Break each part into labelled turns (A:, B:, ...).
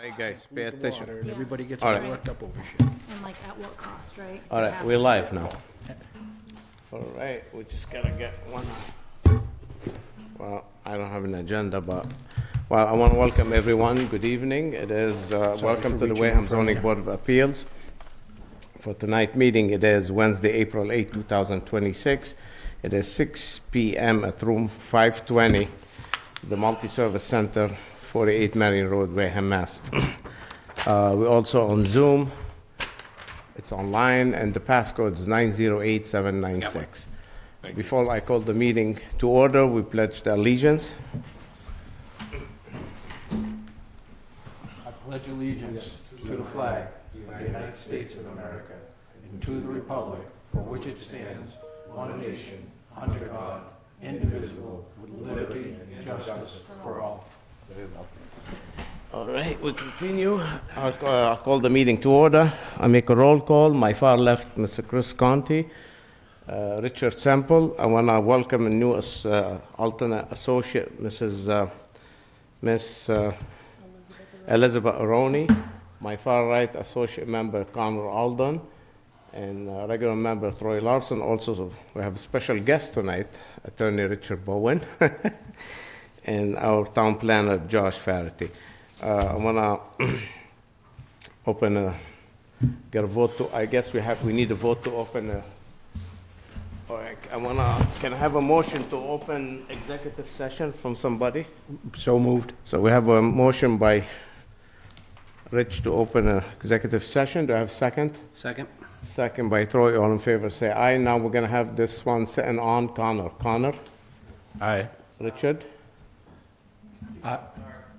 A: Hey guys, pay attention.
B: And everybody gets
A: All
B: all
A: right.
B: worked up over shit.
C: And like at what cost, right?
A: All right, we're live now. All right, we just gotta get one. Well, I don't have an agenda, but, well, I want to welcome everyone. Good evening. It is, welcome
B: for
A: to the
B: reaching
A: Wareham
B: in front of
A: Zoning
B: you.
A: Board of Appeals. For tonight's meeting, it is Wednesday, April 8, 2026. It is 6 p.m. at room 520, the Multi-Service Center, 48 Marion Road, Wareham, Mass. We're also on Zoom. It's online, and the passcode is 908796. Before I call the meeting to order, we pledge the allegiance.
B: I pledge allegiance to the flag of the United States of America and to the republic for which it stands, one nation, under God, indivisible, with liberty and justice for all.
A: All right, we continue. I'll call the meeting to order. I make a roll call. My far left, Mr. Chris Conti, Richard Semple. I want to welcome a new alternate associate, Miss Elizabeth Aroni. My far right associate member, Connor Alden, and regular member, Troy Larson. Also, we have a special guest tonight, Attorney Richard Bowen, and our town planner, Josh Farity. I want to get a vote to, I guess we need a vote to open all right, can I have a motion to open executive session from somebody?
B: So moved.
A: So we have a motion by Rich to open an executive session. Do I have a second?
B: Second.
A: Second by Troy. All in favor, say aye. Now we're going to have this one sitting on Connor. Connor?
B: Aye.
A: Richard?
B: Aye.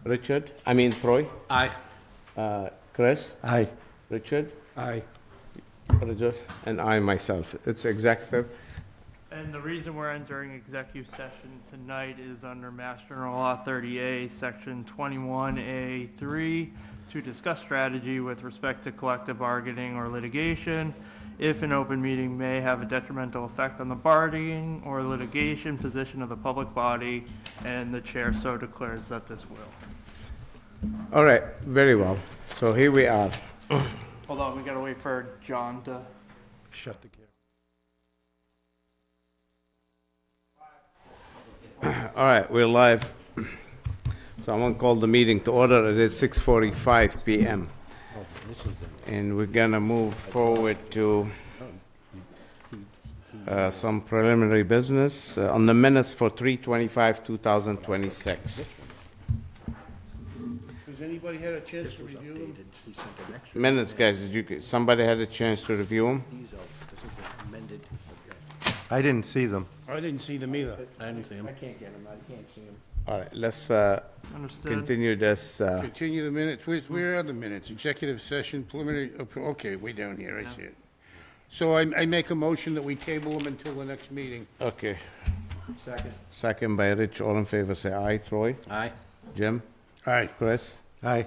A: Richard? I mean Troy?
B: Aye.
A: Chris?
B: Aye.
A: Richard?
B: Aye.
A: Richard? And I myself. It's executive.
D: And the reason we're entering executive session tonight is under Mass General Law 30A, Section 21A3, to discuss strategy with respect to collective bargaining or litigation. If an open meeting may have a detrimental effect on the bargaining or litigation position of the public body, and the chair so declares that this will.
A: All right, very well. So here we are.
D: Hold on, we gotta wait for John to...
B: Shut the camera.
A: All right, we're live. So I'm going to call the meeting to order. It is 6:45 p.m. And we're going to move forward to some preliminary business on the minutes for 3/25/2026.
E: Has anybody had a chance to review them?
A: Minutes, guys, somebody had a chance to review them?
F: I didn't see them.
E: I didn't see them either.
B: I can't get him. I can't see him.
A: All right, let's
D: Understood.
A: continue this.
E: Continue the minutes. Where are the minutes? Executive session, preliminary, okay, way down here, I see it. So I make a motion that we table them until the next meeting.
A: Okay,
B: Second.
A: second by Rich. All in favor, say aye. Troy?
B: Aye.
A: Jim?
E: All right,
A: Chris?
F: Aye.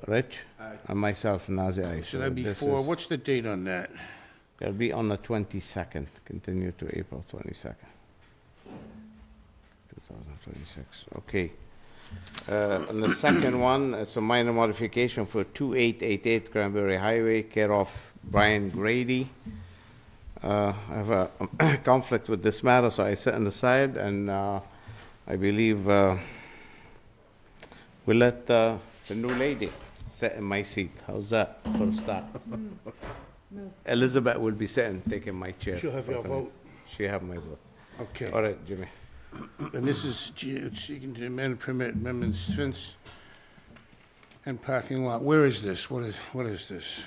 A: Rich?
B: Aye.
A: And myself, Nazir, aye.
E: so that'd be
A: this
E: four.
A: is-
E: What's the date on that?
A: It'll be on the 22nd, continue to April 22nd. 2026, okay. And the second one, it's a minor modification for 2888 Cranberry Highway, care of Brian Grady. I have a conflict with this matter, so I sit on the side, and I believe we'll let the new lady sit in my seat. How's that for a start? Elizabeth will be sitting, taking my chair.
E: She'll have your vote.
A: She'll have my vote.
E: Okay.
A: All right, Jimmy.
E: And this is seeking to amend permit amendments fence and parking lot. Where is this? What is this?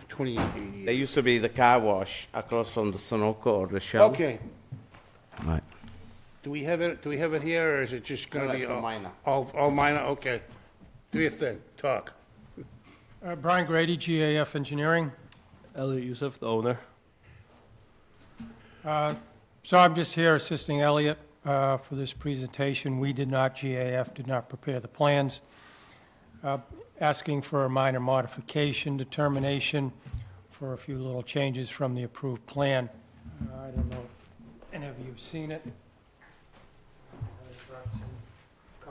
E: 2888.
A: There used to be the car wash across from the Sunoco or the Shell.
E: Okay.
A: Right.
E: Do we have it here, or is it just gonna
A: No,
E: be
A: it's a minor.
E: all minor? Okay. Do your thing. Talk.
G: Brian Grady, GAF Engineering.
H: Elliot Youssef, the owner.
G: So I'm just here assisting Elliot for this presentation. We did not, GAF did not prepare the plans. Asking for a minor modification determination for a few little changes from the approved plan. I don't know if any of you have seen it. I brought some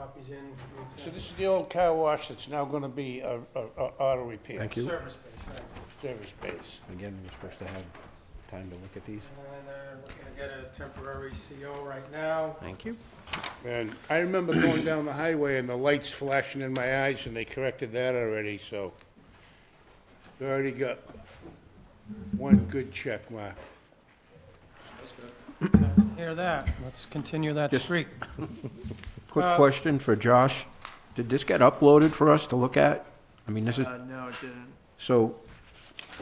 G: copies in.
E: So this is the old car wash that's now gonna be a auto repair.
F: Thank you.
G: Service space, right.
E: Service base.
F: Again, we're supposed to have time to look at these.
G: And they're looking to get a temporary CO right now.
F: Thank you.
E: And I remember going down the highway and the lights flashing in my eyes, and they corrected that already, so we already got one good check mark.
G: Hear that? Let's continue that
B: Just-
G: streak.
B: Quick question for Josh. Did this get uploaded for us to look at? I mean, this is,
D: No, it didn't.
B: so,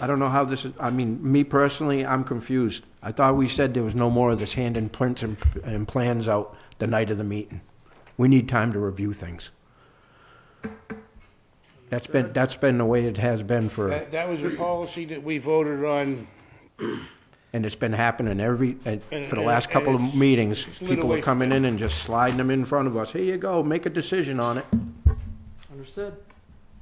B: I don't know how this is, I mean, me personally, I'm confused. I thought we said there was no more of this handing prints and plans out the night of the meeting. We need time to review things. That's been the way it has been for,
E: That was a policy that we voted on.
B: and it's been happening for the last
E: and
B: couple of
E: it's-
B: meetings.
E: it's lit
B: People
E: away
B: are
E: from
B: coming in and just sliding them in front of us. Here you go, make a decision on it.
D: Understood.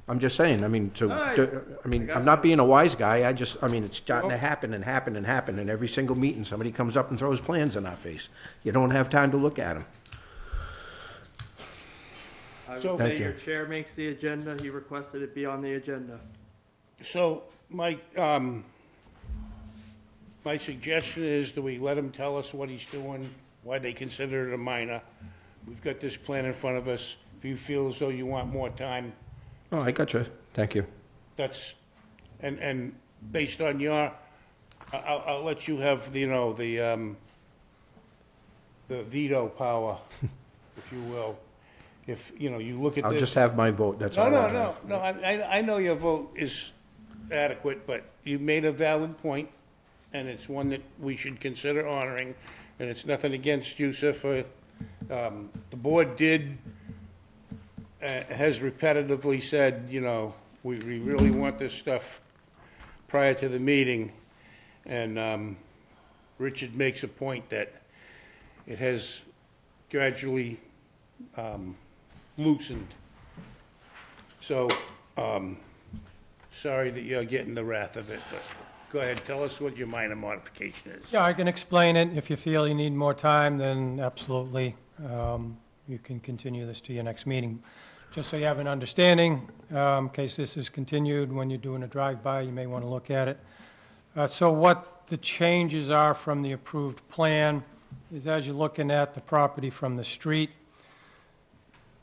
B: I'm just saying, I mean,
D: All right.
B: I'm not being a wise guy, I mean, it's starting to happen and happen and happen, and every single meeting, somebody comes up and throws plans in our face. You don't have time to look at them.
D: I would
E: So-
D: say
B: Thank you.
D: your chair makes the agenda. He requested it be on the agenda.
E: So, my suggestion is that we let him tell us what he's doing, why they consider it a minor. We've got this plan in front of us. If you feel as though you want more time,
B: Oh, I got you, thank you.
E: that's, and based on your, I'll let you have, you know, the veto power, if you will. If, you know, you look at this.
B: I'll just have my vote, that's all.
E: No,
B: I'll
E: no,
B: have.
E: no, I know your vote is adequate, but you made a valid point, and it's one that we should consider honoring, and it's nothing against you, sir, for, the board has repetitively said, you know, we really want this stuff prior to the meeting, and, Richard makes a point that it has gradually, loosened. So, sorry that you're getting the wrath of it, but go ahead, tell us what your minor modification is.
G: Yeah, I can explain it. If you feel you need more time, then absolutely, you can continue this to your next meeting. Just so you have an understanding, in case this is continued, when you're doing a drive-by, you may want to look at it. So what the changes are from the approved plan is as you're looking at the property from the street,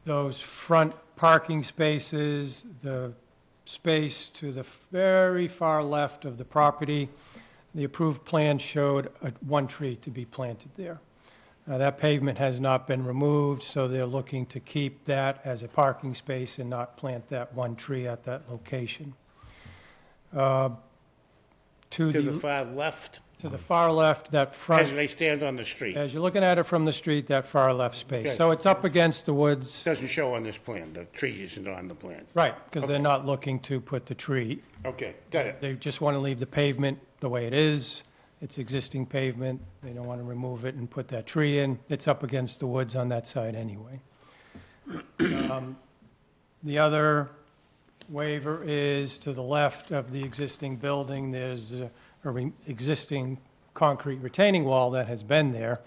G: those front parking spaces, the space to the very far left of the property, the approved plan showed one tree to be planted there. That pavement has not been removed, so they're looking to keep that as a parking space and not plant that one tree at that location. To
E: To the
G: the
E: far left,
G: far left, that front.
E: as they stand on the street.
G: As you're looking at it from the street, that far left space.
E: Okay.
G: So it's up against the woods,
E: Doesn't show on this plan, the tree isn't on the plan.
G: right, because they're
E: Okay.
G: not looking to put the tree.
E: Okay, got it.
G: They just want to leave the pavement the way it is. It's existing pavement. They don't want to remove it and put that tree in. It's up against the woods on that side anyway. The other waiver is to the left of the existing building. There's a existing concrete retaining wall that has been there.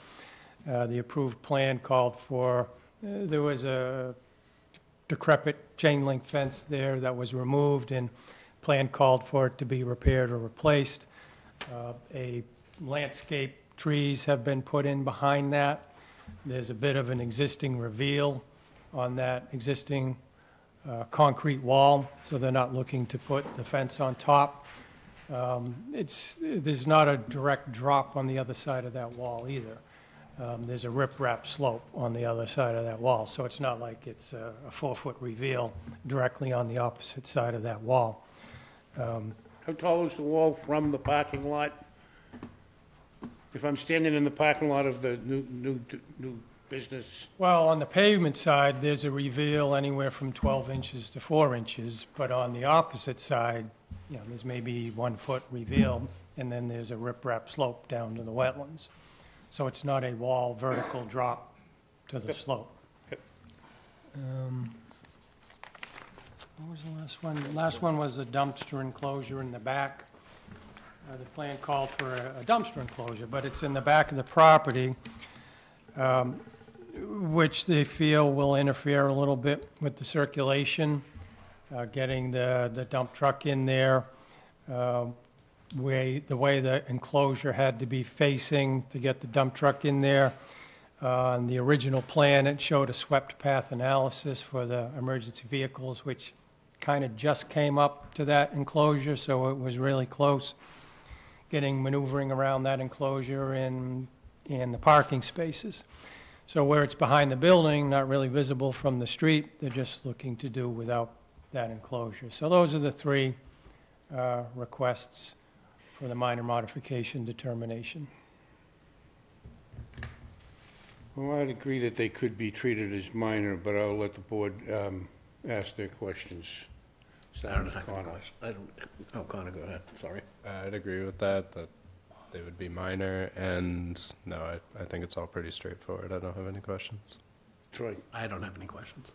G: The approved plan called for, there was a decrepit chain link fence there that was removed, and plan called for it to be repaired or replaced. A landscape trees have been put in behind that. There's a bit of an existing reveal on that existing concrete wall, so they're not looking to put the fence on top. There's not a direct drop on the other side of that wall either. There's a riprap slope on the other side of that wall, so it's not like it's a 4-foot reveal directly on the opposite side of that wall.
E: How tall is the wall from the parking lot? If I'm standing in the parking lot of the new business,
G: Well, on the pavement side, there's a reveal anywhere from 12 inches to 4 inches, but on the opposite side, you know, there's maybe 1 foot reveal, and then there's a riprap slope down to the wetlands. So it's not a wall vertical drop to the slope. What was the last one? The last one was a dumpster enclosure in the back. The plan called for a dumpster enclosure, but it's in the back of the property. which they feel will interfere a little bit with the circulation, getting the dump truck in there, the way the enclosure had to be facing to get the dump truck in there. On the original plan, it showed a swept path analysis for the emergency vehicles, which kind of just came up to that enclosure, so it was really close. Getting maneuvering around that enclosure in the parking spaces. So where it's behind the building, not really visible from the street, they're just looking to do without that enclosure. So those are the three requests for the minor modification determination.
E: Well, I'd agree that they could be treated as minor, but I'll let the board ask their questions.
F: I don't have any questions. Oh, Connor, go ahead, sorry.
H: I'd agree with that they would be minor, and no, I think it's all pretty straightforward. I don't have any questions.
E: Troy,
F: I don't have any questions.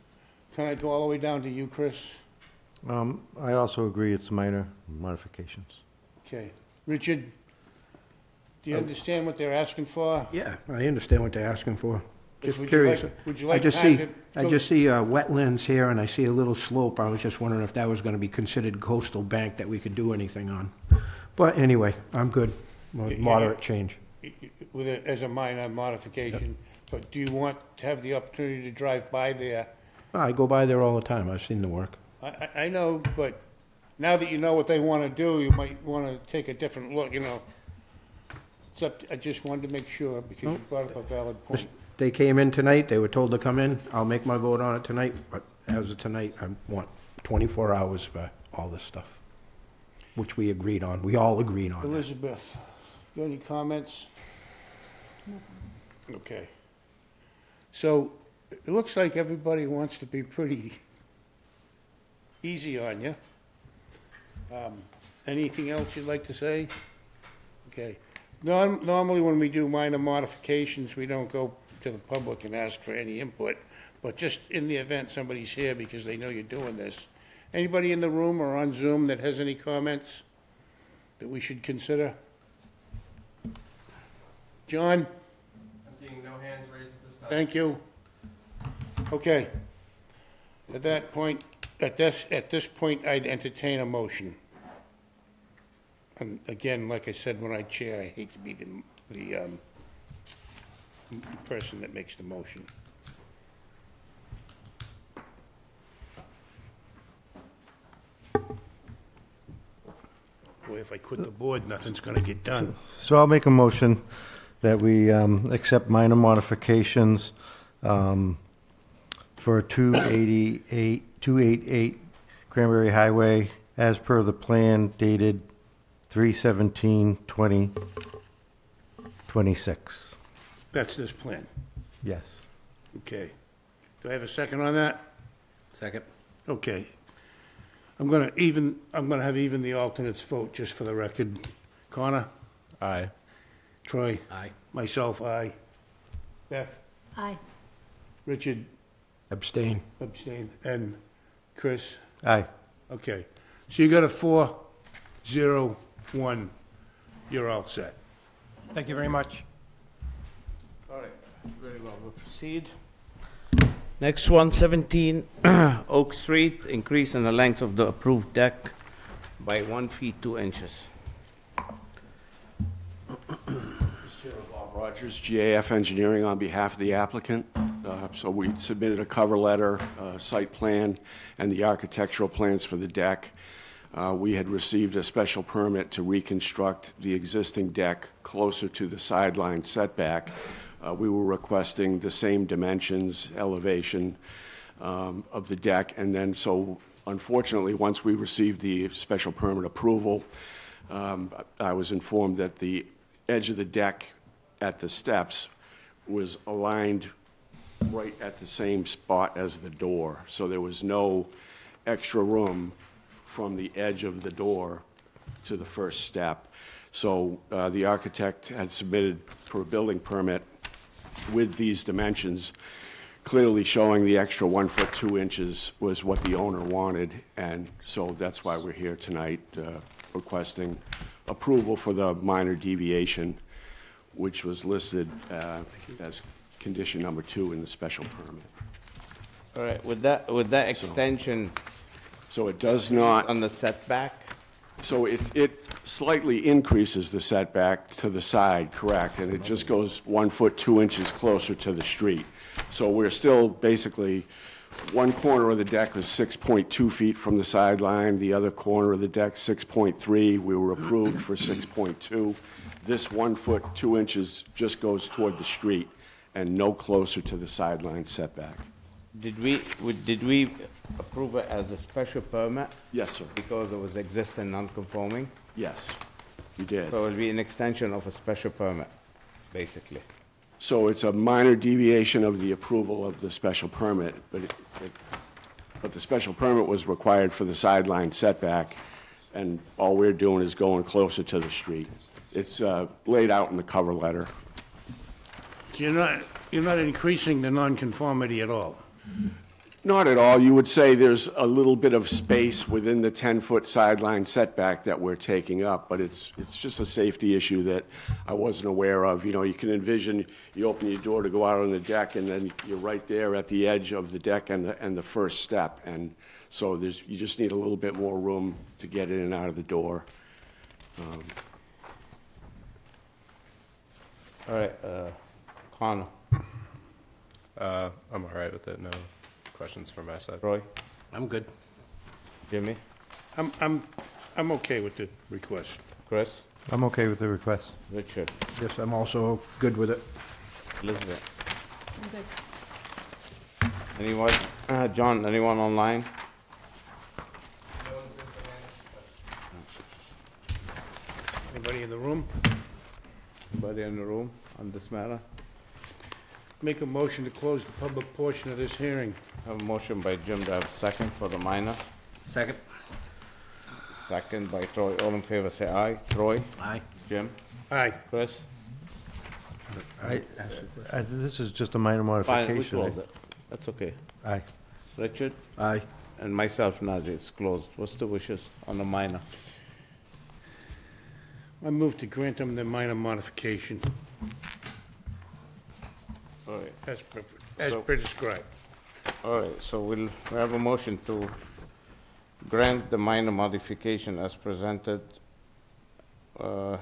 E: can I go all the way down to you, Chris?
I: I also agree it's minor modifications.
E: Okay. Richard, do you understand what they're asking for?
F: Yeah, I understand what they're asking for. Just
E: Would you
F: curious.
E: like- would you
F: I
E: like
F: just
E: time
F: see,
E: to
F: I
E: go-
F: just see wetlands here, and I see a little slope. I was just wondering if that was gonna be considered coastal bank that we could do anything on. But anyway, I'm good. Moderate change.
E: With it as a minor modification, but do you want to have the opportunity to drive by there?
F: I go by there all the time. I've seen the work.
E: I know, but now that you know what they want to do, you might want to take a different look, you know. It's up, I just wanted to make sure, because you brought up a valid point.
F: They came in tonight. They were told to come in. I'll make my vote on it tonight, but as of tonight, I want 24 hours for all this stuff, which we agreed on. We all agreed on that.
E: Elizabeth, you got any comments? Okay. So, it looks like everybody wants to be pretty easy on you. Anything else you'd like to say? Okay. Normally, when we do minor modifications, we don't go to the public and ask for any input, but just in the event somebody's here because they know you're doing this. Anybody in the room or on Zoom that has any comments that we should consider? John?
H: I'm seeing no hands raised at this time.
E: Thank you. Okay. At that point, at this point, I'd entertain a motion. And again, like I said, when I chair, I hate to be the person that makes the motion. Boy, if I quit the board, nothing's gonna get done.
I: So I'll make a motion that we accept minor modifications for 288 Cranberry Highway as per the plan dated 3/17/2026.
E: That's this plan.
I: Yes.
E: Okay. Do I have a second on that?
F: Second.
E: Okay. I'm gonna have even the alternates vote, just for the record. Connor?
H: Aye.
E: Troy?
F: Aye.
E: Myself, aye. Beth?
C: Aye.
E: Richard?
F: Abstain.
E: Abstain. And Chris?
I: Aye.
E: Okay. So you got a 4-0-1. You're all set.
G: Thank you very much.
A: All right, very well, we'll proceed. Next one, 17 Oak Street, increase in the length of the approved deck by 1 feet 2 inches.
J: Bob Rogers, GAF Engineering, on behalf of the applicant. So we submitted a cover letter, site plan, and the architectural plans for the deck. We had received a special permit to reconstruct the existing deck closer to the sideline setback. We were requesting the same dimensions, elevation of the deck, and then so unfortunately, once we received the special permit approval, I was informed that the edge of the deck at the steps was aligned right at the same spot as the door. So there was no extra room from the edge of the door to the first step. So the architect had submitted for a building permit with these dimensions, clearly showing the extra 1 foot 2 inches was what the owner wanted. And so that's why we're here tonight, requesting approval for the minor deviation, which was listed as condition number 2 in the special permit.
A: All right, with that extension
J: So it does not,
A: on the setback,
J: so it slightly increases the setback to the side, correct? And it just goes 1 foot 2 inches closer to the street. So we're still basically, one corner of the deck was 6.2 feet from the sideline, the other corner of the deck, 6.3. We were approved for 6.2. This 1 foot 2 inches just goes toward the street and no closer to the sideline setback.
A: did we approve it as a special permit
J: Yes, sir.
A: because it was existing non-conforming?
J: Yes, you did.
A: So it'll be an extension of a special permit, basically.
J: So it's a minor deviation of the approval of the special permit, but the special permit was required for the sideline setback, and all we're doing is going closer to the street. It's laid out in the cover letter.
E: You're not increasing the nonconformity at all.
J: Not at all. You would say there's a little bit of space within the 10-foot sideline setback that we're taking up, but it's just a safety issue that I wasn't aware of. You know, you can envision, you open your door to go out on the deck, and then you're right there at the edge of the deck and the first step. And so you just need a little bit more room to get in and out of the door.
A: All right, Connor,
H: I'm all right with it, no questions from my side.
A: Troy,
F: I'm good.
A: Jimmy,
E: I'm okay with the request.
A: Chris,
I: I'm okay with the request.
A: Richard,
F: Yes, I'm also good with it.
A: Elizabeth.
C: I'm good.
A: Anyone? John, anyone online?
E: Anybody in the room?
A: Anybody in the room on this matter?
E: Make a motion to close the public portion of this hearing.
A: I have a motion by Jim to have a second for the minor.
F: Second?
A: Second by Troy. All in favor, say aye. Troy?
F: Aye.
A: Jim?
E: Aye.
A: Chris?
I: This is just a minor
A: Fine, we
I: modification.
A: close it. That's okay.
I: Aye.
A: Richard?
F: Aye.
A: And myself, Nazir, it's closed. What's the wishes on the minor?
E: I move to grant them the minor modification
A: All right.
E: as
A: So-
E: per described.
A: All right, so we have a motion to grant the minor modification as presented. Are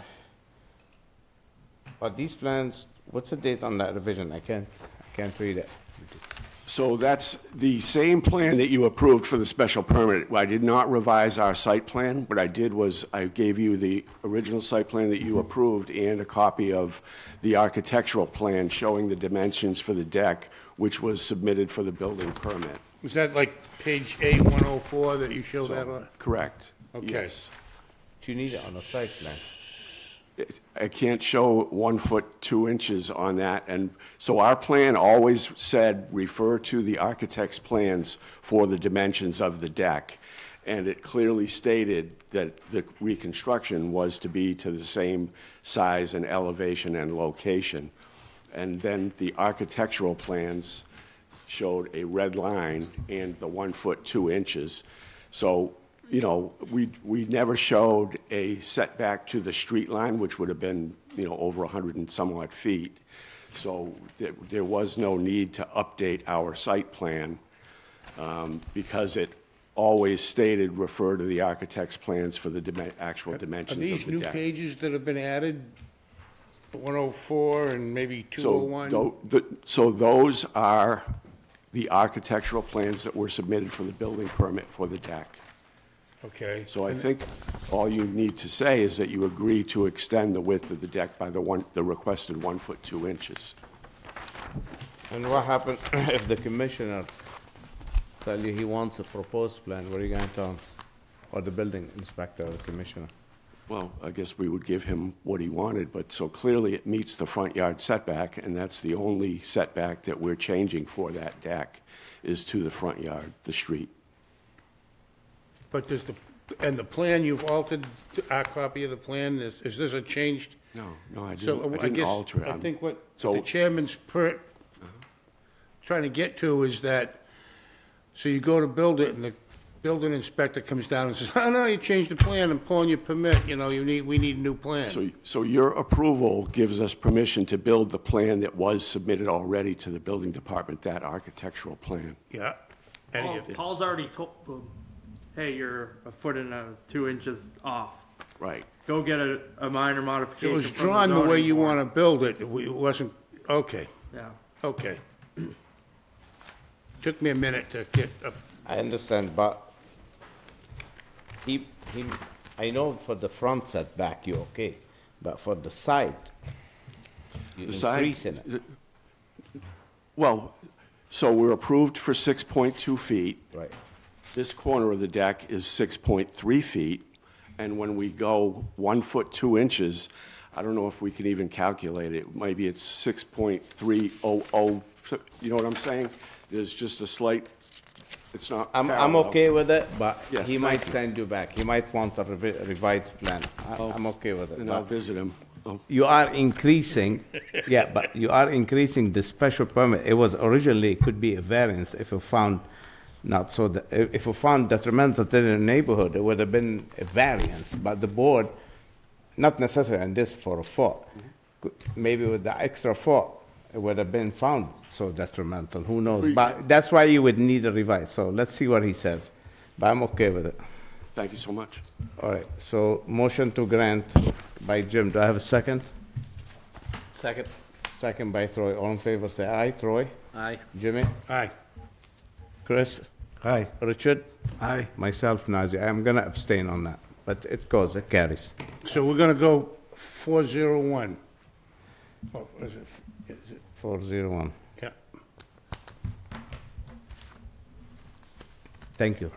A: these plans, what's the date on that revision? I can't read it.
J: So that's the same plan that you approved for the special permit. I did not revise our site plan. What I did was I gave you the original site plan that you approved and a copy of the architectural plan showing the dimensions for the deck, which was submitted for the building permit.
E: Was that like page A104 that you show that on?
J: Correct.
E: Okay.
J: Yes.
A: Do you need it on a site plan?
J: I can't show 1 foot 2 inches on that, and so our plan always said, refer to the architect's plans for the dimensions of the deck, and it clearly stated that the reconstruction was to be to the same size and elevation and location. And then the architectural plans showed a red line and the 1 foot 2 inches. So, you know, we never showed a setback to the street line, which would have been, you know, over 100 and some odd feet. So there was no need to update our site plan because it always stated, refer to the architect's plans for the actual
E: Are
J: dimensions
E: these
J: of the
E: new
J: deck.
E: pages that have been added? 104 and maybe 201?
J: So those are the architectural plans that were submitted for the building permit for the deck.
E: Okay.
J: So I think all you need to say is that you agree to extend the width of the deck by the requested 1 foot 2 inches.
A: And what happens if the commissioner tell you he wants a proposed plan? What are you going to tell him? Or the building inspector or the commissioner?
J: Well, I guess we would give him what he wanted, but so clearly it meets the front yard setback, and that's the only setback that we're changing for that deck is to the front yard, the street.
E: But does the plan, you've altered our copy of the plan, is this a changed?
J: No, I
E: So
J: didn't
E: guess,
J: alter it.
E: I think what
J: So-
E: the chairman's trying to get to is that, so you go to build it, and building inspector comes down and says, oh, no, you changed the plan, I'm pulling your permit, you know, we need a new plan.
J: So your approval gives us permission to build the plan that was submitted already to the building department, that architectural plan.
E: Yeah. Any of this.
D: Paul's already told them, hey, you're a foot and 2 inches off.
J: Right.
D: Go get a minor
E: It
D: modification.
E: was
D: from
E: drawn the way
D: zoning
E: you
D: board.
E: want to build it, it wasn't, okay,
D: Yeah.
E: okay. Took me a minute to get up.
A: I understand, but I know for the front setback, you're okay, but for the side, you're
J: The side-
A: increasing it.
J: Well, so we're approved for 6.2 feet.
A: Right.
J: This corner of the deck is 6.3 feet, and when we go 1 foot 2 inches, I don't know if we can even calculate it, maybe it's 6.300, you know what I'm saying? There's just a slight, it's not
A: I'm
J: parallel.
A: okay with it, but
J: Yes,
A: he
J: thank
A: might
J: you.
A: send you back. He might want a revised plan.
J: Oh.
A: I'm okay with it.
J: And I'll
A: but
J: visit him. Oh,
A: You are increasing, yeah, but you are increasing the special permit. It was originally, it could be a variance if you found not so, if you found detrimental to the neighborhood, it would have been a variance, but the board, not necessarily in this for a foot, maybe with the extra foot, it would have been found so detrimental, who knows? But that's why you would need a revise, so let's see what he says. But I'm okay with it.
J: thank you so much.
A: All right, so motion to grant by Jim, do I have a second?
F: Second.
A: Second by Troy, all in favor, say aye. Troy?
F: Aye.
A: Jimmy?
E: Aye.
A: Chris?
I: Aye.
A: Richard?
F: Aye.
A: Myself, Nazir, I'm gonna abstain on that, but it goes, it carries.
E: So we're gonna go 401. Oh, is it?
A: 401.
E: Yeah.
A: Thank you.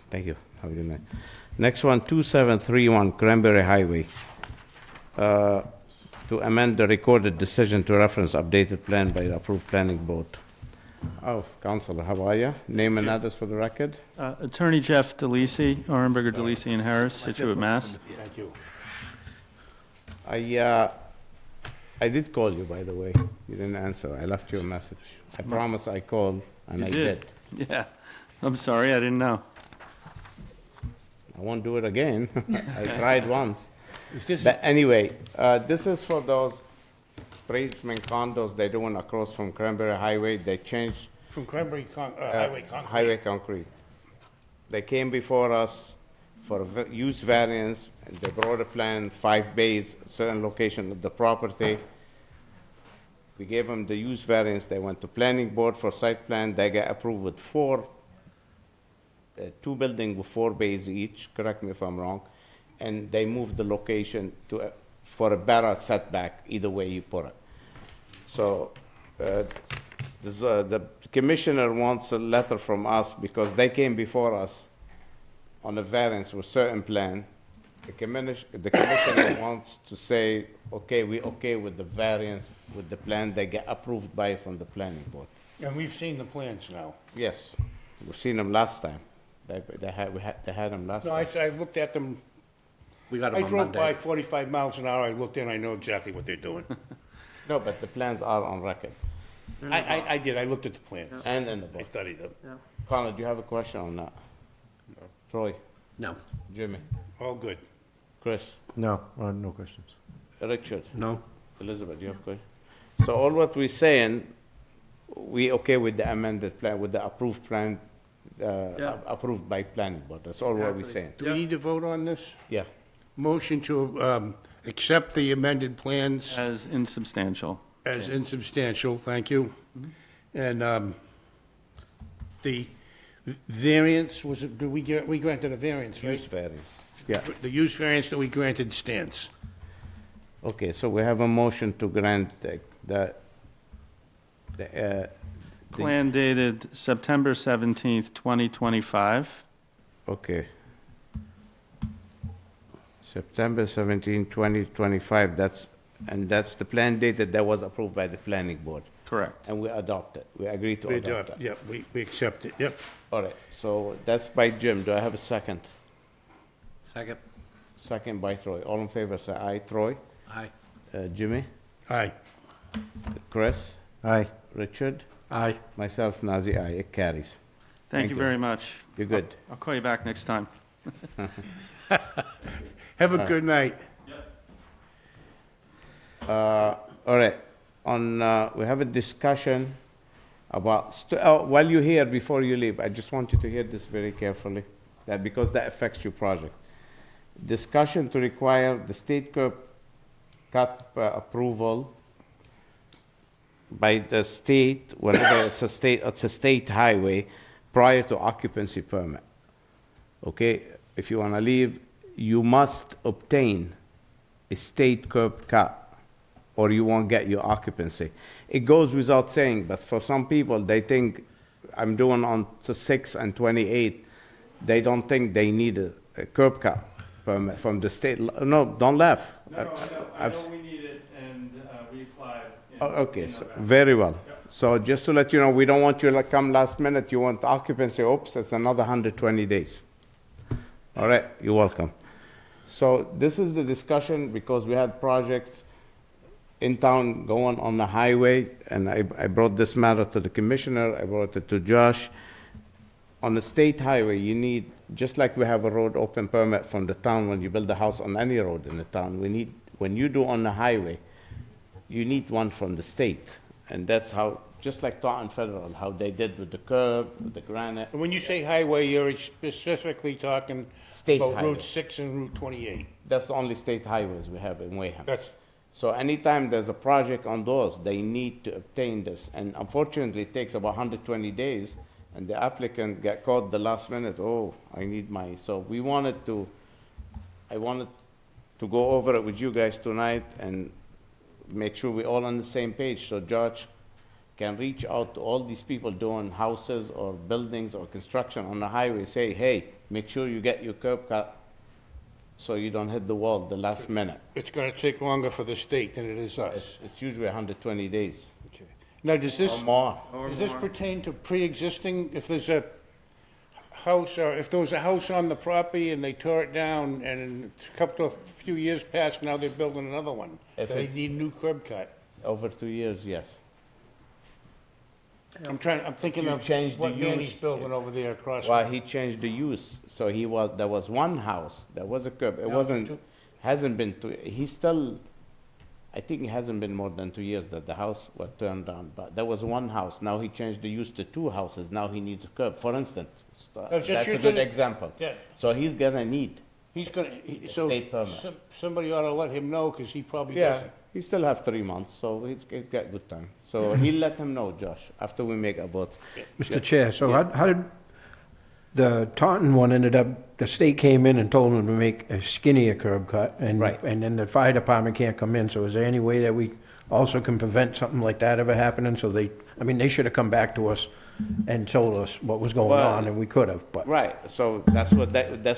A: Thank you. Have a good night. Next one, 2731 Cranberry Highway. To amend the recorded decision to reference updated plan by the approved planning board. Oh, Counselor, how are you? Name and address for the record?
K: Attorney Jeff DeLisi, Orenberger, DeLisi, and Harris, Situate, Mass.
E: Thank you.
A: I did call you, by the way. You didn't answer. I left you a message. I promise I called, and
K: You
A: I
K: did.
A: did.
K: Yeah, I'm sorry, I didn't know.
A: I won't do it again. I tried once.
E: Is this,
A: But anyway, this is for those basement condos they're doing across from Cranberry Highway. They changed
E: from Cranberry Highway Concrete?
A: Highway Concrete. They came before us for a use variance, and they brought a plan, 5 bays, certain location of the property. We gave them the use variance. They went to planning board for site plan. They got approved with 2 buildings with 4 bays each, correct me if I'm wrong, and they moved the location to, for a better setback, either way you put it. So, the commissioner wants a letter from us because they came before us on a variance with certain plan. The commissioner wants to say, okay, we okay with the variance, with the plan they get approved by from the planning board.
E: And we've seen the plans now.
A: Yes, we've seen them last time. They had them last
E: No,
A: time.
E: I looked at them,
F: We got
E: I
F: them on
E: drove by
F: Monday.
E: 45 miles an hour, I looked in, I know exactly what they're doing.
A: No, but the plans are on record
E: I did, I looked at the plans.
A: and in the
E: I
A: book.
E: studied them.
A: Connor, do you have a question on that? No. Troy,
F: No.
A: Jimmy,
E: All good.
A: Chris,
I: No, no questions.
A: Richard,
F: No.
A: Elizabeth, do you have a question? So all what we're saying, we okay with the amended plan, with the approved plan,
D: Yeah.
A: approved by planning board, that's all what we're
D: Exactly.
A: saying.
E: Do we need to vote on this?
A: Yeah,
E: Motion to accept the amended plans
K: As insubstantial.
E: as insubstantial, thank you. And the variance, was it, we granted a variance,
A: use
E: right?
A: variance. Yeah,
E: The use variance that we granted stands.
A: okay, so we have a motion to grant the
K: Plan dated September 17th, 2025.
A: okay. September 17, 2025, that's the plan dated that was approved by the planning board,
K: Correct.
A: and we adopted, we agreed to
E: We
A: adopt
E: adopt,
A: that.
E: yep, we accept it, yep.
A: All right, so that's by Jim, do I have a second?
F: Second.
A: Second by Troy, all in favor, say aye. Troy?
F: Aye.
A: Jimmy?
E: Aye.
A: Chris?
I: Aye.
A: Richard?
F: Aye.
A: Myself, Nazir, aye, it carries.
K: Thank you very much.
A: You're good.
K: I'll call you back next time.
E: Have a good night.
A: All right, we have a discussion about, while you're here, before you leave, I just want you to hear this very carefully, that because that affects your project. Discussion to require the state curb cut approval by the state, whenever it's a state highway, prior to occupancy permit. Okay, if you wanna leave, you must obtain a state curb cut, or you won't get your occupancy. It goes without saying, but for some people, they think, I'm doing on to 6 and 28, they don't think they need a curb cut permit from the state. No, don't laugh.
D: I know we need it, and we applied.
A: Okay, so, very well. So just to let you know, we don't want you to come last minute, you want occupancy, oops, it's another 120 days. All right, you're welcome. So this is the discussion, because we had projects in town going on the highway, and I brought this matter to the commissioner, I brought it to Josh. On the state highway, you need, just like we have a road open permit from the town when you build a house on any road in the town, we need, when you do on the highway, you need one from the state. And that's how, just like Taunton Federal, how they did with the curb, with the granite.
E: And when you say highway, you're specifically talking
A: State
E: about
A: highway.
E: Route 6 and Route 28.
A: That's the only state highways we have in Wareham.
E: That's,
A: So anytime there's a project on those, they need to obtain this. And unfortunately, it takes about 120 days, and the applicant got caught the last minute, oh, I need my, so I wanted to go over it with you guys tonight and make sure we're all on the same page, so George can reach out to all these people doing houses or buildings or construction on the highway, say, hey, make sure you get your curb cut so you don't hit the wall the last minute.
E: it's gonna take longer for the state than it is us.
A: It's usually 120 days
E: Okay. Now, does this,
A: or more.
E: does this pertain to pre-existing, if there's a house, or if there was a house on the property and they tore it down, and in a few years passed, now they're building another one?
A: If
E: They
A: it's-
E: need new curb cut.
A: Over 2 years, yes.
E: I'm thinking
A: You
E: of
A: change the
E: what Manny's
A: use.
E: building over there across.
A: Well, he changed the use, so there was one house, there was a curb, it
E: Now
A: wasn't,
E: two.
A: hasn't been, he's still, I think it hasn't been more than 2 years that the house was turned down, but there was one house, now he changed the use to 2 houses, now he needs a curb, for instance.
E: just
A: That's a
E: using
A: good
E: it-
A: example.
E: Yeah,
A: So he's gonna need,
E: he's gonna, so,
A: State permit.
E: somebody ought to let him know, because he probably
A: yeah,
E: doesn't.
A: he still have 3 months, so he's got good time. So he'll let him know, Josh, after we make a vote.
F: Mr. Chair, so how did, the Taunton one ended up, the state came in and told them to make a skinnier curb cut, and,
A: Right.
F: and then the fire department can't come in, so is there any way that we also can prevent something like that ever happening? So they should have come back to us and told us what was going
A: Well,
F: on, and we could have, but,
A: Right, so that's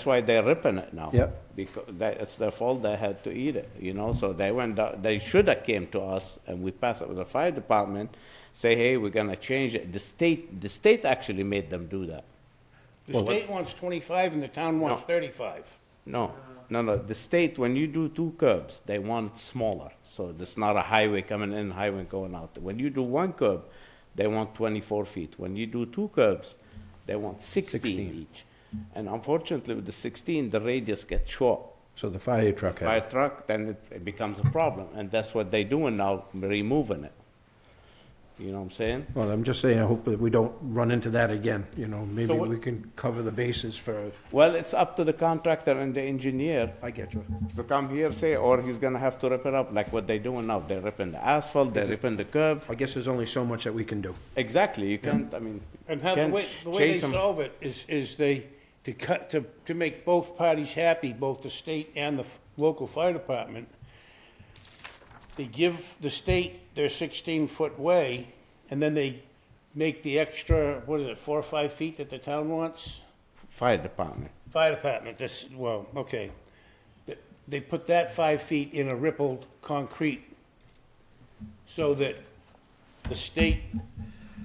A: why they're ripping it now.
F: Yep.
A: Because it's their fault, they had to eat it, so they went, they should have came to us, and we passed it with the fire department, say, hey, we're gonna change it. The state actually made them do that.
E: The state wants 25 and the town wants
A: No.
E: 35.
A: No, the state, when you do 2 curbs, they want it smaller, so it's not a highway coming in, highway going out. When you do 1 curb, they want 24 feet. When you do 2 curbs, they want 16 each. And unfortunately, with the 16, the radius gets short.
F: so the fire truck had.
A: Fire truck, then it becomes a problem, and that's what they're doing now, removing it. You know what I'm saying?
F: Well, I'm just saying, hopefully we don't run into that again, maybe
E: So what-
F: we can cover the bases for,
A: Well, it's up to the contractor and the engineer
F: I get you.
A: to come here, say, or he's gonna have to rip it up, like what they're doing now. They're ripping the asphalt, they're ripping the curb.
F: I guess there's only so much that we can do.
A: Exactly, you can't, I mean,
E: And how, the
A: can't
E: way they
A: chase 'em.
E: solve it is to make both parties happy, both the state and the local fire department. They give the state their 16-foot way, and then they make the extra, 4 or 5 feet that the town wants?
A: Fire department.
E: Fire department, okay. They put that 5 feet in a rippled concrete so that the state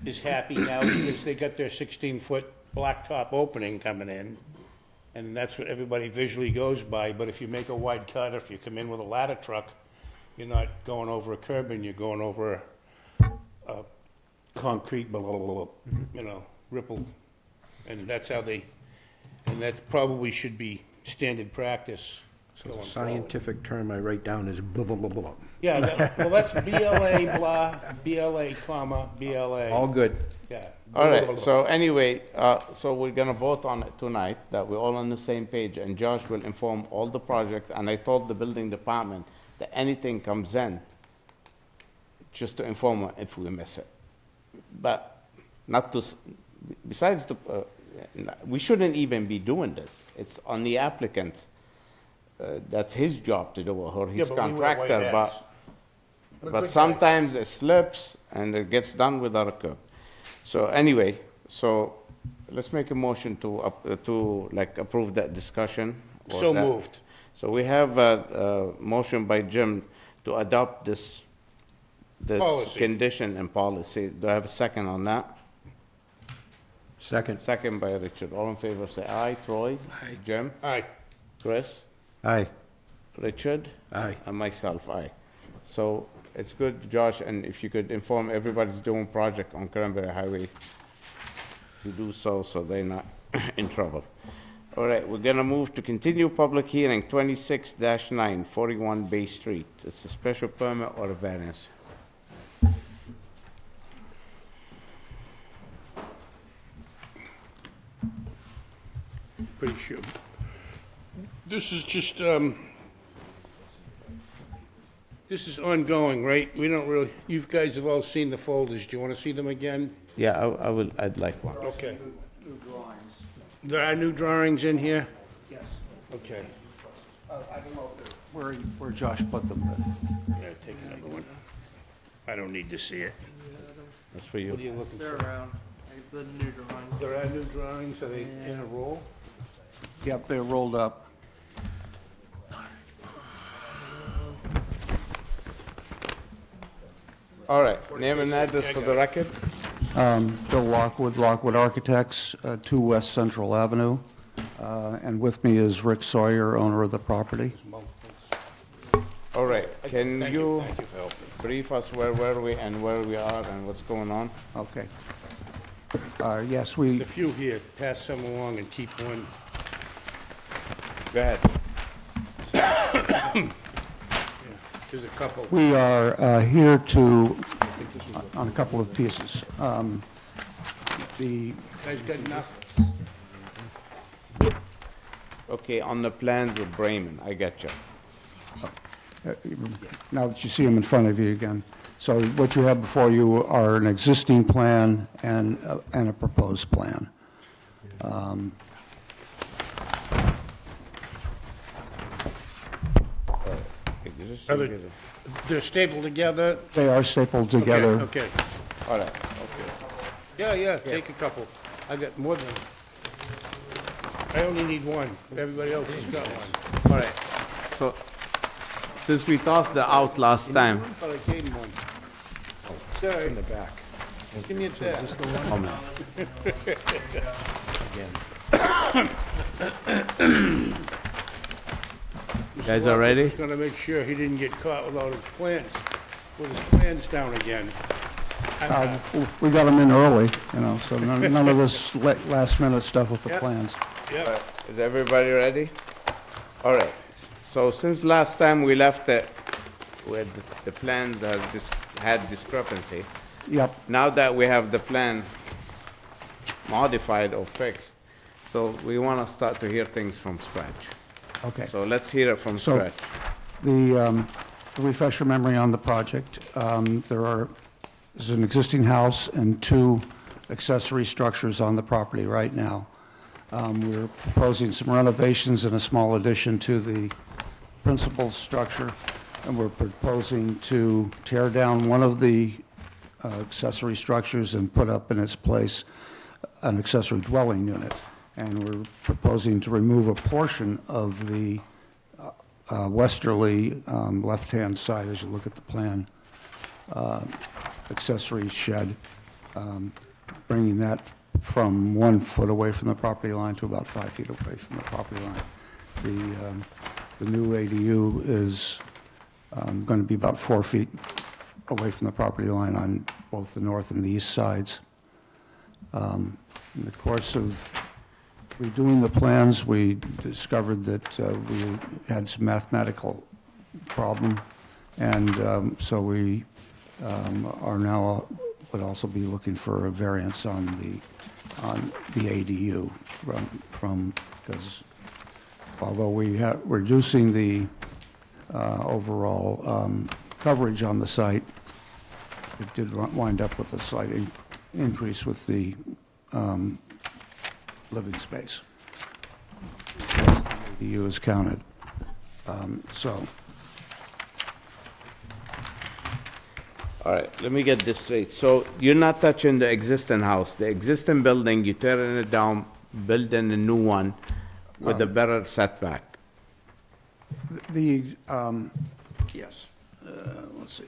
E: is happy now because they got their 16-foot blacktop opening coming in. And that's what everybody visually goes by, but if you make a wide cut, if you come in with a ladder truck, you're not going over a curb and you're going over a concrete, rippled. And that's how they, and that probably should be standard practice
F: So
E: going
F: the
E: forward.
F: scientific term I write down is blah, blah, blah, blah.
E: Yeah, well, that's BLA, blah, BLA, comma, BLA.
A: All good.
E: Yeah.
A: All right, so anyway, so we're gonna vote on it tonight, that we're all on the same page, and Josh will inform all the project, and I told the building department that anything comes in, just to inform them if we miss it. But not to, besides the, we shouldn't even be doing this. It's on the applicant. That's his job to do, or
E: Yeah,
A: his
E: but we wear white
A: contractor,
E: hats.
A: but,
E: We're
A: but
E: good
A: sometimes it slips and it gets done without a curb. So anyway, so let's make a motion to like approve that discussion. or
E: So
A: that.
E: moved.
A: So we have a motion by Jim to adopt this
E: Policy.
A: condition and policy. Do I have a second on that?
F: Second.
A: Second by Richard. All in favor, say aye. Troy? Aye. Jim?
E: Aye.
A: Chris?
F: Aye.
A: Richard?
F: Aye.
A: And myself, aye. So it's good, Josh, and if you could inform everybody's doing project on Cranberry Highway to do so they're not in trouble. All right, we're gonna move to continue public hearing 26-9, 41 Bay Street. It's a special permit or a variance?
E: Pretty sure. This is just, this is ongoing, right? We don't really, you guys have all seen the folders. Do you want to see them again?
A: Yeah, I'd like one.
E: Okay. There are new drawings in here?
F: Yes.
E: Okay.
F: I don't know where Josh put them, but.
E: Yeah, take another one. I don't need to see it.
A: That's for
E: What are
A: you.
E: you looking
D: They're
E: for?
D: around, like the new drawings.
E: There are new drawings, are they in a roll?
F: Yep, they're rolled up.
A: All right, name and address for the record?
L: Bill Lockwood, Lockwood Architects, 2 West Central Avenue. And with me is Rick Sawyer, owner of the property.
A: All right, can you
E: Thank you for helping.
A: brief us where were we and where we are and what's going on?
L: Okay. Yes, we,
E: The few here, pass some along and keep one.
A: Go ahead.
E: There's a couple.
L: we are here to, on a couple of pieces. The,
E: Guys got enough?
A: Okay, on the plans with Bremen, I get you.
L: now that you see them in front of you again. So what you have before you are an existing plan and a proposed plan.
E: Are they- They're stapled together?
L: They are stapled together.
E: Okay.
A: All right,
E: Yeah, take a couple. I got more than, I only need one. Everybody else has got one.
A: all right. So, since we tossed that out last time,
E: But I gave him one. Sorry. In the back. Give me a tap.
A: oh, man. Guys are ready?
E: He's gonna make sure he didn't get caught without his plans down again.
L: We got them in early, you know, so none of this last-minute stuff with the
E: Yep.
L: plans.
E: Yep.
A: Is everybody ready? All right, so since last time we left it with the plan that had discrepancy,
L: Yep,
A: now that we have the plan modified or fixed, so we want to start to hear things from scratch.
L: okay.
A: So let's hear it from
L: So-
A: scratch.
L: To refresh your memory on the project, there's an existing house and 2 accessory structures on the property right now. We're proposing some renovations and a small addition to the principal structure, and we're proposing to tear down one of the accessory structures and put up in its place an accessory dwelling unit. And we're proposing to remove a portion of the westerly left-hand side, as you look at the plan, accessory shed, bringing that from 1 foot away from the property line to about 5 feet away from the property line. The new ADU is going to be about 4 feet away from the property line on both the north and the east sides. In the course of redoing the plans, we discovered that we had some mathematical problem, and so we are now, would also be looking for a variance on the ADU from, because although we're reducing the overall coverage on the site, it did wind up with a slight increase with the living space. The ADU is counted. So,
A: All right, let me get this straight. So you're not touching the existing house, the existing building, you're tearing it down, building a new one with a better setback.
L: yes, let's see.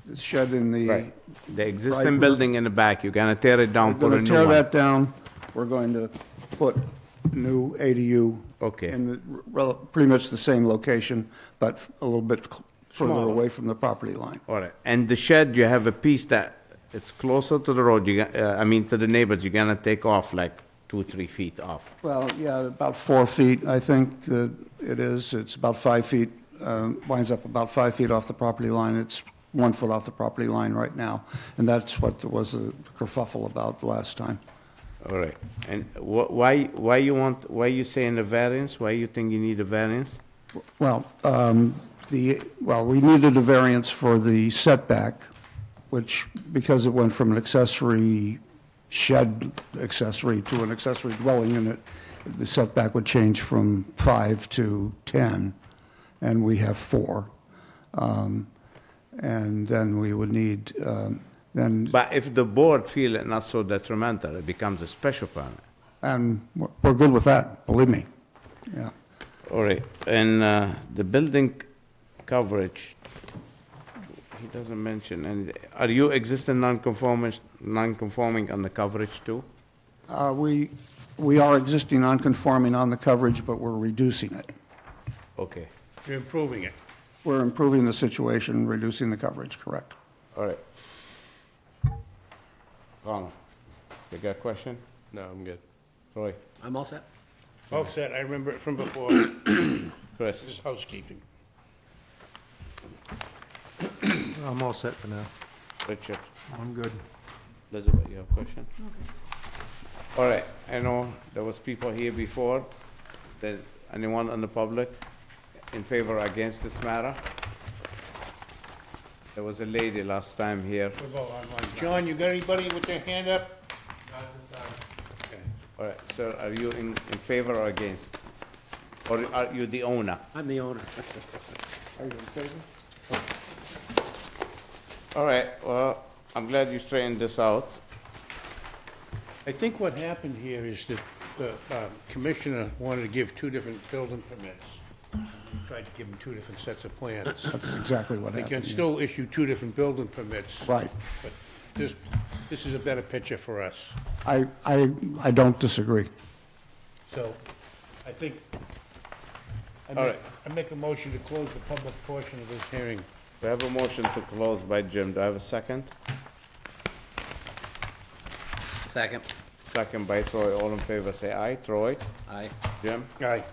L: The shed in the...
A: Right. The
L: Right.
A: existing building in the back, you're gonna tear it down,
L: We're
A: put a
L: going
A: new
L: to tear
A: one.
L: that down. We're going to put new ADU
A: Okay.
L: in pretty much the same location, but a little bit further
A: Smaller.
L: away from the property line.
A: All right, and the shed, you have a piece that it's closer to the road, to the neighbors, you're gonna take off like 2-3 feet off.
L: Well, yeah, about 4 feet, I think it is. It's about 5 feet, winds up about 5 feet off the property line. It's 1 foot off the property line right now, and that's what there was a kerfuffle about the last time.
A: All right, and why you saying a variance? Why you think you need a variance?
L: Well, we needed a variance for the setback, which, because it went from an accessory shed accessory to an accessory dwelling unit, the setback would change from 5 to 10, and we have 4. And then we would need,
A: But if the board feel it not so detrimental, it becomes a special permit.
L: and we're good with that, believe me. Yeah.
A: All right, and the building coverage, he doesn't mention, and are you existing non-conforming on the coverage too?
L: We are existing non-conforming on the coverage, but we're reducing it.
A: Okay,
E: You're improving it.
L: We're improving the situation, reducing the coverage, correct.
A: all right. Connor, you got a question?
H: No, I'm good.
A: Roy?
F: I'm all set.
E: All set, I remember it from before.
A: Chris?
E: This is housekeeping.
I: I'm all set for now.
A: Richard?
F: I'm good.
A: Elizabeth, you have a question? All right, I know there was people here before. That anyone in the public in favor or against this matter? There was a lady last time here.
E: What about online? John, you got anybody with their hand up?
A: All right, sir, are you in favor or against? Or are you the owner?
F: I'm the owner.
E: Are you in favor?
A: All right, well, I'm glad you straightened this out.
E: I think what happened here is that the commissioner wanted to give 2 different building permits. Tried to give him 2 different sets of plans.
L: That's exactly what
E: They
L: happened.
E: can still issue 2 different building permits.
L: Right.
E: But this is a better picture for us.
L: I don't disagree.
E: So I think,
A: All right.
E: I make a motion to close the public portion of this hearing.
A: We have a motion to close by Jim. Do I have a second?
F: Second.
A: Second by Troy. All in favor, say aye. Troy?
F: Aye.
A: Jim?
E: Aye.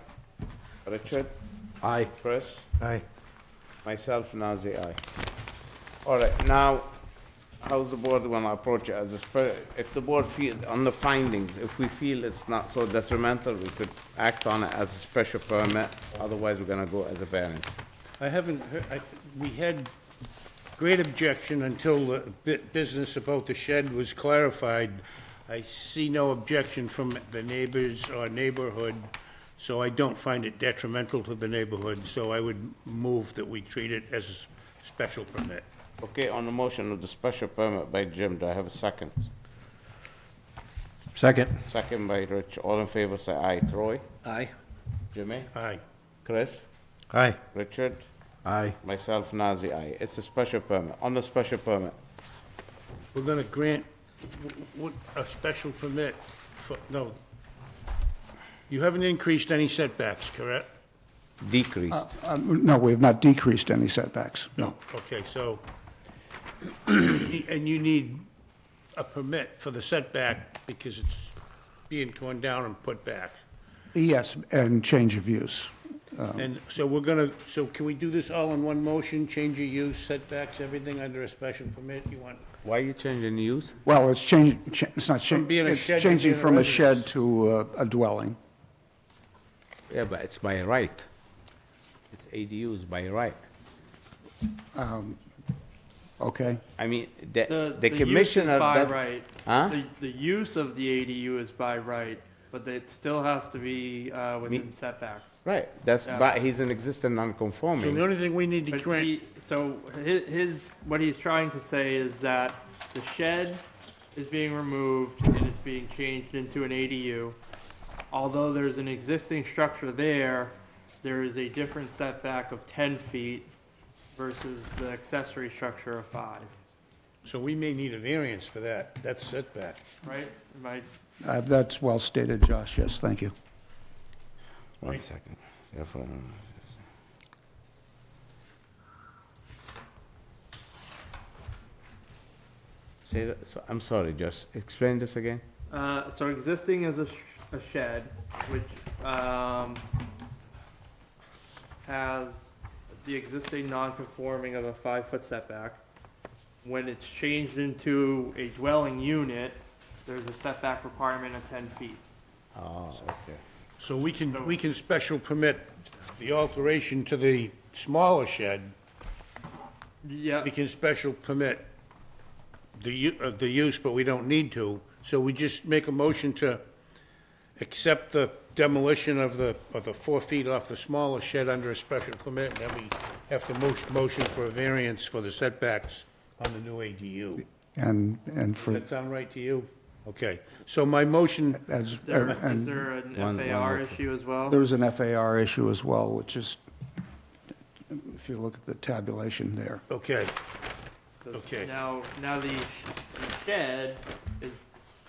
A: Richard?
F: Aye.
A: Chris?
I: Aye.
A: Myself, Nazir, aye. All right, now, how's the board want to approach it as if the board feel, on the findings, if we feel it's not so detrimental, we could act on it as a special permit, otherwise we're gonna go as a variance.
E: I haven't, we had great objection until the business about the shed was clarified. I see no objection from the neighbors or neighborhood, so I don't find it detrimental to the neighborhood, so I would move that we treat it as a special permit.
A: Okay, on the motion of the special permit by Jim, do I have a second?
F: Second.
A: Second by Rich, all in favor, say aye. Troy?
F: Aye.
A: Jimmy?
E: Aye.
A: Chris?
I: Aye.
A: Richard?
F: Aye.
A: Myself, Nazir, aye. It's a special permit. On the special permit,
E: We're gonna grant a special permit for, no. You haven't increased any setbacks, correct?
A: decreased.
L: No, we have not decreased any setbacks, no.
E: Okay, so, and you need a permit for the setback because it's being torn down and put back.
L: Yes, and change of use.
E: And so so can we do this all in one motion? Change of use, setbacks, everything under a special permit? You want?
A: Why are you changing the use?
L: Well, it's it's not
E: From being a
L: it's
E: shed to
L: changing
E: being a
L: from a shed
E: residence.
L: to a dwelling.
A: Yeah, but it's by right. It's ADUs by right.
L: Okay?
A: I mean,
D: The
A: the
D: use is
A: commissioner
D: by
A: does...
D: right.
A: Huh?
D: The use of the ADU is by right, but it still has to be within setbacks.
A: Right, that's,
D: Yeah.
A: but he's an existing
E: So the
A: non-conforming.
E: only thing we need to
D: But
E: grant,
D: so what he's trying to say is that the shed is being removed and it's being changed into an ADU. Although there's an existing structure there, there is a different setback of 10 feet versus the accessory structure of 5,
E: so we may need a variance for that. That's setback.
D: right? Am I
L: That's well stated, Josh, yes, thank you.
A: 1 second. Yeah, Say that, so, I'm sorry, just explain this again.
D: So existing is a shed, which has the existing non-conforming of a 5-foot setback. When it's changed into a dwelling unit, there's a setback requirement of 10 feet.
A: Oh, okay.
E: So we can special permit the alteration to the smaller shed.
D: Yeah,
E: We can special permit the use, but we don't need to. So we just make a motion to accept the demolition of the 4 feet off the smaller shed under a special permit, and then we have to motion for a variance for the setbacks on the new ADU.
L: And
E: Does
L: for,
E: that sound right to you? Okay, so my motion,
L: as,
D: is there
L: and
D: an
A: One
D: FAR
A: more.
D: issue as well?
L: there's an FAR issue as well, which is, if you look at the tabulation there.
E: okay,
D: 'Cause
E: okay.
D: Now the shed is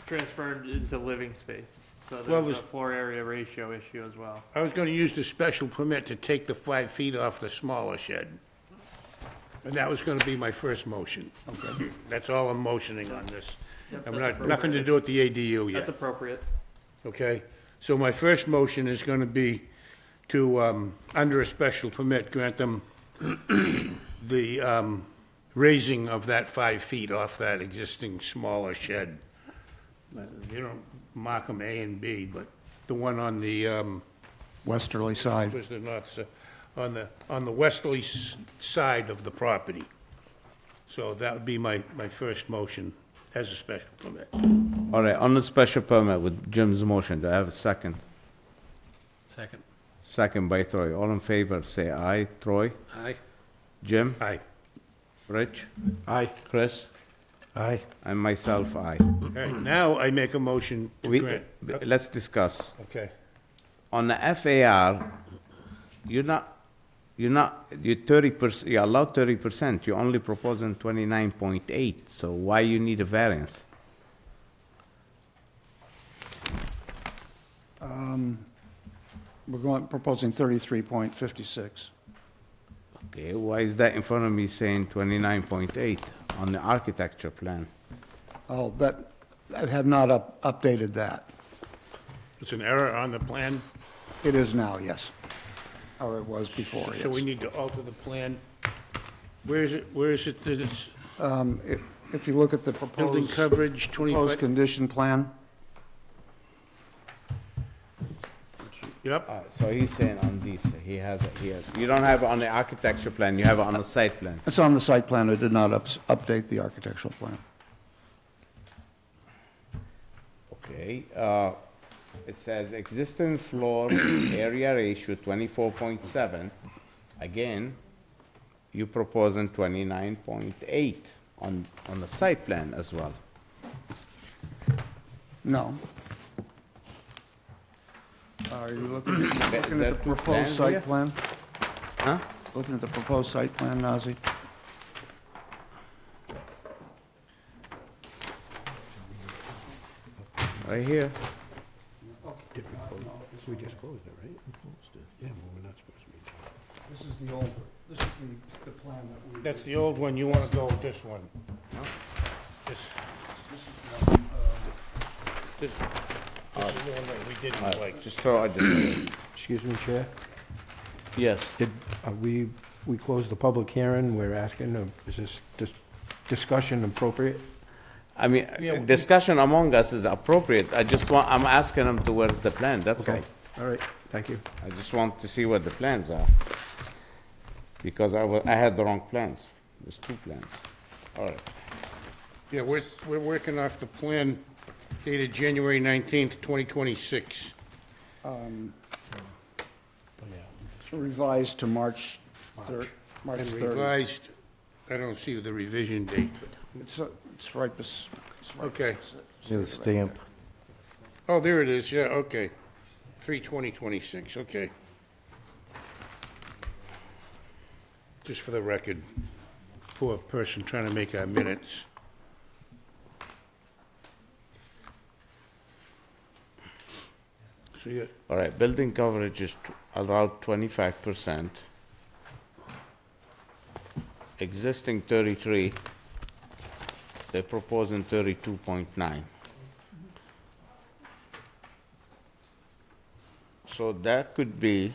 D: transferred into living space, so
E: Well,
D: there's a
E: this-
D: floor area ratio issue as well.
E: I was gonna use the special permit to take the 5 feet off the smaller shed. And that was gonna be my first motion. Okay. That's all I'm motioning on this.
D: Yep,
E: I'm
D: that's
E: not, nothing to do with the ADU
D: That's
E: yet,
D: appropriate.
E: okay? So my first motion is gonna be to, under a special permit, grant them the, raising of that 5 feet off that existing smaller shed. You don't mark them A and B, but the one on the,
L: Westerly side.
E: was the north, on the westerly side of the property. So that would be my first motion as a special permit.
A: All right, on the special permit with Jim's motion, do I have a second?
F: Second.
A: Second by Troy. All in favor, say aye. Troy?
E: Aye.
A: Jim?
E: Aye.
A: Rich?
F: Aye.
A: Chris?
F: Aye.
A: And myself, aye.
E: All right, now I make a motion to grant.
A: Let's discuss.
E: Okay.
A: On the FAR, you're 30%, you're allowed 30%, you're only proposing 29.8, so why you need a variance?
L: We're proposing 33.56.
A: Okay, why is that in front of me saying 29.8 on the architecture plan?
L: Oh, I have not updated that.
E: It's an error on the plan,
L: It is now, yes. Or it was before,
E: so we
L: yes.
E: need to alter the plan. Where is it that it's
L: If you look at the
E: building
L: proposed
E: coverage, 25?
L: condition plan,
E: Yep,
A: So he's saying on these, he has, you don't have it on the architecture plan, you have it on the site plan.
L: it's on the site plan, I did not update the architectural plan.
A: Okay, it says existing floor area ratio 24.7. Again, you proposing 29.8 on the site plan as well.
L: No. Are you looking at
A: There
L: the
A: are two
L: proposed
A: plans here?
L: site plan?
A: Huh?
L: Looking at the proposed site plan, Nazi?
A: Right here.
F: We just closed it, right? We closed it. Yeah, well, we're not supposed to be.
L: This is the old, this is the plan that we...
E: that's the old one, you want to go with this one? This- This is the one that we didn't like.
A: Just throw it this.
F: Excuse me, Chair.
A: Yes.
F: We closed the public hearing, we're asking, is this discussion appropriate?
A: I mean, discussion among us is appropriate. I'm asking them to where's the plan, that's all.
F: Okay, all right, thank you.
A: I just want to see what the plans are. Because I had the wrong plans. There's two plans. All right.
E: Yeah, we're working off the plan dated January 19th, 2026.
L: Revised to March
E: And
L: 30.
E: revised, I don't see the revision date.
L: It's right
E: Okay.
I: See the stamp.
E: Oh, there it is, yeah, okay. 3/20/26, okay. Just for the record, poor person trying to make our minutes. So, yeah,
A: All right, building coverage is allowed 25%. Existing 33, they're proposing 32.9. So that could be,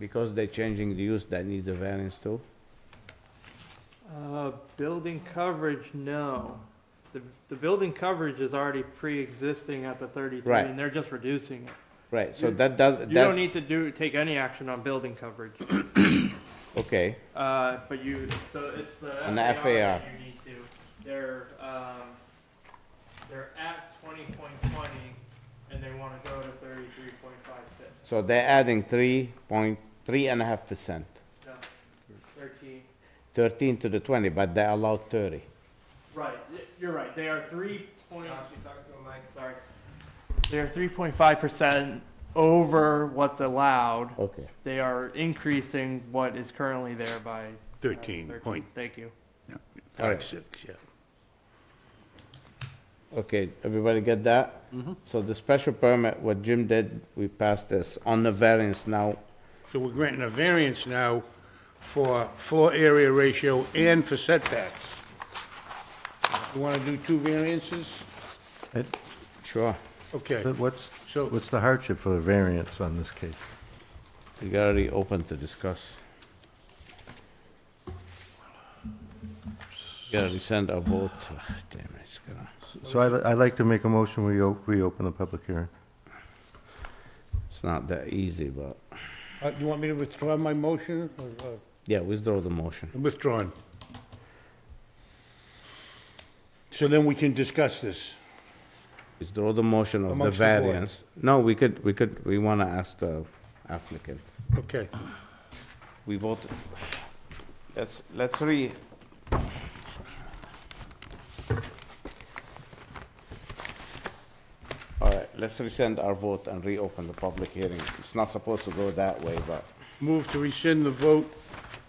A: because they're changing the use, that needs a variance too?
D: Building coverage, no. The building coverage is already pre-existing at the 33,
A: Right.
D: and they're just reducing it.
A: Right, so that does,
D: You don't need to take any action on building coverage.
A: okay,
D: But so it's the
A: And the
D: FAR
A: FAR.
D: that you need to. They're at 20.20, and they want to go to 33.56.
A: so they're adding 3.3.5%,
D: No, 13.
A: 13 to the 20, but they allowed 30.
D: Right, you're right. They are 3.5% over what's allowed.
A: Okay.
D: They are increasing what is currently there by
E: 13 point.
D: Thank you.
E: 5.6, yeah.
A: Okay, everybody get that? So the special permit, what Jim did, we passed this on the variance now.
E: So we're granting a variance now for floor area ratio and for setbacks. You want to do two variances?
A: Sure.
E: Okay,
I: What's
E: so,
I: the hardship for the variance on this case?
A: We got to reopen to discuss. Got to resend our vote. Damn it, it's gonna,
I: So I'd like to make a motion, we reopen the public hearing.
A: it's not that easy, but,
E: you want me to withdraw my motion? Or,
A: yeah, withdraw the motion.
E: withdrawn. So then we can discuss this.
A: Withdraw the motion of the
E: Amongst the board.
A: variance. No, we want to ask the applicant.
E: Okay.
A: We voted. Let's all right, let's rescind our vote and reopen the public hearing. It's not supposed to go that way, but
E: Move to rescind the vote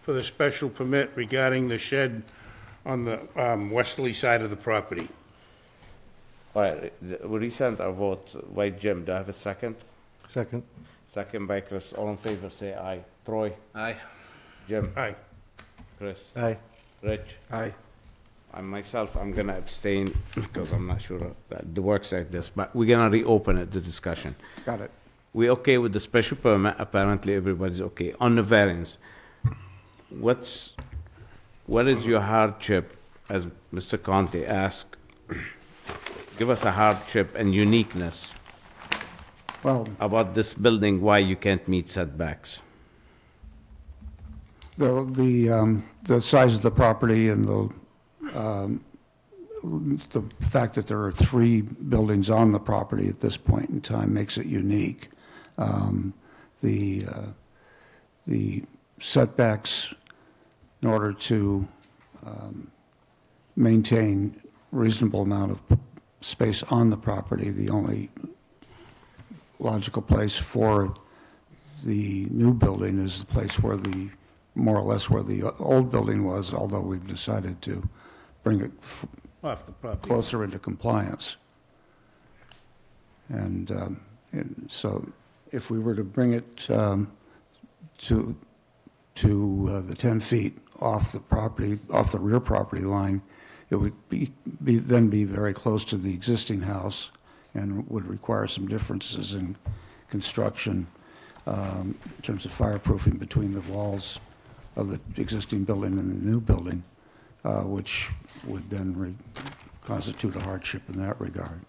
E: for the special permit regarding the shed on the westerly side of the property.
A: all right, we rescind our vote. Wait, Jim, do I have a second?
I: Second?
A: Second by Chris. All in favor, say aye. Troy?
F: Aye.
A: Jim?
E: Aye.
A: Chris?
I: Aye.
A: Rich?
F: Aye.
A: And myself, I'm gonna abstain because I'm not sure that it works like this, but we're gonna reopen it, the discussion.
F: Got it.
A: We okay with the special permit? Apparently, everybody's okay. On the variance, what is your hardship, as Mr. Conte asked? Give us a hardship and uniqueness
L: Well,
A: about this building, why you can't meet setbacks.
L: the size of the property and the fact that there are three buildings on the property at this point in time makes it unique. The setbacks, in order to maintain reasonable amount of space on the property, the only logical place for the new building is the place where more or less where the old building was, although we've decided to bring it
E: Off the property.
L: closer into compliance. And so if we were to bring it to the 10 feet off the property, off the rear property line, it would then be very close to the existing house and would require some differences in construction in terms of fireproofing between the walls of the existing building and the new building, which would then constitute a hardship in that regard.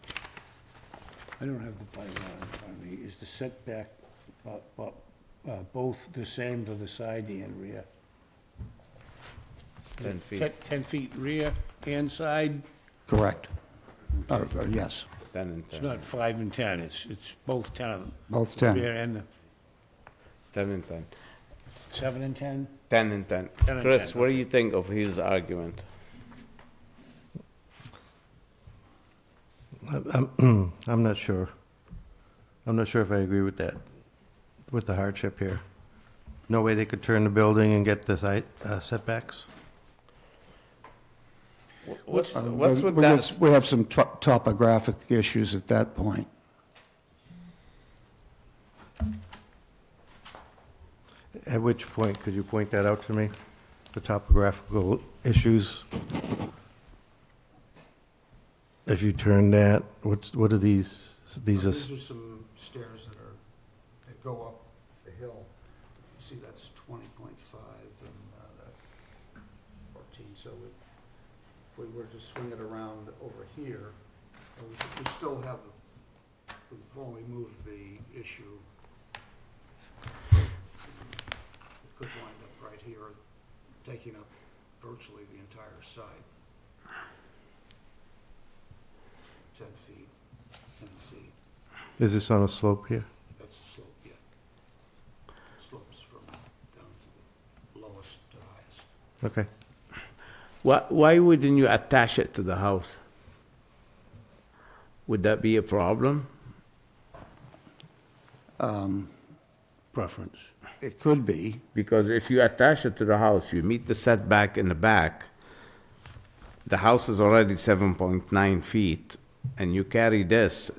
E: I don't have the bylaw in front of me. Is the setback both the same to the side and rear?
A: 10 feet.
E: 10 feet rear and side?
L: Correct. Yes,
A: 10 and
E: It's
A: 10.
E: not 5 and 10, it's both 10 of them.
L: both 10.
E: Rear and
A: 10 and 10.
E: 7 and 10?
A: 10 and 10.
E: 10 and
A: Chris,
E: 10,
A: what do you think of his argument?
I: I'm not sure. I'm not sure if I agree with that, with the hardship here. No way they could turn the building and get the site setbacks?
A: What's
L: Uh,
A: with
L: we
A: that?
L: have- We have some topographic issues at that point.
I: At which point, could you point that out to me? The topographical issues? If you turn that, what are these? These are,
L: some stairs that go up the hill. You see, that's 20.5 and that 14. So if we were to swing it around over here, we still have, we've only moved the issue. It could wind up right here, taking up virtually the entire site. 10 feet, 10 feet.
I: is this on a slope here?
L: That's the slope, yeah. Slopes from down to the lowest to highest.
I: Okay.
A: Why wouldn't you attach it to the house? Would that be a problem?
E: Preference.
L: It could be.
A: Because if you attach it to the house, you meet the setback in the back. The house is already 7.9 feet, and you carry this,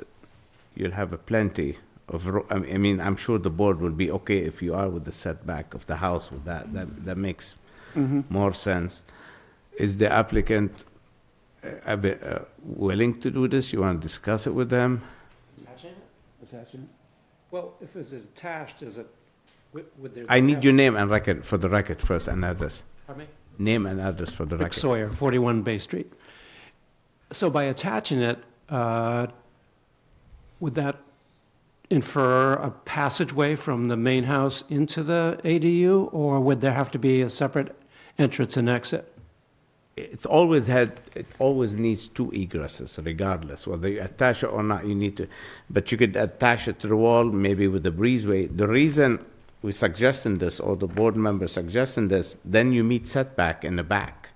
A: you'll have a plenty of, I mean, I'm sure the board will be okay if you are with the setback of the house with that. That makes more sense. Is the applicant willing to do this? You want to discuss it with them?
L: Attaching it?
F: Well, if it's attached, is it, would there?
A: I need your name and record, for the record first, and address.
F: Pardon me?
A: Name and address for the
M: Rick
A: record.
M: Sawyer, 41 Bay Street. So by attaching it, would that infer a passageway from the main house into the ADU, or would there have to be a separate entrance and exit?
A: It always needs two egresses, regardless, whether you attach it or not, you need to, but you could attach it to the wall, maybe with a breezeway. The reason we're suggesting this, or the board member suggesting this, then you meet setback in the back.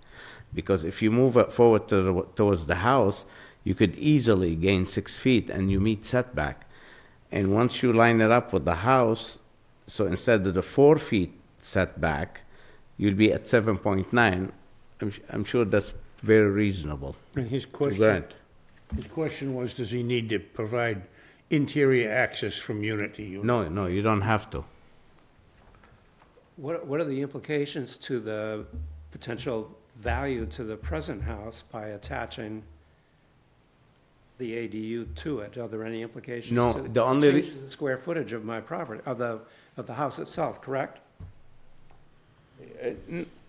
A: Because if you move it forward towards the house, you could easily gain 6 feet and you meet setback. And once you line it up with the house, so instead of the 4 feet setback, you'll be at 7.9. I'm sure that's very reasonable
E: And his
A: to
E: question,
A: grant.
E: his question was, does he need to provide interior access from unit to unit?
A: No, you don't have to.
M: What are the implications to the potential value to the present house by attaching the ADU to it? Are there any implications?
A: No,
M: to-
A: the
M: it
A: only re-
M: changes the square footage of my property, of the house itself, correct?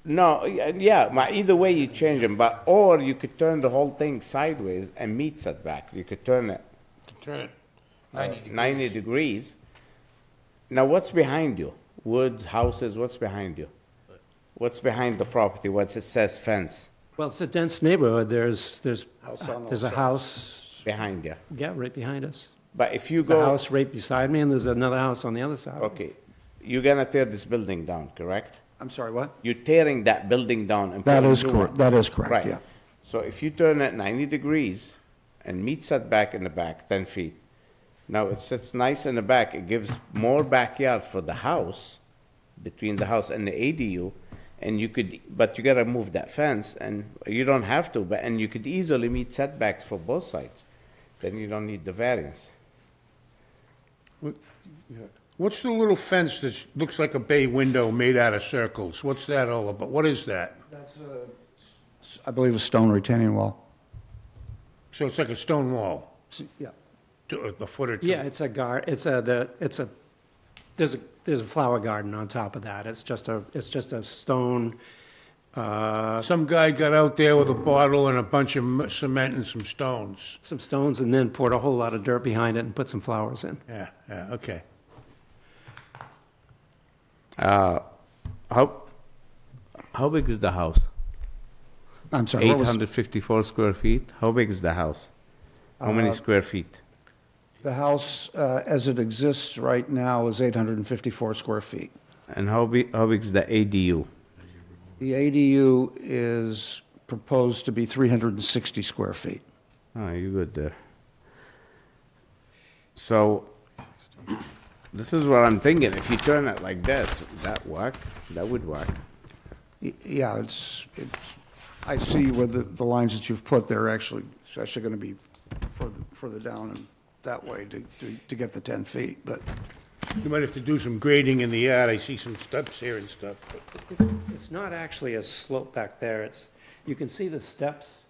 A: No, yeah, either way you change them, or you could turn the whole thing sideways and meet setback. You could turn it
E: Turn it
A: 90 degrees. Now, what's behind you? Woods, houses, what's behind you? What's behind the property? What's it says fence
M: Well, it's a dense neighborhood. There's
L: House on all
M: a
L: sides.
M: house,
A: behind you?
M: yeah, right behind us.
A: But if you
M: There's a
A: go,
M: house right beside me, and there's another house on the other side.
A: okay, you're gonna tear this building down, correct?
L: I'm sorry, what?
A: You're tearing that building down and
L: That
A: putting
L: is
A: new
L: correct,
A: one.
L: that is correct,
A: Right.
L: yeah.
A: So if you turn it 90 degrees and meet setback in the back, 10 feet, now it sits nice in the back, it gives more backyard for the house, between the house and the ADU, and you could, but you gotta move that fence, and you don't have to, but, and you could easily meet setbacks for both sides. Then you don't need the variance.
E: What's the little fence that looks like a bay window made out of circles? What's that all about? What is that?
L: That's a I believe a stone retaining wall.
E: So it's like a stone wall,
L: Yeah.
E: a foot or two?
M: Yeah, it's a there's a flower garden on top of that. It's just a stone,
E: Some guy got out there with a bottle and a bunch of cement and some stones.
M: some stones, and then poured a whole lot of dirt behind it and put some flowers in.
E: Yeah, okay.
A: How big is the house?
L: I'm sorry, what was,
A: 854 square feet? How big is the house? How many square feet?
L: the house, as it exists right now, is 854 square feet.
A: And how big is the ADU?
L: The ADU is proposed to be 360 square feet.
A: Oh, you good there. So, this is what I'm thinking. If you turn it like this, that work? That would work.
L: Yeah, I see where the lines that you've put there actually, it's actually going to be further down and that way to get the 10 feet, but
E: You might have to do some grading in the yard. I see some steps here and stuff.
M: It's not actually a slope back there. You can see the steps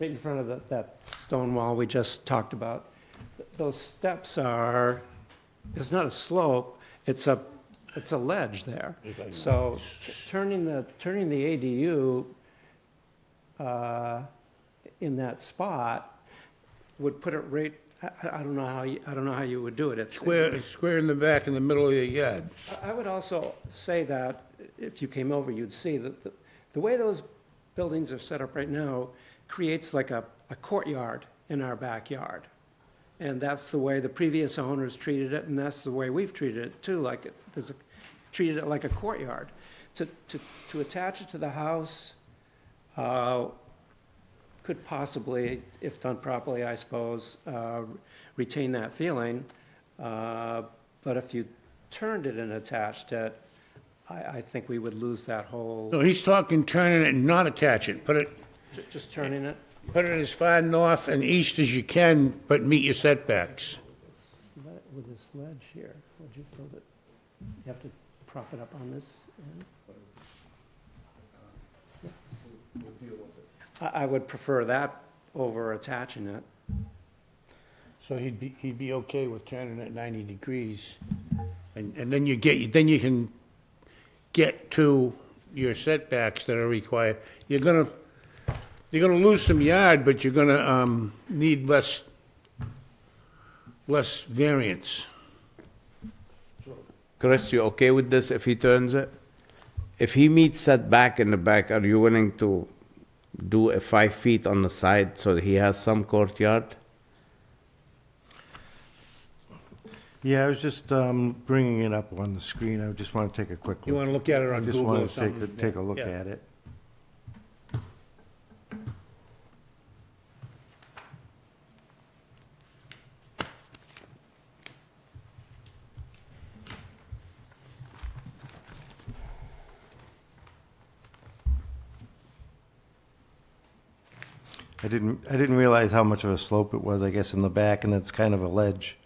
M: right in front of that stone wall we just talked about. Those steps it's not a slope, it's a ledge there. So turning the ADU in that spot would put it right, I don't know how you would do it. It's
E: Square in the back, in the middle of your yard.
M: I would also say that if you came over, you'd see that the way those buildings are set up right now creates like a courtyard in our backyard. And that's the way the previous owners treated it, and that's the way we've treated it too, treated it like a courtyard. To attach it to the house could possibly, if done properly, I suppose, retain that feeling. But if you turned it and attached it, I think we would lose that whole,
E: No, he's talking turning it and not attach it.
M: just turning it.
E: Put it as far north and east as you can, but meet your setbacks.
M: With this ledge here, would you build it? You have to prop it up on this end? I would prefer that over attaching it.
E: So he'd be okay with turning it 90 degrees. And then you can get to your setbacks that are required. You're gonna lose some yard, but you're gonna need less variance.
A: Chris, you okay with this if he turns it? If he meets setback in the back, are you willing to do a 5 feet on the side so that he has some courtyard?
I: Yeah, I was just bringing it up on the screen. I just want to take a quick look.
E: You wanna look at it on
I: I just
E: Google or
I: want to
E: something?
I: take a look
E: Yeah.
I: at it. I didn't realize how much of a slope it was, I guess, in the back, and it's kind of a ledge.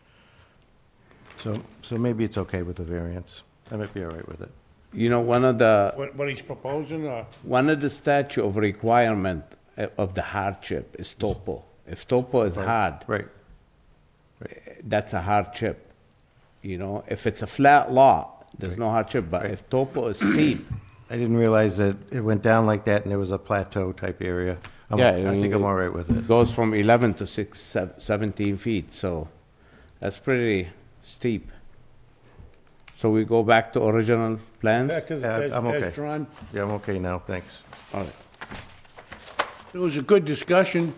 I: So maybe it's okay with the variance. I might be all right with it.
A: You know, one of the
E: What he's proposing, or?
A: statute of requirement of the hardship is topo. If topo is hard,
I: Right.
A: that's a hardship. You know, if it's a flat lot, there's no hardship, but if topo is steep,
I: I didn't realize that it went down like that and there was a plateau type area.
A: Yeah,
I: I think I'm all right with it.
A: it goes from 11 to 17 feet, so that's pretty steep. So we go back to original plans?
E: Back to
I: Yeah, I'm okay.
E: as drawn.
I: Yeah, I'm okay now, thanks.
A: All right.
E: It was a good discussion.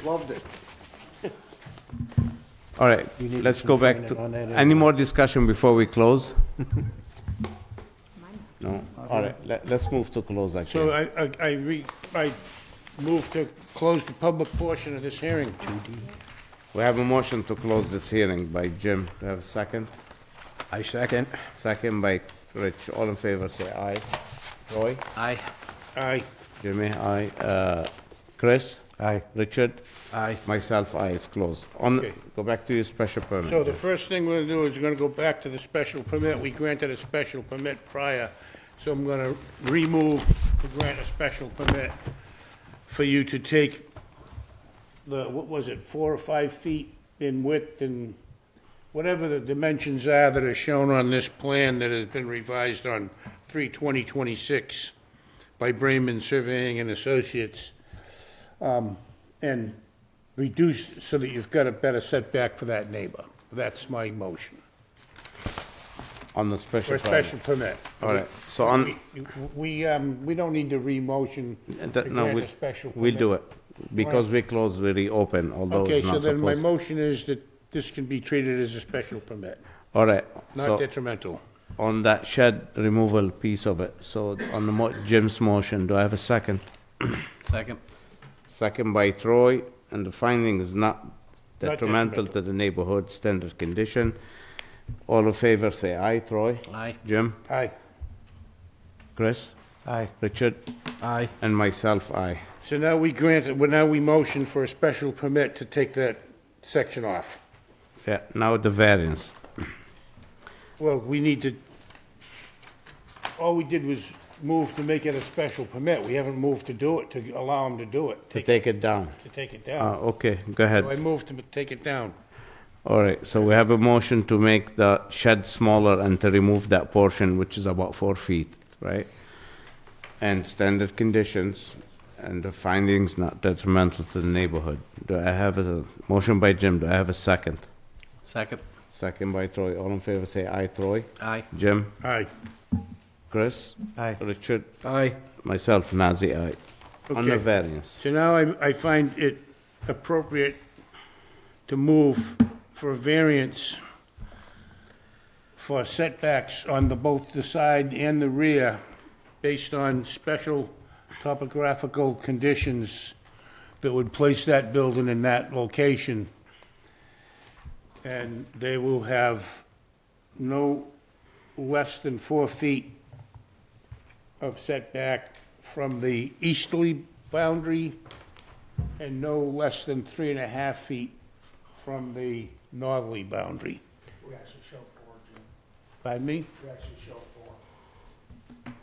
L: Loved it.
A: All right,
F: needed
A: let's
F: some
A: go back
F: training
A: to,
F: on that
A: any more discussion before we close? No? All right, let's move to close,
E: So
A: actually.
E: I move to close the public portion of this hearing.
A: We have a motion to close this hearing by Jim. Do you have a second?
F: I second.
A: Second by Rich. All in favor, say aye. Roy?
F: Aye.
E: Aye.
A: Jimmy, aye. Chris?
I: Aye.
A: Richard?
F: Aye.
A: Myself, aye, it's closed.
E: Okay.
A: Go back to your special permit.
E: So the first thing we're gonna do is we're gonna go back to the special permit. We granted a special permit prior, so I'm gonna remove to grant a special permit for you to take the, what was it, 4 or 5 feet in width and whatever the dimensions are that are shown on this plan that has been revised on 3/20/26 by Brayman Surveying and Associates, and reduce so that you've got a better setback for that neighbor. That's my motion.
A: On the
E: For
A: special
E: a
A: permit.
E: special permit.
A: All right, so on,
E: We don't need to re-motion to
A: no,
E: grant
A: we,
E: a special permit.
A: we'll do it. Because we close, we reopen, although
E: Okay,
A: it's
E: so
A: not
E: then my
A: supposed.
E: motion is that this can be treated as a special permit,
A: All right,
E: not
A: so
E: detrimental.
A: on that shed removal piece of it, so on the Jim's motion, do I have a second?
F: Second.
A: Second by Troy, and the finding is not detrimental
E: detrimental.
A: to the neighborhood standard condition. All in favor, say aye. Troy?
F: Aye.
A: Jim?
E: Aye.
A: Chris?
I: Aye.
A: Richard?
F: Aye.
A: And myself, aye.
E: So now we grant, now we motion for a special permit to take that section off.
A: Yeah, now the variance.
E: Well, we need to, all we did was move to make it a special permit. We haven't moved to do it, to allow him to do it,
A: To take it down.
E: to take it down.
A: Okay, go ahead.
E: So I moved to take it down.
A: All right, so we have a motion to make the shed smaller and to remove that portion, which is about 4 feet, right? And standard conditions, and the findings not detrimental to the neighborhood. Do I have a motion by Jim? Do I have a second?
F: Second.
A: Second by Troy. All in favor, say aye. Troy?
F: Aye.
A: Jim?
E: Aye.
A: Chris?
I: Aye.
A: Richard?
F: Aye.
A: Myself, Nazir, aye. On the
E: Okay.
A: variance.
E: So now I find it appropriate to move for a variance for setbacks on both the side and the rear based on special topographical conditions that would place that building in that location. And they will have no less than 4 feet of setback from the easterly boundary and no less than 3.5 feet from the northerly boundary.
L: We actually show 4, Jim.
E: Pardon me?
L: We actually show 4.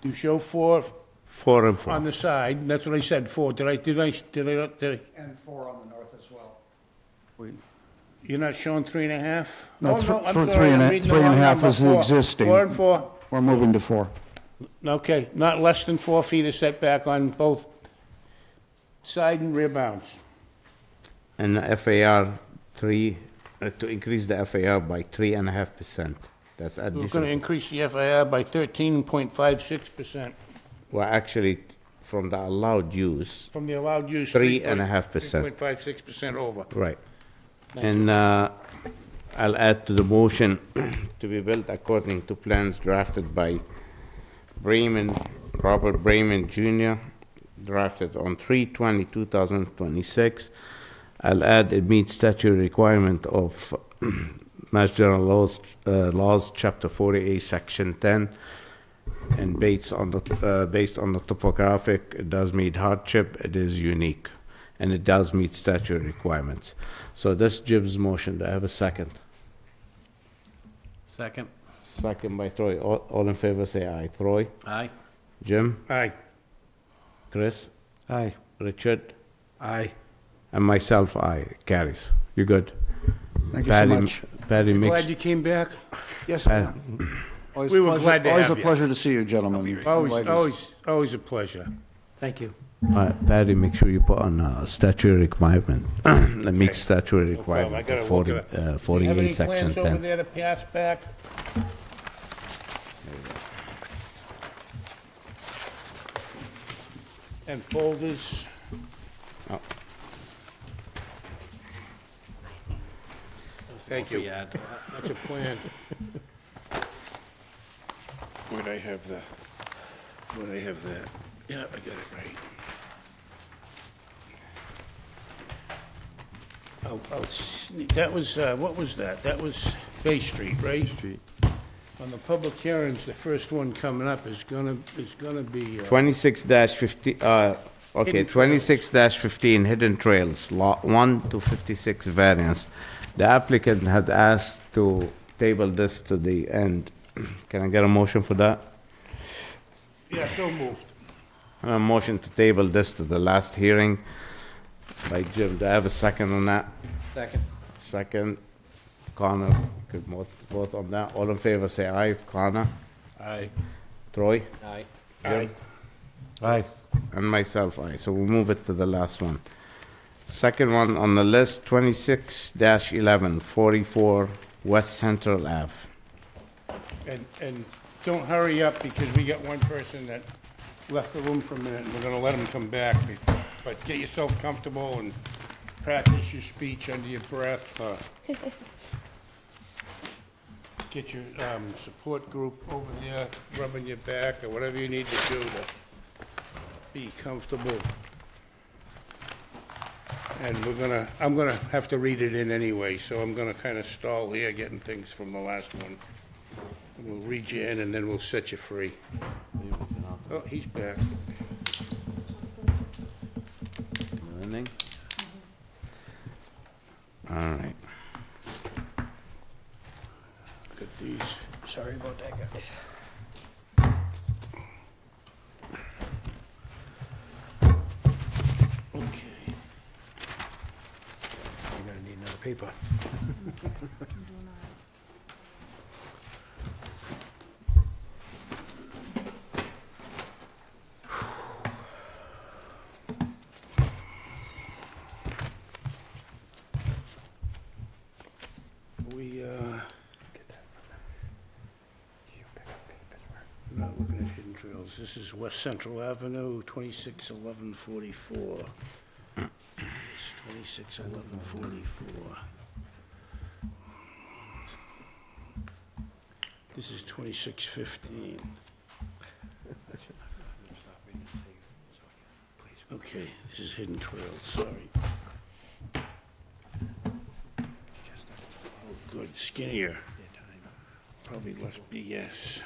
E: You show 4
A: 4 and 4.
E: on the side, that's what I said, 4. Did I?
L: And 4 on the north as well.
E: You're not showing 3.5?
L: No,
E: Oh, I'm
L: three
E: sorry, I'm
L: and a-
E: reading the
L: 3.5
E: wrong
L: is the
E: number.
L: existing.
E: 4 and 4.
L: We're moving to 4.
E: Okay, not less than 4 feet of setback on both side and rear bounds.
A: And the FAR 3, to increase the FAR by 3.5%. That's
E: We're going to
A: additional.
E: increase the FAR by 13.56%.
A: Well, actually, from the allowed use,
E: From the allowed use.
A: 3.5%.
E: 3.56% over.
A: right.
E: Thank you.
A: And I'll add to the motion to be built according to plans drafted by Robert Brayman Jr., drafted on 3/20/2026. I'll add it meets statutory requirement of Mass General Laws, Chapter 40A, Section 10, and based on the topographic, it does meet hardship, it is unique, and it does meet statutory requirements. So this Jim's motion, do I have a second?
F: Second.
A: Second by Troy. All in favor, say aye. Troy?
F: Aye.
A: Jim?
E: Aye.
A: Chris?
I: Aye.
A: Richard?
F: Aye.
A: And myself, aye. Carries. You good?
L: Thank you so much.
A: Patty
E: Glad
A: makes,
E: you came back.
L: Yes, I
A: Pat-
L: am. Always
E: We
L: a
E: were
L: pleasure-
E: glad to
L: Always
E: have
L: a
E: you.
L: pleasure to see you, gentlemen.
E: Always a pleasure.
M: Thank you.
A: Patty, make sure you put on statutory requirement. That meets statutory
E: No problem. I
A: requirement
E: gotta
A: for
E: look
A: 40,
E: it up. Do you have
A: 48,
E: any
A: Section
E: plans over
A: 10.
E: there to pass back? And folders?
A: Oh.
E: Thank you. That's a plan. Where'd I have that? Yeah, I got it right. That was, what was that? That was Bay Street, right? Street. On the public hearings, the first one coming up is gonna be,
A: 26-50, okay,
E: Hidden trails.
A: 26-15, Hidden Trails, Lot 1 to 56 variance. The applicant had asked to table this to the end. Can I get a motion for that?
E: yeah, so moved.
A: A motion to table this to the last hearing by Jim. Do I have a second on that?
B: Second.
A: Second. Connor, could vote on that. All in favor, say aye. Connor?
H: Aye.
A: Troy?
B: Aye.
A: Jim?
I: Aye.
A: And myself, aye. So we'll move it to the last one. Second one on the list, 26-11, 44 West Central Ave.
E: And don't hurry up, because we got one person that left the room for a minute, and we're gonna let him come back before. But get yourself comfortable and practice your speech under your breath. Get your support group over there rubbing your back, or whatever you need to do to be comfortable. And I'm gonna have to read it in anyway, so I'm gonna kind of stall here, getting things from the last one. And we'll read you in, and then we'll set you free. Oh, he's back.
A: Morning. All right.
E: Got these.
F: Sorry about that, guys.
E: Okay.
F: You're gonna need another paper.
E: Not looking at Hidden Trails. This is West Central Avenue, 261144. It's 261144. This is 2615. Okay, this is Hidden Trails, sorry. Oh, good, skinnier. Probably less BS.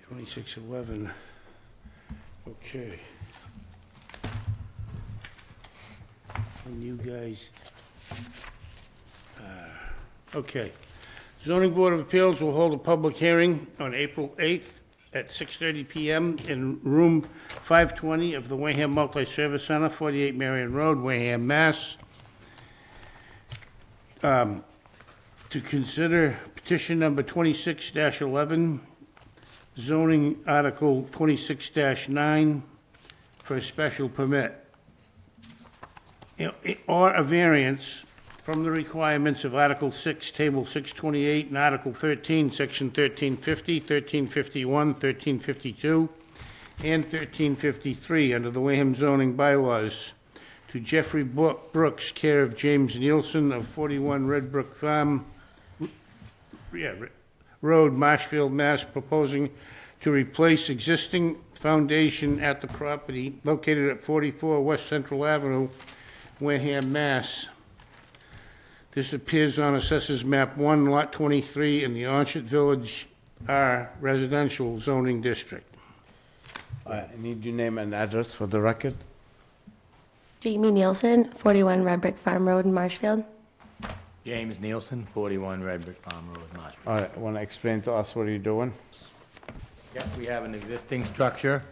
E: 2611. Okay. And you guys, okay. Zoning Board of Appeals will hold a public hearing on April 8th at 6:30 PM in room 520 of the Wareham Multi-Service Center, 48 Marion Road, Wareham, Mass. To consider petition number 26-11, zoning article 26-9 for a special permit, or a variance from the requirements of Article 6, Table 628, and Article 13, Section 1350, 1351, 1352, and 1353 under the Wareham zoning bylaws to Jeffrey Brooks, care of James Nielsen of 41 Red Brook Farm Road, Marshfield, Mass., proposing to replace existing foundation at the property located at 44 West Central Avenue, Wareham, Mass. This appears on Assessors Map 1, Lot 23, in the Onset Village R Residential Zoning District.
A: I need your name and address for the record.
N: Jamie Nielsen, 41 Red Brick Farm Road in Marshfield.
B: James Nielsen, 41 Red Brick Farm Road, Marshfield.
A: All right, want to explain to us what you're doing?
B: Yep, we have an existing structure.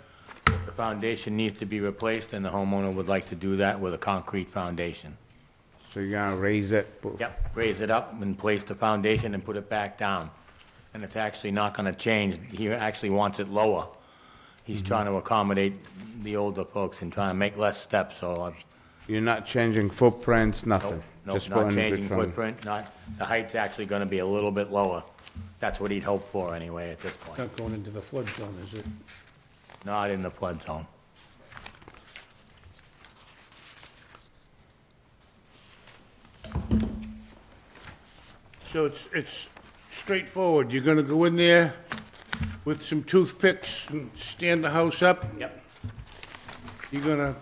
B: The foundation needs to be replaced, and the homeowner would like to do that with a concrete foundation.
A: So you're gonna raise it?
B: Yep, raise it up and place the foundation and put it back down. And it's actually not gonna change. He actually wants it lower. He's trying to accommodate the older folks and trying to make less steps, so
A: You're not changing footprints, nothing?
B: nope,
A: Just
B: not
A: putting it
B: changing
A: from-
B: footprint, the height's actually gonna be a little bit lower. That's what he'd hoped for anyway at this point.
E: Not going into the flood zone, is it?
B: Not in the flood zone.
E: So it's straightforward. You're gonna go in there with some toothpicks and stand the house up?
B: Yep.
E: You're gonna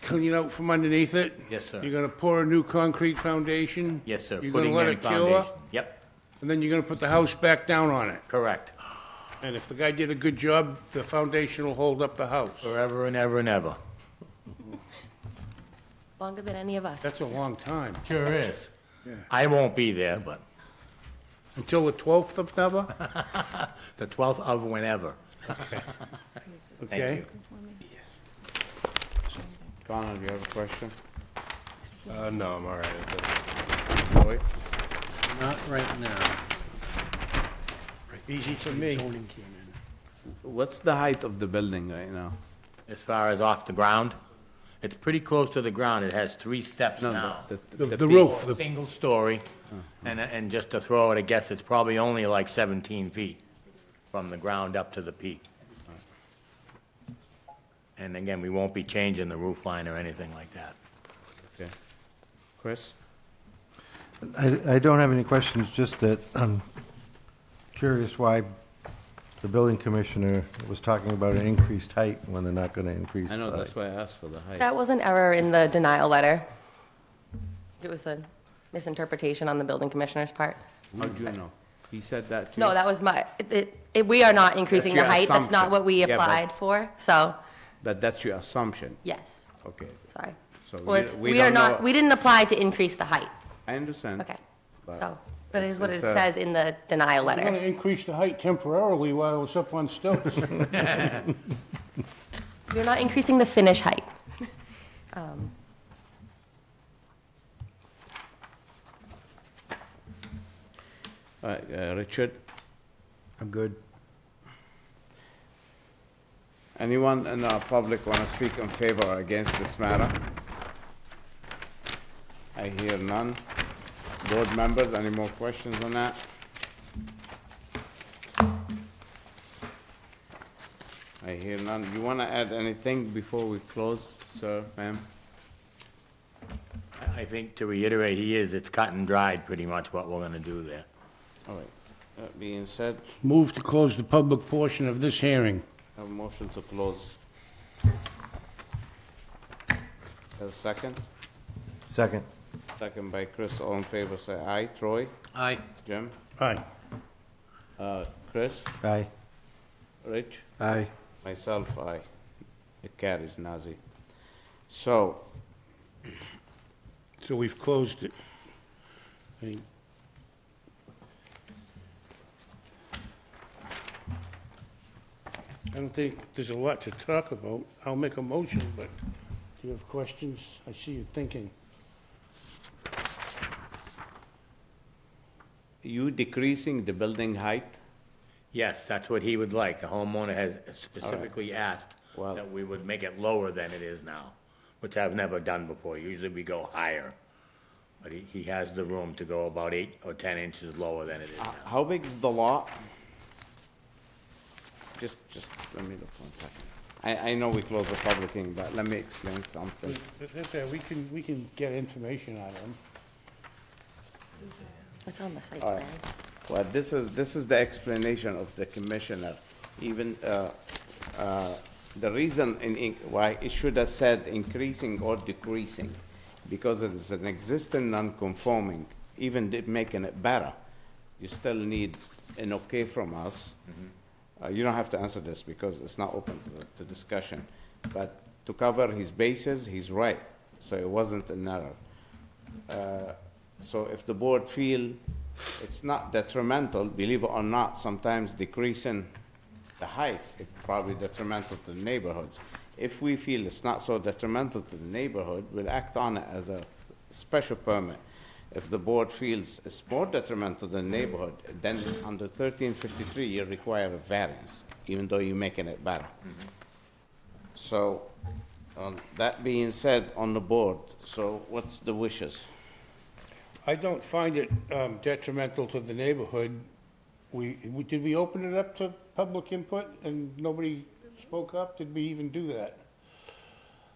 E: clean out from underneath it?
B: Yes, sir.
E: You're gonna pour a new concrete foundation?
B: Yes, sir.
E: You're gonna
B: Putting
E: let
B: in
E: it cure?
B: foundation. Yep,
E: And then you're gonna put the house back down on it?
B: correct.
E: And if the guy did a good job, the foundation will hold up the house?
B: Forever and ever and ever.
N: Longer than any of us.
E: That's a long time.
B: Sure is.
E: Yeah.
B: I won't be there, but
E: Until the 12th of never?
B: The 12th of whenever.
E: Okay.
A: Connor, do you have a question?
H: No, I'm all right with this.
A: Roy?
E: Not right now. Easy for me.
O: What's the height of the building right now?
B: As far as off the ground, it's pretty close to the ground. It has 3 steps now.
E: The roof, the
B: Single story, and just to throw it, I guess it's probably only like 17 feet from the ground up to the peak. And again, we won't be changing the roof line or anything like that.
A: Okay. Chris?
I: I don't have any questions, just that I'm curious why the building commissioner was talking about an increased height when they're not going to increase
O: I know,
I: the
O: that's
I: height.
O: why I asked for the height.
N: That was an error in the denial letter. It was a misinterpretation on the building commissioner's part.
O: How'd you know? He said that to you?
N: No, that was we are not increasing the
O: your
N: height. That's not
O: assumption.
N: what we
O: Yeah, but-
N: applied for, so,
O: That's your assumption?
N: yes,
O: Okay.
N: sorry.
O: So
N: Well,
O: we
N: we are
O: don't
N: not,
O: know-
N: we didn't apply to increase the height.
O: I understand.
N: Okay,
O: But
N: so, but it is what it
O: it's,
N: says in the denial
E: I'm going
N: letter.
E: to increase the height temporarily while it's up on stilts.
N: We're not increasing the finish height.
O: All right, Richard,
F: I'm good.
O: anyone in the public want to speak in favor or against this matter? I hear none. Board members, any more questions on that? I hear none. You want to add anything before we close, sir, ma'am?
B: I think to reiterate, it's cut and dried pretty much what we're gonna do there.
O: All right. That being said,
E: Move to close the public portion of this hearing.
O: have a motion to close. Have a second?
I: Second.
O: Second by Chris. All in favor, say aye. Troy?
E: Aye.
O: Jim?
E: Aye.
O: Chris?
I: Aye.
O: Rich?
F: Aye.
O: Myself, aye. It carries, Nazi. So,
E: So we've closed it. Any- I don't think there's a lot to talk about. I'll make a motion, but do you have questions? I see you thinking.
O: you decreasing the building height?
B: Yes, that's what he would like. The homeowner has specifically asked
O: Well-
B: that we would make it lower than it is now, which I've never done before. Usually we go higher. But he has the room to go about 8 or 10 inches lower than it is now.
O: How big is the lot? Just let me look 1 second. I know we closed the public hearing, but let me explain something.
E: That's it. We can get information out of them.
N: It's on the site
O: All right.
N: plan.
O: Well, this is the explanation of the commissioner. Even, the reason why it should have said increasing or decreasing, because it is an existing non-conforming, even making it better, you still need an okay from us. You don't have to answer this because it's not open to discussion. But to cover his bases, he's right, so it wasn't an error. So if the board feel it's not detrimental, believe it or not, sometimes decreasing the height, it's probably detrimental to the neighborhoods. If we feel it's not so detrimental to the neighborhood, we'll act on it as a special permit. If the board feels it's more detrimental to the neighborhood, then under 1353, you require a variance, even though you're making it better. So, that being said, on the board, so what's the wishes?
E: I don't find it detrimental to the neighborhood. Did we open it up to public input and nobody spoke up? Did we even do that?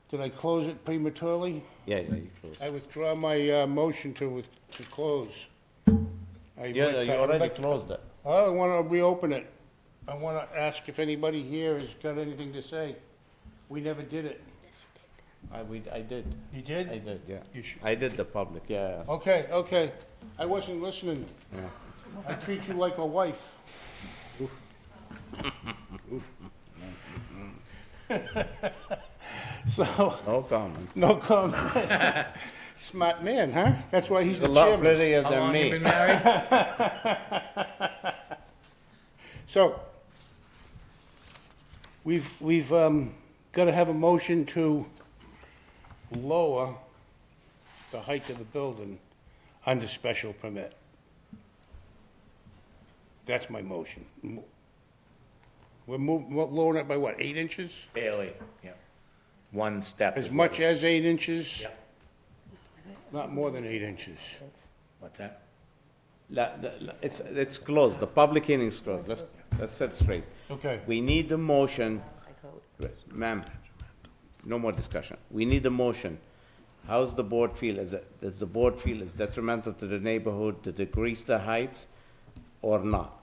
E: Did I close it prematurely?
O: Yeah, you close.
E: I withdraw my motion to close.
O: Yeah, you already closed it.
E: I want to reopen it. I want to ask if anybody here has got anything to say. We never did it.
O: I did.
E: You did?
O: I did, yeah.
E: You should-
O: I did the public, yeah.
E: Okay. I wasn't listening.
O: Yeah.
E: I treat you like a wife. So,
O: No comment.
E: no comment. Smart man, huh? That's why he's
O: He's a
E: the
O: lot
E: chairman.
O: prettier
B: How
O: than
B: long you
O: me.
B: been married?
E: So, we've got to have a motion to lower the height of the building under special permit. That's my motion. We're lowering it by what, 8 inches?
B: Barely, yeah. One step.
E: As much as 8 inches?
B: Yeah.
E: Not more than 8 inches.
B: What's that?
O: It's closed, the public hearing's closed, let's set straight.
E: Okay.
O: We need a motion, ma'am, no more discussion. We need a motion. How's the board feel? Does the board feel it's detrimental to the neighborhood to decrease the heights or not?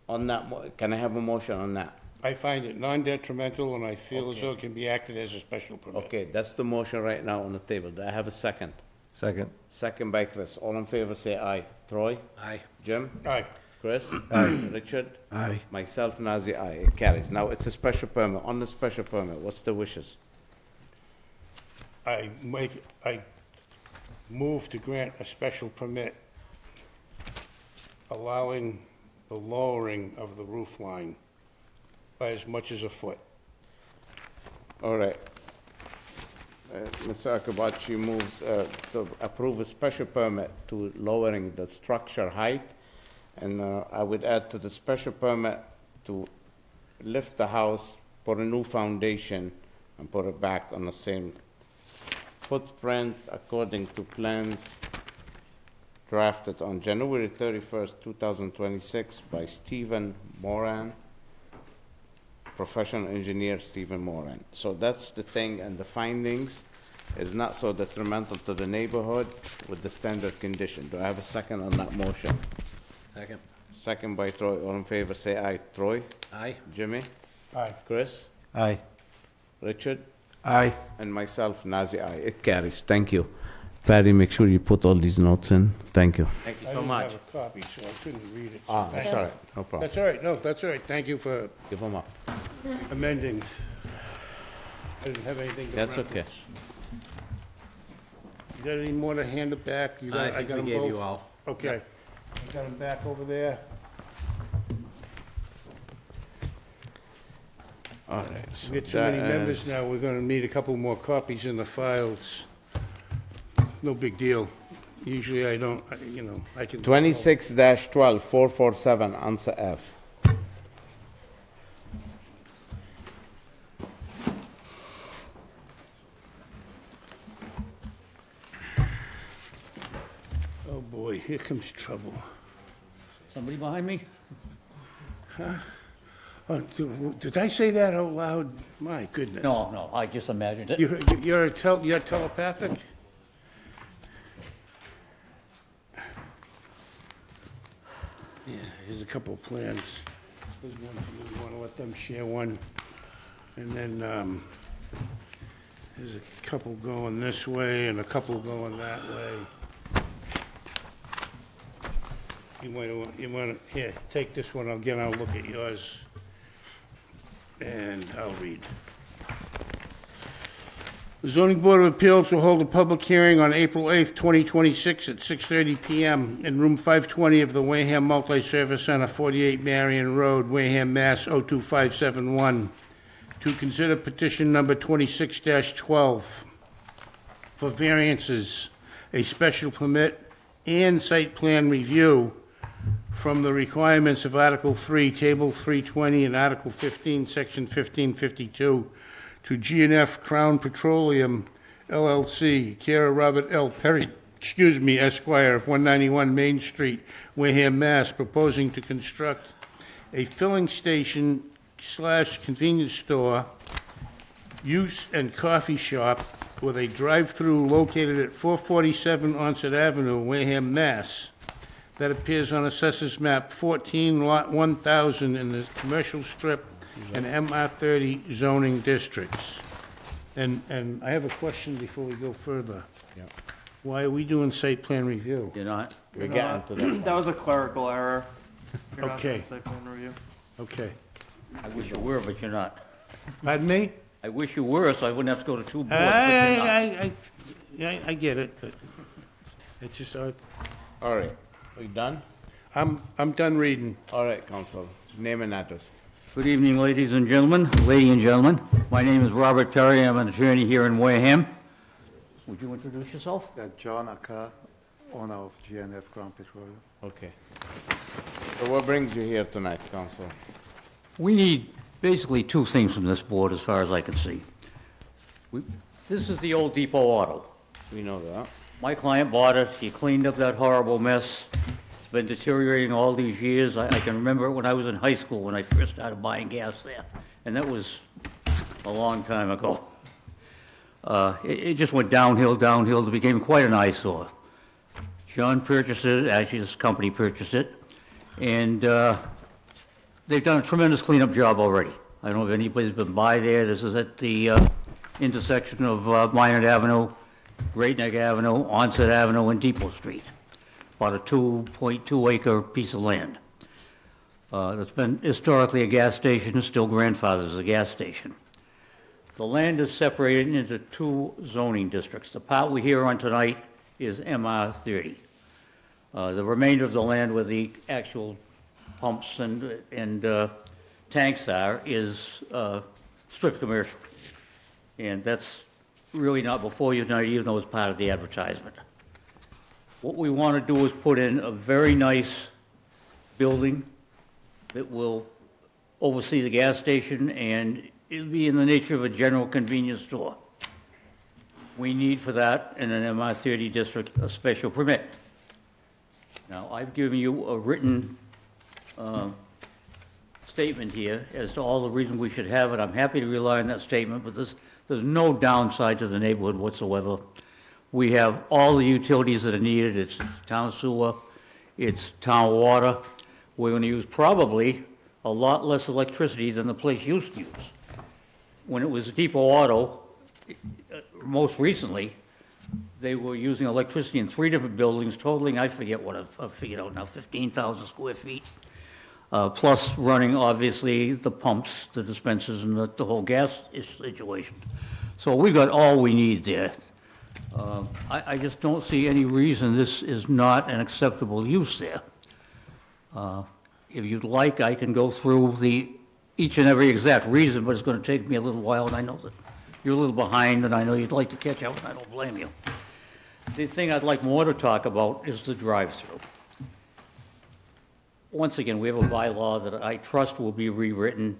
O: On that, can I have a motion on that?
E: I find it non-detrimental, and I feel as though it can be acted as a special permit.
O: Okay, that's the motion right now on the table. Do I have a second?
I: Second.
O: Second by Chris. All in favor, say aye. Troy?
F: Aye.
O: Jim?
E: Aye.
O: Chris? Aye. Richard?
F: Aye.
O: Myself, Nazir, aye. It carries. Now, it's a special permit. On the special permit, what's the wishes?
E: I move to grant a special permit allowing the lowering of the roof line by as much as a foot.
O: All right. Mr. Akabachi moves to approve a special permit to lowering the structure height. And I would add to the special permit to lift the house, put a new foundation, and put it back on the same footprint according to plans drafted on January 31st, 2026 by Stephen Moran, professional engineer Stephen Moran. So that's the thing, and the findings is not so detrimental to the neighborhood with the standard condition. Do I have a second on that motion?
F: Second.
O: Second by Troy. All in favor, say aye. Troy?
F: Aye.
O: Jimmy?
E: Aye.
O: Chris?
I: Aye.
O: Richard?
F: Aye.
O: And myself, Nazir, aye. It carries. Thank you. Patty, make sure you put all these notes in. Thank you.
B: Thank you
E: I
B: so
E: didn't
B: much.
E: have a copy, so I couldn't read it. so
O: Ah,
E: thank
O: that's
E: you.
O: all right. No problem.
E: That's all right, no, that's all right. Thank you for
O: Give them up.
E: amending. I didn't have anything to
O: That's okay.
E: reference. You got any more to hand it back? You got-
F: I think
E: got
F: we
E: them
F: gave you
E: both?
F: all.
E: Okay. I got them back over there.
O: All right. so
E: We get too many
O: that
E: members
O: is-
E: now, we're gonna need a couple more copies in the files. No big deal. Usually I don't, I can.
O: 26-12, 447, answer F.
E: Oh, boy, here comes trouble.
B: Somebody behind me?
E: Oh, did I say that out loud? My goodness.
B: No, I just imagined it.
E: You're telepathic? Yeah, here's a couple of plans. There's one for you, you wanna let them share one? And then, there's a couple going this way and a couple going that way. You wanna, here, take this one, I'll look at yours. And I'll read. The zoning board of appeals will hold a public hearing on April 8th, 2026 at 6:30 PM in room 520 of the Wareham Multi-Service Center, 48 Marion Road, Wareham, Mass. 02571, to consider petition number 26-12 for variances, a special permit, and site plan review from the requirements of Article 3, Table 320, and Article 15, Section 1552, to G&F Crown Petroleum LLC, care of Robert L. Perry, Esquire, of 191 Main Street, Wareham, Mass., proposing to construct a filling station / convenience store, use and coffee shop with a drive-through located at 447 Onset Avenue, Wareham, Mass., that appears on Assessors Map 14, Lot 1000 in the Commercial Strip and MR30 zoning districts. And I have a question before we go further.
O: Yeah.
E: Why are we doing site plan review?
B: You're not?
O: We're getting to that.
D: That was a clerical error. You're not
E: Okay.
D: doing site plan review.
E: Okay.
B: I wish you were, but you're not.
E: Pardon me?
B: I wish you were, so I wouldn't have to go to two boards, but you're not.
E: I get it, but It's just,
A: All right, we done?
E: I'm done reading.
A: All right, Council, name and address.
P: Good evening, ladies and gentlemen, lady and gentlemen. My name is Robert Perry. I'm an attorney here in Wareham. Would you introduce yourself?
Q: John Akka, owner of GNF Ground Petroleum.
A: Okay. So what brings you here tonight, Council?
P: We need basically two things from this board, as far as I can see. This is the old Depot Auto.
A: We know that.
P: My client bought it. He cleaned up that horrible mess. It's been deteriorating all these years. I can remember it when I was in high school, when I first started buying gas there, and that was a long time ago. It just went downhill, downhill. It became quite an eyesore. John purchased it, actually this company purchased it, and they've done a tremendous cleanup job already. I don't know if anybody's been by there. This is at the intersection of Minot Avenue, Great Neck Avenue, Onset Avenue, and Depot Street. About a 2.2 acre piece of land. That's been historically a gas station, and still grandfathered as a gas station. The land is separated into two zoning districts. The part we're here on tonight is MR 30. The remainder of the land where the actual pumps and tanks are is strict commercial. And that's really not before you tonight, even though it's part of the advertisement. What we want to do is put in a very nice building that will oversee the gas station, and it'll be in the nature of a general convenience store. We need for that in an MR 30 district a special permit. Now, I've given you a written statement here as to all the reasons we should have it. I'm happy to rely on that statement, but there's no downside to the neighborhood whatsoever. We have all the utilities that are needed. It's town sewer, it's town water. We're going to use probably a lot less electricity than the place used to use. When it was Depot Auto, most recently, they were using electricity in 3 different buildings, totaling, I forget what I've figured out now, 15,000 square feet, plus running, obviously, the pumps, the dispensers, and the whole gas situation. So we've got all we need there. I just don't see any reason this is not an acceptable use there. If you'd like, I can go through each and every exact reason, but it's going to take me a little while, and I know that you're a little behind, and I know you'd like to catch up, and I don't blame you. The thing I'd like more to talk about is the drive-through. Once again, we have a bylaw that I trust will be rewritten.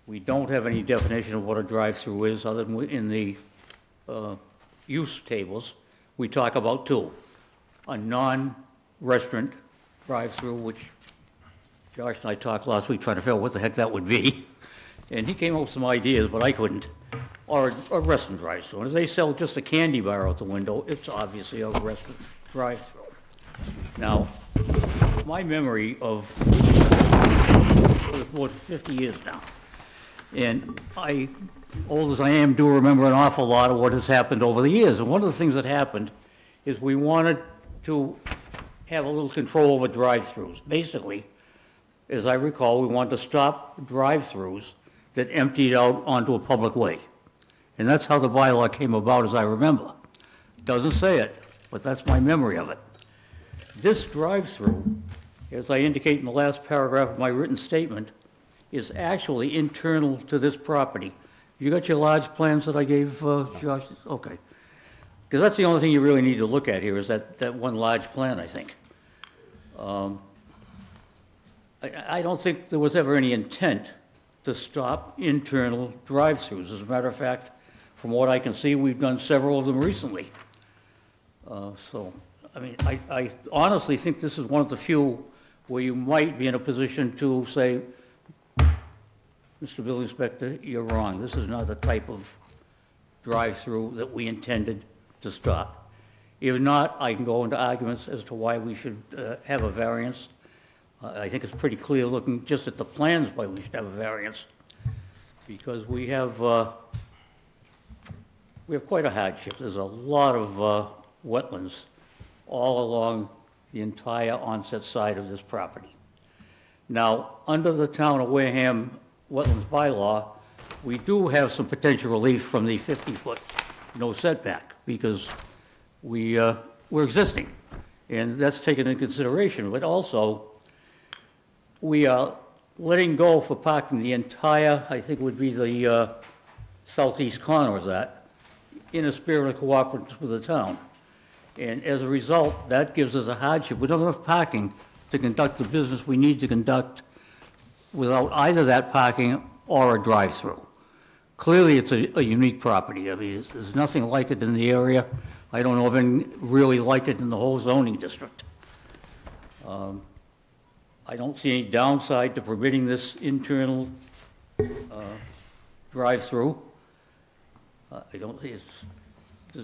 P: We don't have any definition of what a drive-through is, other than in the use tables. We talk about two: a non-restaurant drive-through, which Josh and I talked last week trying to figure out what the heck that would be. And he came up with some ideas, but I couldn't. Or a restaurant drive-through. And if they sell just a candy bar out the window, it's obviously a restaurant drive-through. Now, my memory of more than 50 years now, and I, old as I am, do remember an awful lot of what has happened over the years. And one of the things that happened is we wanted to have a little control over drive-throughs. Basically, as I recall, we wanted to stop drive-throughs that emptied out onto a public way. And that's how the bylaw came about, as I remember. Doesn't say it, but that's my memory of it. This drive-through, as I indicate in the last paragraph of my written statement, is actually internal to this property. You got your large plans that I gave, Josh? Okay. Because that's the only thing you really need to look at here, is that one large plan, I think. I don't think there was ever any intent to stop internal drive-throughs. As a matter of fact, from what I can see, we've done several of them recently. So, I mean, I honestly think this is one of the few where you might be in a position to say, Mr. Building Inspector, you're wrong. This is not the type of drive-through that we intended to stop. If not, I can go into arguments as to why we should have a variance. I think it's pretty clear looking just at the plans why we should have a variance, because we have quite a hardship. There's a lot of wetlands all along the entire onset side of this property. Now, under the town of Wareham wetlands bylaw, we do have some potential relief from the 50-foot no setback, because we're existing. and that's taken into consideration. But also, we are letting go for parking the entire, I think would be the southeast corner of that, in a spirit of cooperative with the town. And as a result, that gives us a hardship. We don't have enough parking to conduct the business we need to conduct without either that parking or a drive-through. Clearly, it's a unique property. I mean, there's nothing like it in the area. I don't know of any really like it in the whole zoning district. I don't see any downside to permitting this internal drive-through. There's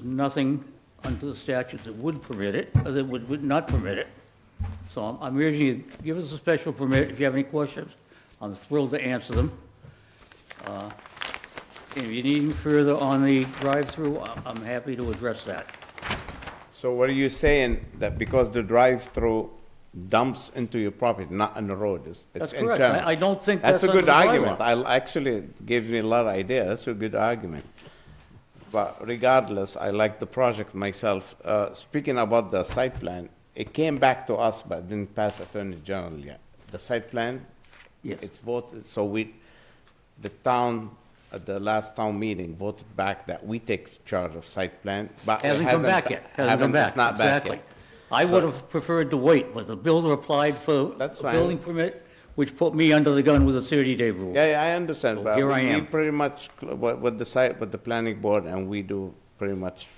P: nothing under the statute that would permit it, or that would not permit it. So I'm urging you, give us a special permit. If you have any questions, I'm thrilled to answer them. If you need any further on the drive-through, I'm happy to address that.
A: So what are you saying, that because the drive-through dumps into your property, not on the road? It's
P: That's correct.
A: internal.
P: I don't think
A: That's
P: that's
A: a good
P: under the
A: argument.
P: bylaw.
A: I actually gave me a lot of ideas. That's a good argument. But regardless, I like the project myself. Speaking about the site plan, it came back to us but didn't pass Attorney General yet. The site plan,
P: Yes.
A: it's voted, so the town, at the last town meeting, voted back that we take charge of site plan, but it
P: Hasn't come back yet. Hasn't come back.
A: It's not back
P: Exactly.
A: yet.
P: I
A: So-
P: would have preferred to wait, but the builder applied for
A: That's
P: a
A: fine.
P: building permit, which put me under the gun with a 30-day rule.
A: Yeah, I understand, but
P: here I
A: we
P: am.
A: pretty much, with the site, with the planning board, and we do pretty much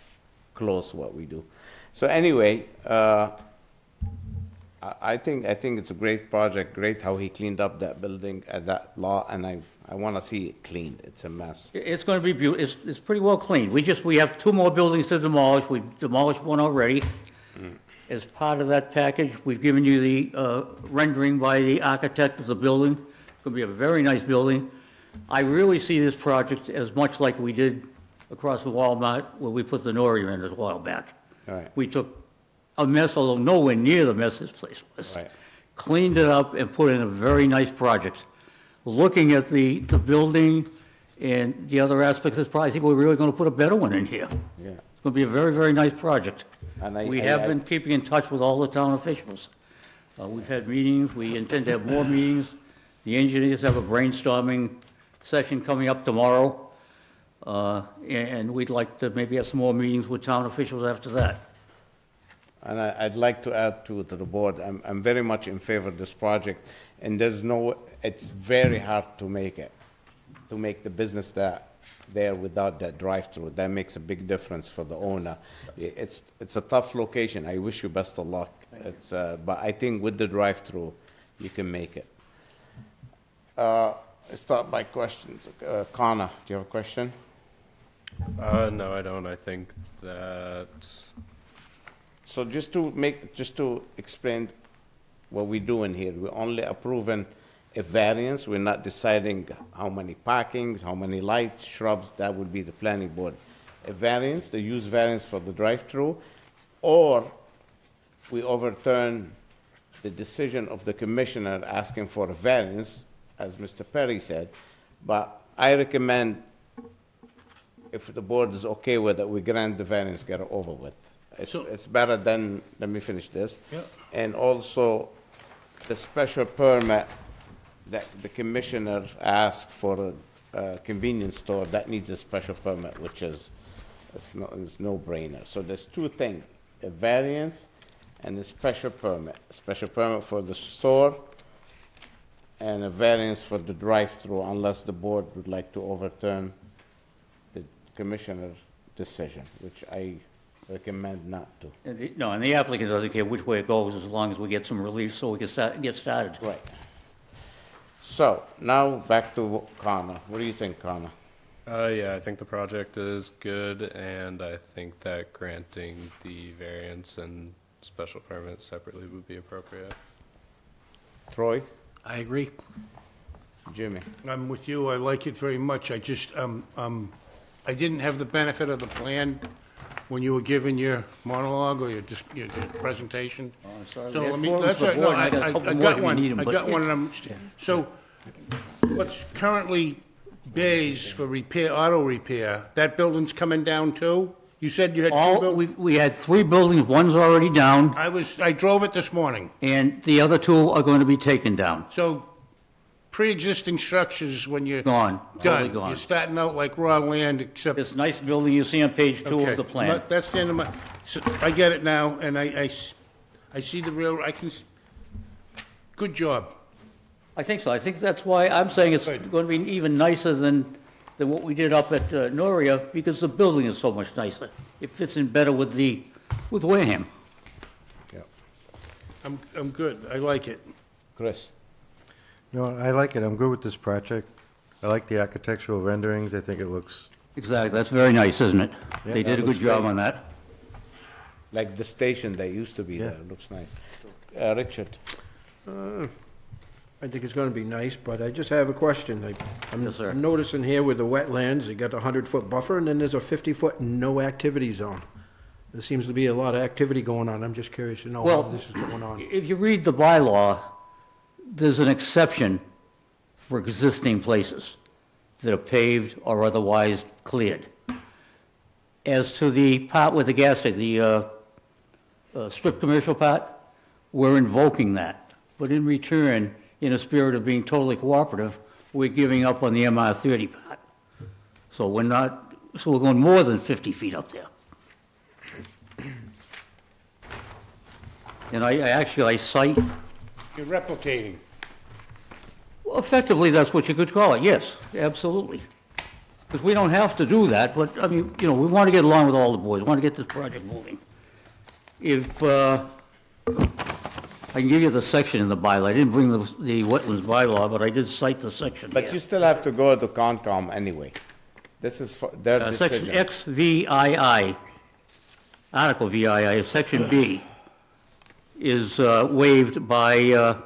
A: close what we do. So anyway, I think it's a great project, great how he cleaned up that building at that lot, and I want to see it cleaned. It's a mess.
P: It's going to be beautiful. It's pretty well cleaned. We have 2 more buildings to demolish. We've demolished one already. As part of that package, we've given you the rendering by the architect of the building. It's going to be a very nice building. I really see this project as much like we did across the Walmart where we put the Nori in a while back.
A: All right.
P: We took a mess, although nowhere near the mess this place was.
A: Right.
P: Cleaned it up and put in a very nice project. Looking at the building and the other aspects of this project, I think we're really going to put a better one in here.
A: Yeah.
P: It's going to be a very, very nice project.
A: And
P: We have been keeping in touch with all the town officials. We've had meetings, we intend to have more meetings. The engineers have a brainstorming session coming up tomorrow. And we'd like to maybe have some more meetings with town officials after that.
A: And I'd like to add to the board, I'm very much in favor of this project, and it's very hard to make the business there without that drive-through. That makes a big difference for the owner. It's a tough location. I wish you best of luck. But I think with the drive-through, you can make it. Start by questions. Connor, do you have a question?
H: No, I don't. I think that...
A: So just to explain what we're doing here, we're only approving a variance. We're not deciding how many parkings, how many lights, shrubs. That would be the planning board. A variance, the use variance for the drive-through, or we overturn the decision of the commissioner asking for a variance, as Mr. Perry said. But I recommend, if the board is okay with it, we grant the variance, get it over with. It's better than, let me finish this.
E: Yeah.
A: And also, the special permit that the commissioner asked for a convenience store, that needs a special permit, which is, it's no-brainer. So there's 2 things, a variance and a special permit. A special permit for the store and a variance for the drive-through, unless the board would like to overturn the commissioner's decision, which I recommend not to.
P: And the applicant doesn't care which way it goes as long as we get some relief so we can get started.
A: Right. So, now back to Connor. What do you think, Connor?
H: Yeah, I think the project is good, and I think that granting the variance and special permit separately would be appropriate.
A: Troy?
F: I agree.
A: Jimmy?
E: I'm with you. I like it very much. I just, I didn't have the benefit of the plan when you were giving your monologue or your presentation.
P: Oh, I'm sorry.
E: So
P: We had
E: let me,
P: forms
E: that's
P: for the
E: right, no,
P: board, and I got a couple
E: I
P: more
E: got
P: if you need 'em,
E: one, I
P: but-
E: got one, and I'm, so what's currently bays for repair, auto repair, that building's coming down too? You said you had two
P: All,
E: buildings?
P: we had 3 buildings, one's already down,
E: I drove it this morning.
P: and the other 2 are going to be taken down.
E: So pre-existing structures, when you're
P: Gone, totally
E: done,
P: gone.
E: you're starting out like raw land, except...
P: This nice building you see on page 2
E: Okay,
P: of the plan.
E: That's the end of my, so I get it now, and I see the real, good job.
P: I think so. I think that's why I'm saying it's going to be even nicer than what we did up at Noria, because the building is so much nicer. It fits in better with Wareham.
E: I'm good, I like it.
A: Chris?
I: No, I like it. I'm good with this project. I like the architectural renderings. I think it looks,
P: Exactly. That's very nice, isn't it?
I: Yeah,
P: They did
I: that
P: a good
I: looks
P: job
I: great.
P: on that.
A: Like the station that used to be
I: Yeah.
A: there, looks nice. Richard?
F: I think it's gonna be nice, but I just have a question. I'm
P: Yes, sir.
F: noticing here with the wetlands, you got a 100-foot buffer, and then there's a 50-foot no-activity zone. There seems to be a lot of activity going on. I'm just curious to know how
P: Well,
F: this is going on.
P: if you read the bylaw, there's an exception for existing places that are paved or otherwise cleared. As to the part with the gas station, the strip commercial part, we're invoking that. But in return, in a spirit of being totally cooperative, we're giving up on the MR30 part. So we're going more than 50 feet up there. And I cite,
E: You're replicating.
P: well, effectively, that's what you could call it, yes, absolutely. Because we don't have to do that, but, I mean, you know, we want to get along with all the boys, we want to get this project moving. If, I can give you the section in the bylaw, I didn't bring the wetlands bylaw, but I did cite the section
A: But
P: here.
A: you still have to go to Concom anyway. This is for their
P: Section
A: decision.
P: XVII, Article VII, Section B, is waived by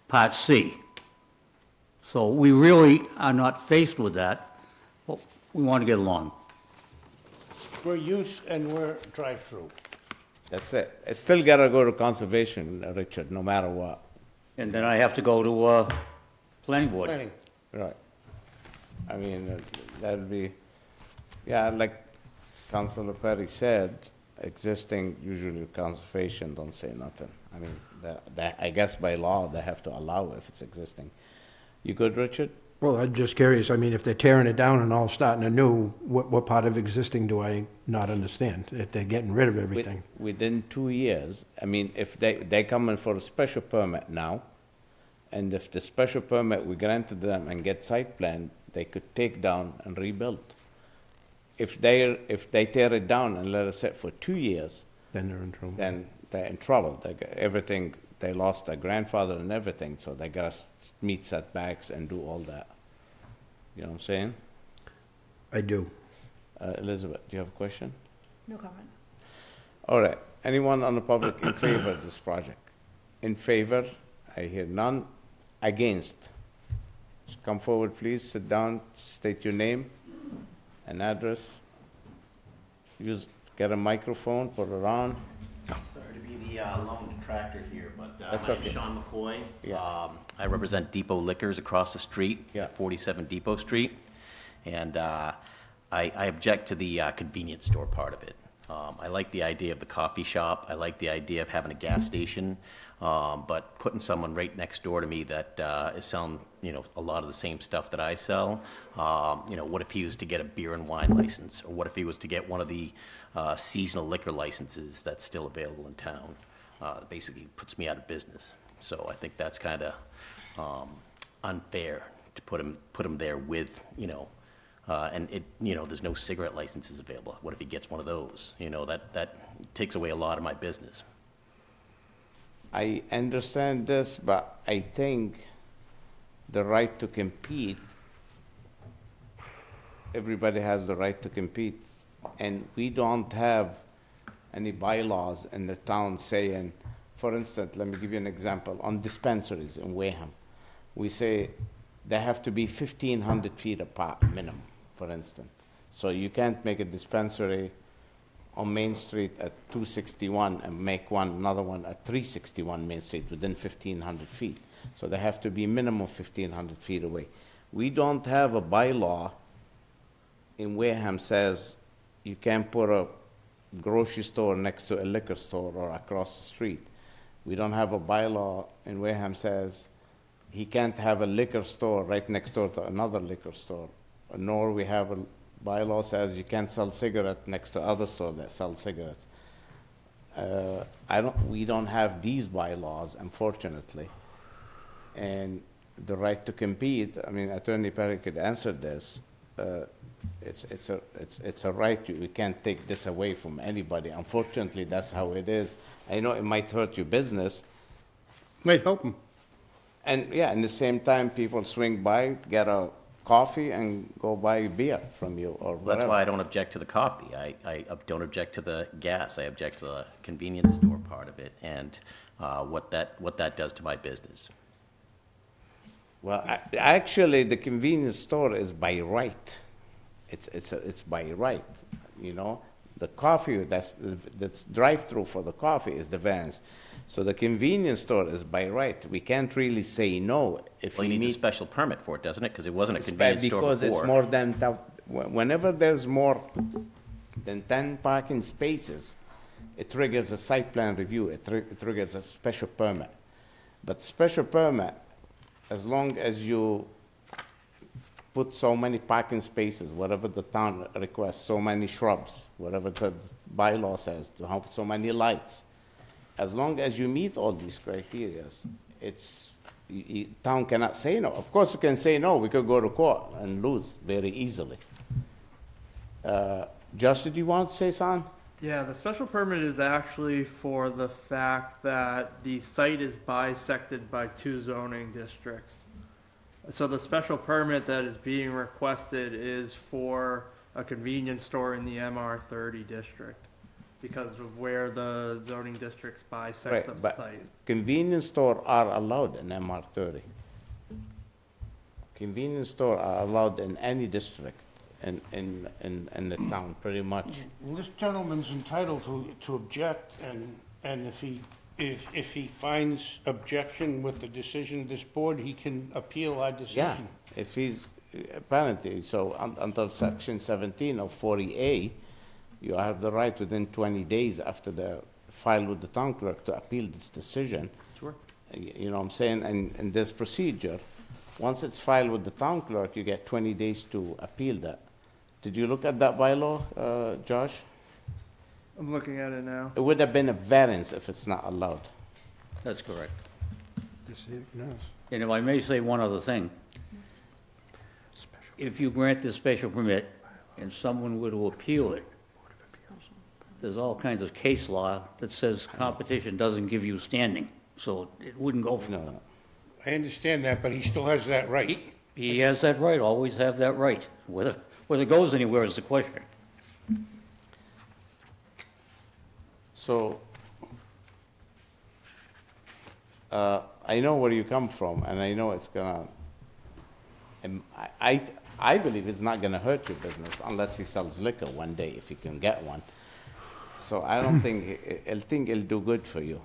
P: Part C. So we really are not faced with that, but we want to get along.
E: We're use and we're drive-through.
A: That's it. It's still gotta go to conservation, Richard, no matter what.
P: And then I have to go to planning board.
E: Planning.
A: Right. I mean, that'd be, yeah, like Councilor Perry said, existing, usually conservation don't say nothing. I mean, I guess by law, they have to allow if it's existing. You good, Richard?
F: Well, I'm just curious. I mean, if they're tearing it down and all starting anew, what part of existing do I not understand? If they're getting rid of everything?
A: Within 2 years, I mean, if they come in for a special permit now, and if the special permit we granted them and get site plan, they could take down and rebuild. If they tear it down and let it sit for 2 years,
F: Then they're in trouble.
A: then they're in trouble. Everything, they lost their grandfather and everything, so they gotta meet setbacks and do all that. You know what I'm saying?
F: I do.
A: Elizabeth, do you have a question?
C: No comment.
A: All right. Anyone on the public in favor of this project? In favor? I hear none. Against? Just come forward, please. Sit down. State your name and address. Get a microphone, put it on.
R: Sorry to be the lone detractor here, but
A: That's
R: my name's
A: okay.
R: Sean McCoy.
A: Yeah.
R: I represent Depot Liquors across the street,
A: Yeah.
R: at 47 Depot Street. And I object to the convenience store part of it. I like the idea of the coffee shop. I like the idea of having a gas station. But putting someone right next door to me that is selling, you know, a lot of the same stuff that I sell, you know, what if he was to get a beer and wine license? Or what if he was to get one of the seasonal liquor licenses that's still available in town? Basically puts me out of business. So I think that's kind of unfair to put him there with, you know, and it, you know, there's no cigarette licenses available. What if he gets one of those? You know, that takes away a lot of my business.
A: I understand this, but I think the right to compete, everybody has the right to compete. And we don't have any bylaws in the town saying, for instance, let me give you an example, on dispensaries in Wareham. We say they have to be 1,500 feet apart minimum, for instance. So you can't make a dispensary on Main Street at 261 and make another one at 361 Main Street within 1,500 feet. So they have to be minimum 1,500 feet away. We don't have a bylaw in Wareham says you can't put a
O: grocery store next to a liquor store or across the street. We don't have a bylaw in Wareham says he can't have a liquor store right next door to another liquor store, nor we have a bylaw says you can't sell cigarette next to other store that sell cigarettes. We don't have these bylaws, unfortunately. And the right to compete, I mean, Attorney Perry could answer this. It's a right. We can't take this away from anybody. Unfortunately, that's how it is. I know it might hurt your business.
E: Might help them.
O: And yeah, in the same time, people swing by, get a coffee, and go buy a beer from you or whatever.
R: That's why I don't object to the coffee. I don't object to the gas. I object to the convenience store part of it and what that does to my business.
O: Well, actually, the convenience store is by right. It's by right, you know. The coffee, that's drive-through for the coffee is the vans. So the convenience store is by right. We can't really say no if
R: Well, he
O: we
R: needs a
O: meet.
R: special permit for it, doesn't it? Because it wasn't a convenience store
O: Because
R: before.
O: it's more than, whenever there's more than 10 parking spaces, it triggers a site plan review, it triggers a special permit. But special permit, as long as you put so many parking spaces, whatever the town requests, so many shrubs, whatever the bylaw says, to have so many lights, as long as you meet all these criteria, town cannot say no. Of course, you can say no. We could go to court and lose very easily. Josh, did you want to say something?
D: Yeah, the special permit is actually for the fact that the site is bisected by 2 zoning districts. So the special permit that is being requested is for a convenience store in the MR 30 district because of where the zoning districts bisect
O: Right,
D: the
O: but
D: site.
O: convenience store are allowed in MR 30. Convenience store are allowed in any district in the town, pretty much.
E: Well, this gentleman's entitled to object, and if he finds objection with the decision of this board, he can appeal our
O: Yeah,
E: decision.
O: if he's, apparently, so under section 17 of 40A, you have the right within 20 days after the file with the town clerk to appeal this decision.
D: Sure.
O: You know what I'm saying? And in this procedure, once it's filed with the town clerk, you get 20 days to appeal that. Did you look at that bylaw, Josh?
D: I'm looking at it now.
O: It would have been a variance if it's not allowed.
P: That's correct.
F: No.
P: And if I may say one other thing, if you grant this special permit and someone were to appeal it, there's all kinds of case law that says competition doesn't give you standing, so it wouldn't go for.
O: No.
E: I understand that, but he still has that right.
P: He has that right, always have that right. Whether it goes anywhere is the question.
O: So, I know where you come from, and I know it's gonna, and I believe it's not gonna hurt your business unless he sells liquor one day, if he can get one. So I don't think, I think it'll do good for you.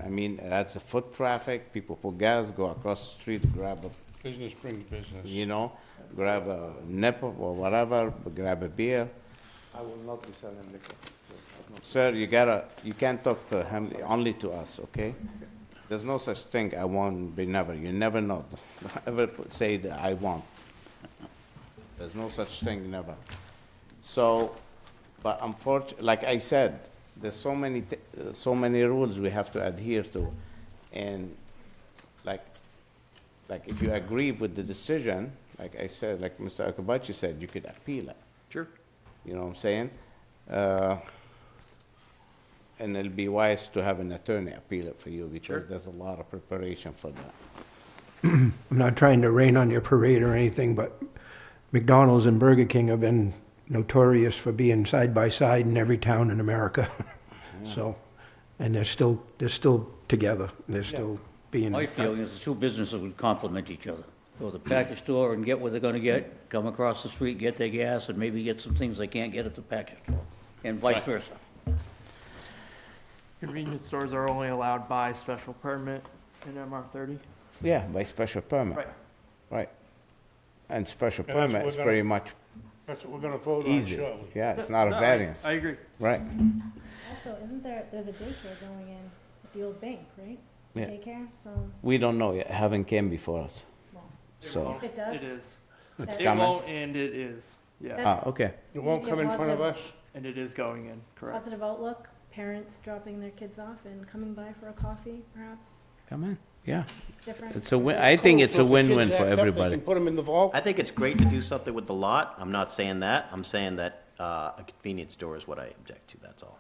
O: I mean, that's a foot traffic, people put gas, go across the street, grab a,
E: Business brings business.
O: you know, grab a nip or whatever, grab a beer.
Q: I will not be selling liquor.
O: Sir, you can't talk to him, only to us, okay? There's no such thing, I won't be never, you never know. Don't ever say that I won't. There's no such thing, never. So, but unfortunately, like I said, there's so many rules we have to adhere to. And like if you agree with the decision, like I said, like Mr. Akabachi said, you could appeal it.
D: Sure.
O: You know what I'm saying? And it'll be wise to have an attorney appeal it for you because there's a lot of preparation for that.
F: I'm not trying to rain on your parade or anything, but McDonald's and Burger King have been notorious for being side by side in every town in America. So, and they're still together. They're still being.
P: My feeling is the 2 businesses would complement each other. Go to the package store and get what they're gonna get, come across the street, get their gas, and maybe get some things they can't get at the package store, and vice versa.
D: Convenience stores are only allowed by special permit in MR 30?
O: Yeah, by special permit.
D: Right.
O: Right. And special
E: And that's what
O: permit
E: we're
O: is
E: gonna-
O: pretty much
E: That's what we're gonna vote on
A: Easy.
E: shortly.
A: Yeah, it's not a
D: No, I-
A: variance.
D: I agree.
A: Right.
C: Also, there's a daycare going in at the old bank, right?
A: Yeah.
C: Daycare, so,
A: We don't know yet, haven't came before us.
C: well,
A: So,
C: if it does.
D: It is.
C: It's
D: It
A: coming?
D: won't, and it is. Yeah,
C: That's-
A: okay.
E: It won't come in front of us?
D: and it is going in, correct.
C: Positive outlook, parents dropping their kids off and coming by for a coffee, perhaps,
A: Come in, yeah.
C: different.
A: It's a win, I think it's
E: So
A: a
E: if the kids
A: win-win
E: act
A: for
E: up, they
A: everybody.
E: can put them in the vault?
R: I think it's great to do something with the lot. I'm not saying that. I'm saying that a convenience store is what I object to, that's all.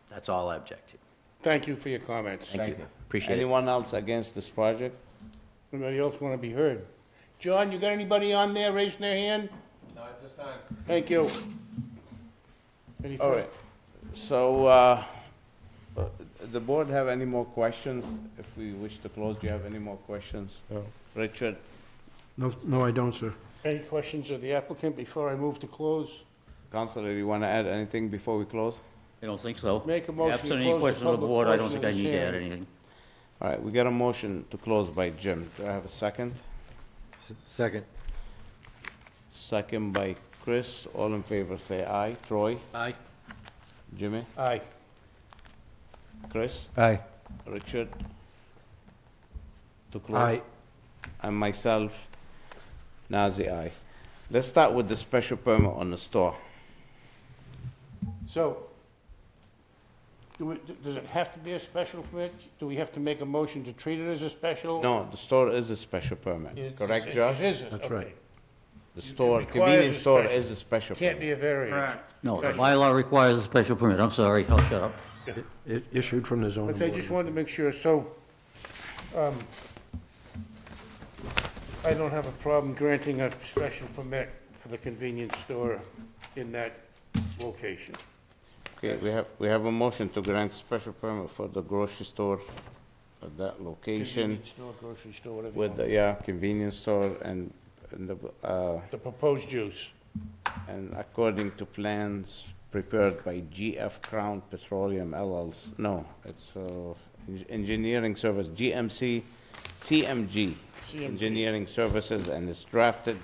R: That's all I object to.
E: Thank you for your comments.
R: Thank you. Appreciate it.
A: Anyone else against this project?
E: Anybody else want to be heard? John, you got anybody on there raising their hand?
B: No, at this time.
E: Thank you. Any
A: All
E: further?
A: right, so, the board have any more questions? If we wish to close, do you have any more questions?
F: No.
A: Richard?
F: No, I don't, sir.
E: Any questions of the applicant before I move to close?
A: Counselor, you want to add anything before we close?
P: I don't think so.
E: Make a motion to
P: Absent any
E: close the
P: questions of the
E: public
P: board, I don't
E: portion
P: think I
E: of
P: need
E: this
P: to add
E: hearing.
P: anything.
A: All right, we got a motion to close by Jim. Do I have a second?
I: Second.
A: Second by Chris. All in favor, say aye. Troy?
B: Aye.
A: Jimmy?
E: Aye.
A: Chris?
I: Aye.
A: Richard? To close?
F: Aye.
A: And myself, Nazi, aye. Let's start with the special permit on the store.
E: So, does it have to be a special permit? Do we have to make a motion to treat it as a special?
A: No, the store is a special permit,
E: It-
A: correct,
E: it-
A: Josh?
E: It is,
F: That's
E: okay.
F: right.
A: The store,
E: requires
A: convenience
E: a
A: store
E: special-
A: is a special
E: Can't be
A: permit.
E: a variance.
D: Correct.
P: No, the
E: Special.
P: bylaw requires a special permit. I'm sorry, I'll shut up.
F: Issued from the zoning
E: Okay,
F: board.
E: just wanted to make sure, so, I don't have a problem granting a special permit for the convenience store in that location.
A: Okay, we have a motion to grant special permit for the grocery store at that location
E: Convenience store, grocery store, whatever you
A: with,
E: want.
A: the yeah, convenience store and
E: The proposed use.
A: and according to plans prepared by GF Crown Petroleum LLC, no, it's, engineering service, CMG
E: CMG.
A: Engineering Services, and it's drafted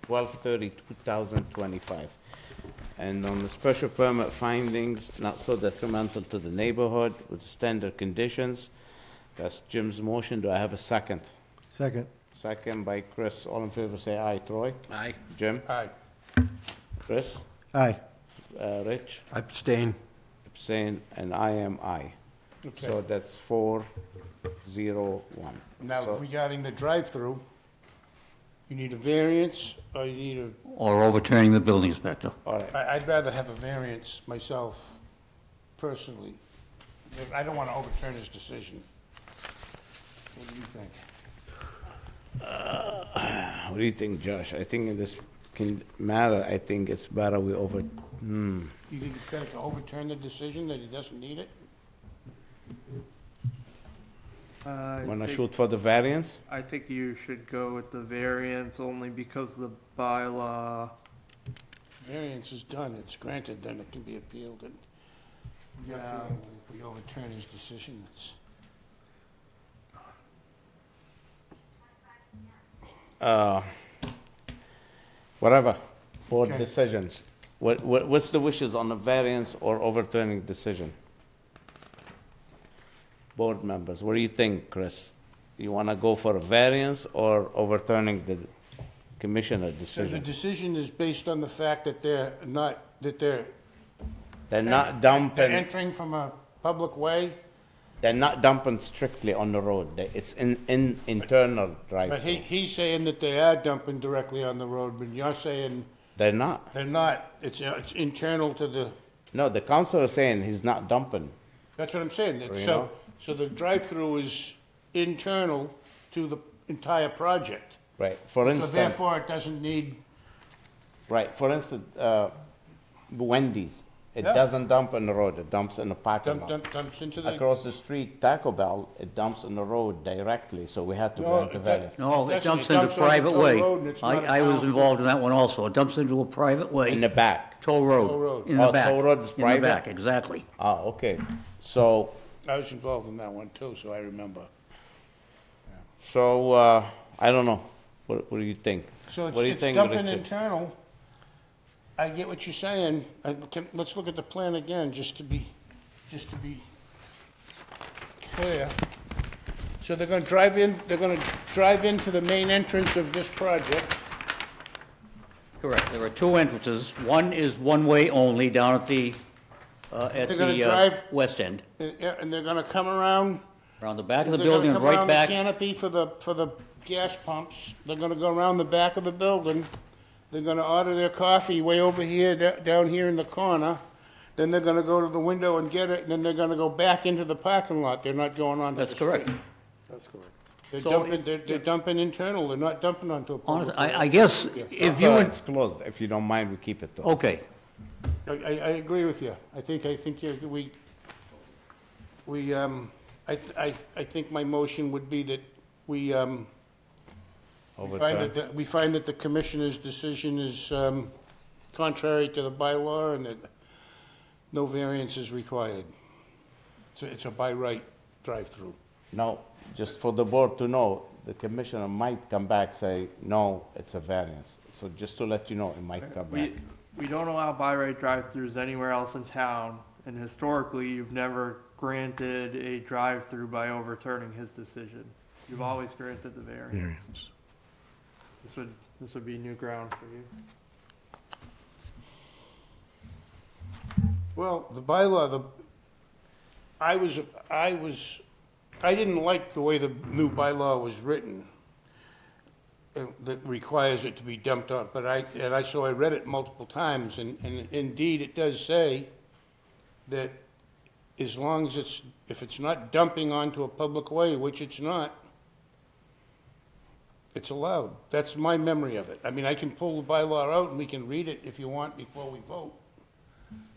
A: 12/30/2025. And on the special permit findings, not so detrimental to the neighborhood with standard conditions. That's Jim's motion. Do I have a second?
I: Second.
A: Second by Chris. All in favor, say aye. Troy?
B: Aye.
A: Jim?
E: Aye.
A: Chris?
I: Aye.
A: Rich?
F: Abstain.
A: Abstain, and I am aye.
E: Okay.
A: So that's 4-0-1.
E: Now,
A: So-
E: regarding the drive-through, you need a variance, or you need
P: Or overturning the building inspector.
A: All right.
E: I'd rather have a variance myself, personally. I don't want to overturn his decision. What do you think?
A: What do you think, Josh? I think in this matter, I think it's better we
E: You think it's better to overturn the decision, that he doesn't need it?
A: Want to shoot for the variance?
D: I think you should go with the variance only because the bylaw,
E: Variance is done, it's granted, then it can be appealed, and your
D: Yeah.
E: feeling, if we overturn his decision, it's...
A: Whatever, board
E: Okay.
A: decisions. What's the wishes on the variance or overturning decision? Board members, what do you think, Chris? You want to go for a variance or overturning the commissioner
E: So the
A: decision?
E: decision is based on the fact that they're not, that they're...
A: They're not
E: They're
A: dumping,
E: entering from a public way,
A: they're not dumping strictly on the road. It's in internal
E: but
A: drive-through.
E: he's saying that they are dumping directly on the road, but you're saying
A: They're not.
E: they're not, it's internal to the...
A: No, the council is saying he's not dumping.
E: That's what I'm saying. that-
A: You
E: So,
A: know?
E: so the drive-through is internal to the entire project.
A: Right, for
E: So
A: instance,
E: therefore, it doesn't need,
A: right, for instance, Wendy's, it
E: Yeah.
A: doesn't dump on the road, it dumps in the parking lot.
E: dumps into the...
A: Across the street, Taco Bell, it dumps on the road directly, so we had to
E: No,
A: grant the
E: it
A: variance.
P: No, it
E: Doesn't-
P: dumps
E: it
P: into
E: dumps on the
P: private
E: toll
P: way.
E: road and it's not a
P: I was
E: town.
P: involved in that one also. It dumps into a private way.
A: In the back.
P: Toll
E: Toll
P: road.
E: road.
P: In the
A: Oh,
P: back.
A: toll road is
P: In the
A: private?
P: back, exactly.
A: Ah, okay, so,
E: I was involved in that one too, so I remember.
A: I don't know, what do you think?
E: So
A: What do you
E: it's
A: think,
E: dumping
A: Richard?
E: internal, I get what you're saying. Let's look at the plan again, just to be clear. So they're gonna drive into the main entrance of this project.
P: Correct. There are two entrances. One is one-way only down at the
E: They're gonna drive-
P: west end.
E: Yeah, and they're gonna come around.
P: Around the back of the
E: They're gonna
P: building and
E: come
P: right
E: around the
P: back.
E: canopy for the gas pumps. They're gonna go around the back of the building. They're gonna order their coffee way over here, down here in the corner. Then they're gonna go to the window and get it, and then they're gonna go back into the parking lot. They're not going onto the
P: That's
E: street.
P: correct.
Q: That's correct.
E: They're dumping internal, they're not dumping onto a public.
P: Honestly, I guess if you
O: So
P: would,
O: it's closed. If you don't mind, we keep it closed.
P: okay.
E: I agree with you. I think I think my motion would be that we find that the commissioner's decision is contrary to the bylaw and that no variance is required. So it's a by right drive-through.
O: No, just for the board to know, the commissioner might come back, say, no, it's a variance. So just to let you know, it might come back.
D: We don't allow by right drive-throughs anywhere else in town, and historically, you've never granted a drive-through by overturning his decision. You've always granted the variance. This would be new ground for you.
E: Well, the bylaw, I didn't like the way the new bylaw was written, that requires it to be dumped on, so I read it multiple times, and indeed, it does say that as long as if it's not dumping onto a public way, which it's not, it's allowed. That's my memory of it. I mean, I can pull the bylaw out and we can read it if you want before we vote.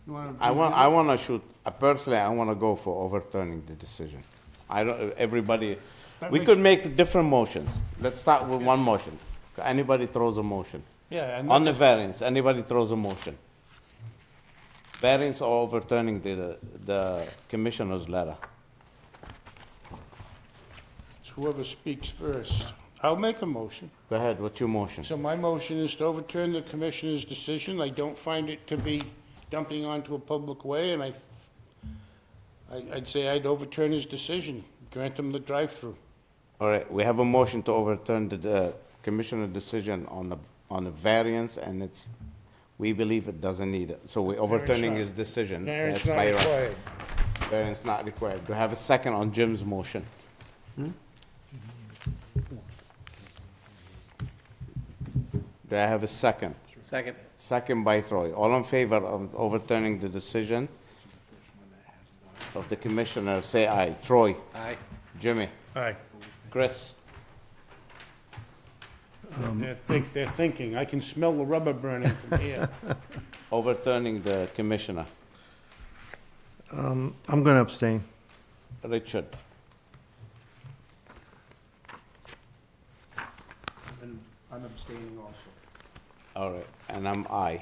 E: You wanna
O: I want to shoot, personally, I want to go for overturning the decision. Everybody, we could make different motions. Let's start with one motion. Anybody throws a motion.
E: Yeah.
O: On the variance, anybody throws a motion. Variance or overturning the commissioner's letter.
E: It's whoever speaks first. I'll make a motion.
O: Go ahead, what's your motion?
E: So my motion is to overturn the commissioner's decision. I don't find it to be dumping onto a public way, and I'd say I'd overturn his decision, grant him the drive-through.
O: All right, we have a motion to overturn the commissioner's decision on the variance, and we believe it doesn't need it. So we're overturning his decision.
E: Variance
O: That's
E: not
O: by right.
E: required.
O: Variance not required. Do I have a second on Jim's motion? Do I have a second?
A: Second.
O: Second by Troy. All in favor of overturning the decision of the commissioner, say aye. Troy?
A: Aye.
O: Jimmy?
E: Aye.
O: Chris?
E: They're thinking. I can smell the rubber burning from here.
O: Overturning the commissioner.
I: I'm going to abstain.
O: Richard?
M: And I'm abstaining also.
O: All right, and I'm aye.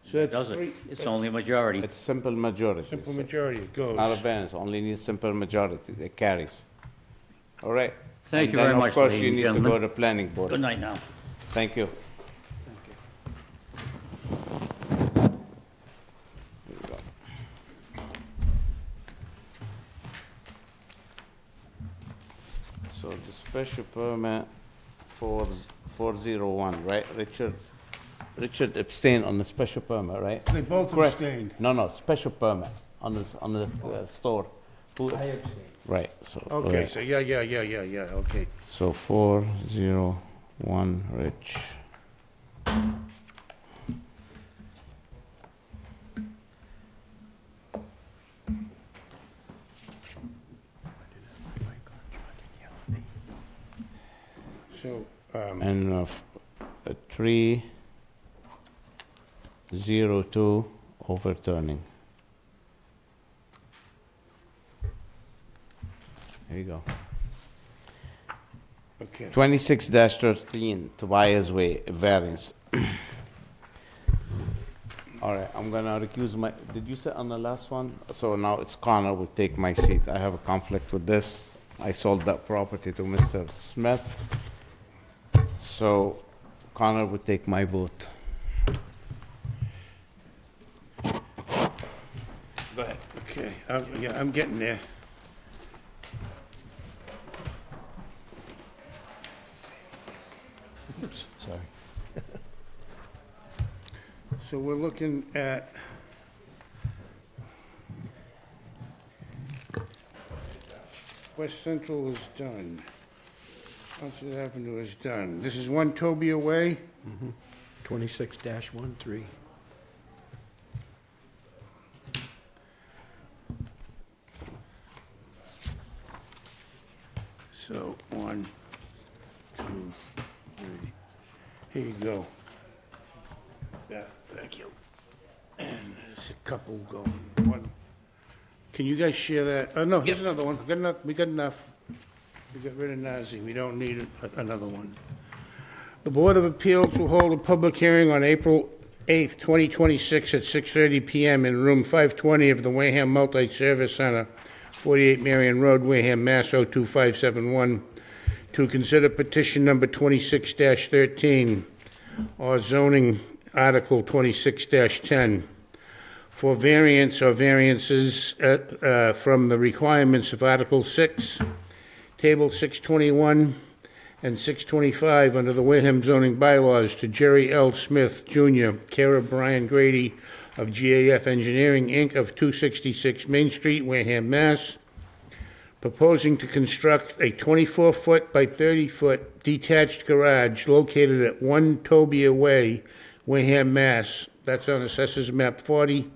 E: So that's
P: Does
E: three-
P: it? It's only a majority.
O: It's simple majority.
E: Simple
O: so
E: majority, it goes.
O: Not a variance, only needs simple majority. It carries. All right.
P: Thank
O: And
P: you
O: then,
P: very much,
O: Of course,
P: ladies
O: you
P: and
O: need to
P: gentlemen.
O: go to planning board.
P: Good night now.
O: Thank you. Here we go. So the special permit 401, right, Richard? Richard abstained on the special permit, right?
E: They both
O: Chris?
E: abstained.
O: No, special permit on the store. Who
M: I abstain.
O: Right, so.
E: Okay,
O: right.
E: so yeah, okay.
O: So 401, Rich.
E: So,
O: And 302 overturning. Here you go.
E: okay.
O: 26-13, Tobias Way, variance. All right, I'm gonna recuse my, did you say on the last one? So now it's Connor will take my seat. I have a conflict with this. I sold that property to Mr. Smith. So Connor will take my vote.
E: Go ahead. Okay, yeah, I'm getting there.
F: Oops, sorry.
E: So we're looking at West Central is done. Onset Avenue is done. This is 1 Tobia Way.
F: 26-13.
E: So, 1, 2, 3. Here you go. Beth, thank you. And there's a couple going. One. Can you guys share that? Oh, no, here's another one. We got enough. We got rid of Nazi. We don't need another one. The Board of Appeals will hold a public hearing on April 8th, 2026 at 6:30 PM in room 520 of the Wareham Multi-Service Center, 48 Marion Road, Wareham, Mass. 02571, to consider petition number 26-13 or zoning article 26-10 for variance or variances from the requirements of Article 6, Table 621, and 625 under the Wareham zoning bylaws to Jerry L. Smith, Jr., care of Brian Grady of GAF Engineering, Inc., of 266 Main Street, Wareham, Mass., proposing to construct a 24-foot by 30-foot detached garage located at 1 Tobia Way, Wareham, Mass. That's on Assessors Map 40,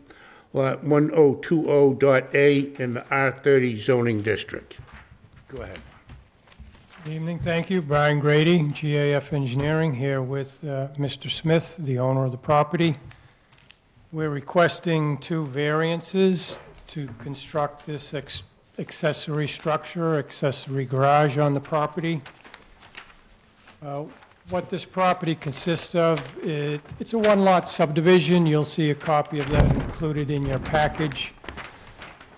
E: Lot 1020.A in the R30 zoning district. Go ahead.
G: Good evening, thank you. Brian Grady, GAF Engineering, here with Mr. Smith, the owner of the property. We're requesting 2 variances to construct this accessory structure, accessory garage on the property. What this property consists of, it's a 1-lot subdivision. You'll see a copy of that included in your package.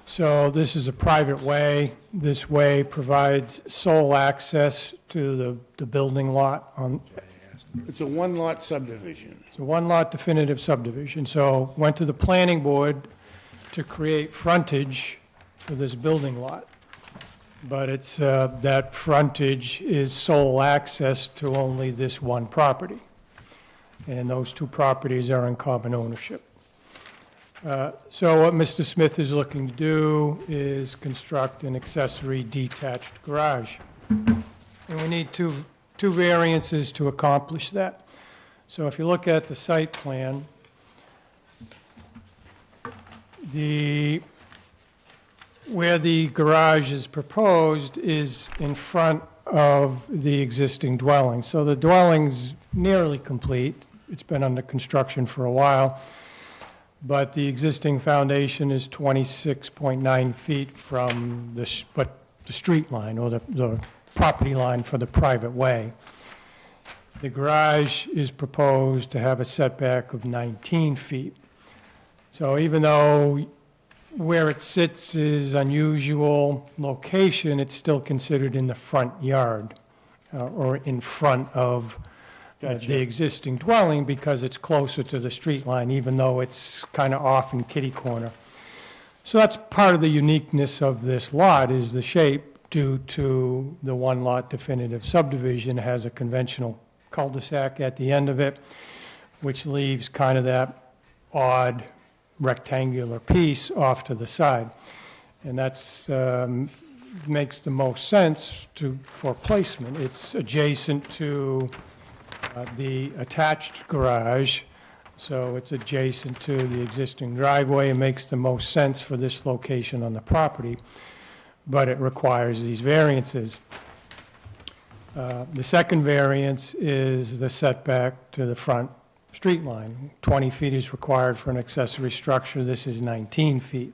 G: So this is a private way. This way provides sole access to the building lot.
E: It's a 1-lot subdivision.
G: It's a 1-lot definitive subdivision. So went to the planning board to create frontage for this building lot. But it's, that frontage is sole access to only this one property. And those 2 properties are in common ownership. So what Mr. Smith is looking to do is construct an accessory detached garage. And we need two variances to accomplish that. So if you look at the site plan, where the garage is proposed is in front of the existing dwelling. So the dwelling's nearly complete. It's been under construction for a while. But the existing foundation is 26.9 feet from the street line or the property line for the private way. The garage is proposed to have a setback of 19 feet. So even though where it sits is unusual location, it's still considered in the front yard or in front of the existing dwelling because it's closer to the street line, even though it's kind of off in kitty corner. So that's part of the uniqueness of this lot is the shape due to the 1-lot definitive subdivision has a conventional cul-de-sac at the end of it, which leaves kind of that odd rectangular piece off to the side. And that's makes the most sense for placement. It's adjacent to the attached garage, so it's adjacent to the existing driveway. It makes the most sense for this location on the property, but it requires these variances. The second variance is the setback to the front street line. 20 feet is required for an accessory structure. This is 19 feet.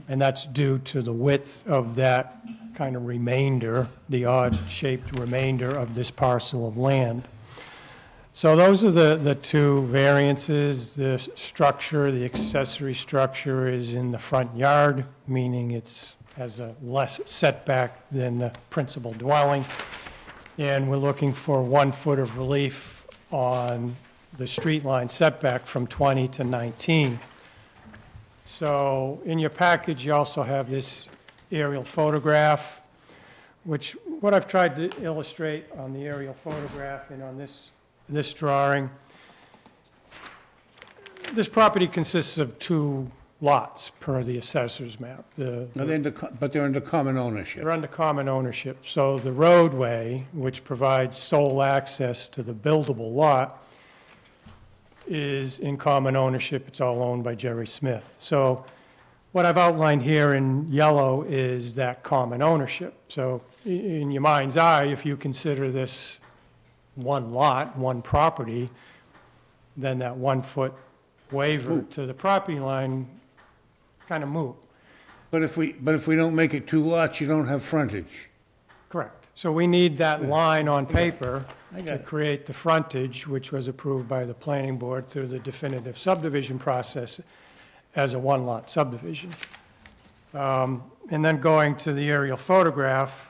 G: And that's due to the width of that kind of remainder, the odd-shaped remainder of this parcel of land. So those are the 2 variances. The structure, the accessory structure is in the front yard, meaning it has a less setback than the principal dwelling. And we're looking for 1 foot of relief on the street line setback from 20 to 19. So in your package, you also have this aerial photograph, which, what I've tried to illustrate on the aerial photograph and on this drawing, this property consists of 2 lots per the assessor's map.
E: But they're under common ownership.
G: They're under common ownership. So the roadway, which provides sole access to the buildable lot, is in common ownership. It's all owned by Jerry Smith. So what I've outlined here in yellow is that common ownership. So in your mind's eye, if you consider this one lot, one property, then that 1-foot waiver to the property line kind of moot.
E: But if we don't make it 2 lots, you don't have frontage.
G: Correct. So we need that line on paper
E: I got
G: to
E: it.
G: create the frontage, which was approved by the planning board through the definitive subdivision process as a 1-lot subdivision. And then going to the aerial photograph,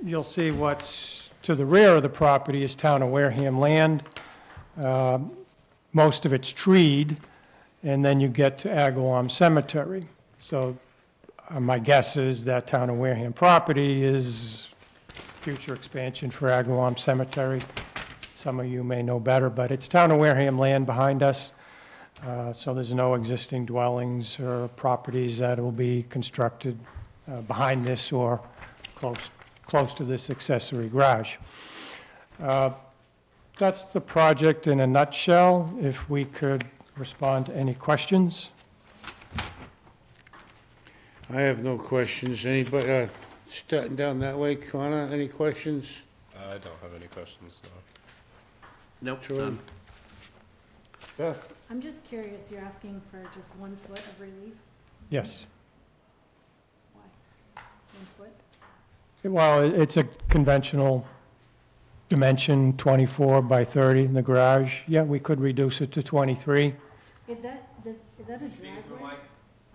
G: you'll see what's to the rear of the property is town of Wareham land. Most of it's treed, and then you get to Agawam Cemetery. So my guess is that town of Wareham property is future expansion for Agawam Cemetery. Some of you may know better, but it's town of Wareham land behind us. So there's no existing dwellings or properties that will be constructed behind this or close to this accessory garage. That's the project in a nutshell. If we could respond to any questions.
E: I have no questions. Anybody, starting down that way, Connor, any questions?
H: I don't have any questions, no.
J: Nope,
E: Troy?
J: none.
E: Beth?
C: I'm just curious, you're asking for just 1 foot of relief?
G: Yes.
C: Why? 1 foot?
G: Well, it's a conventional dimension, 24 by 30 in the garage. Yeah, we could reduce it to 23.
C: Is that a driveway?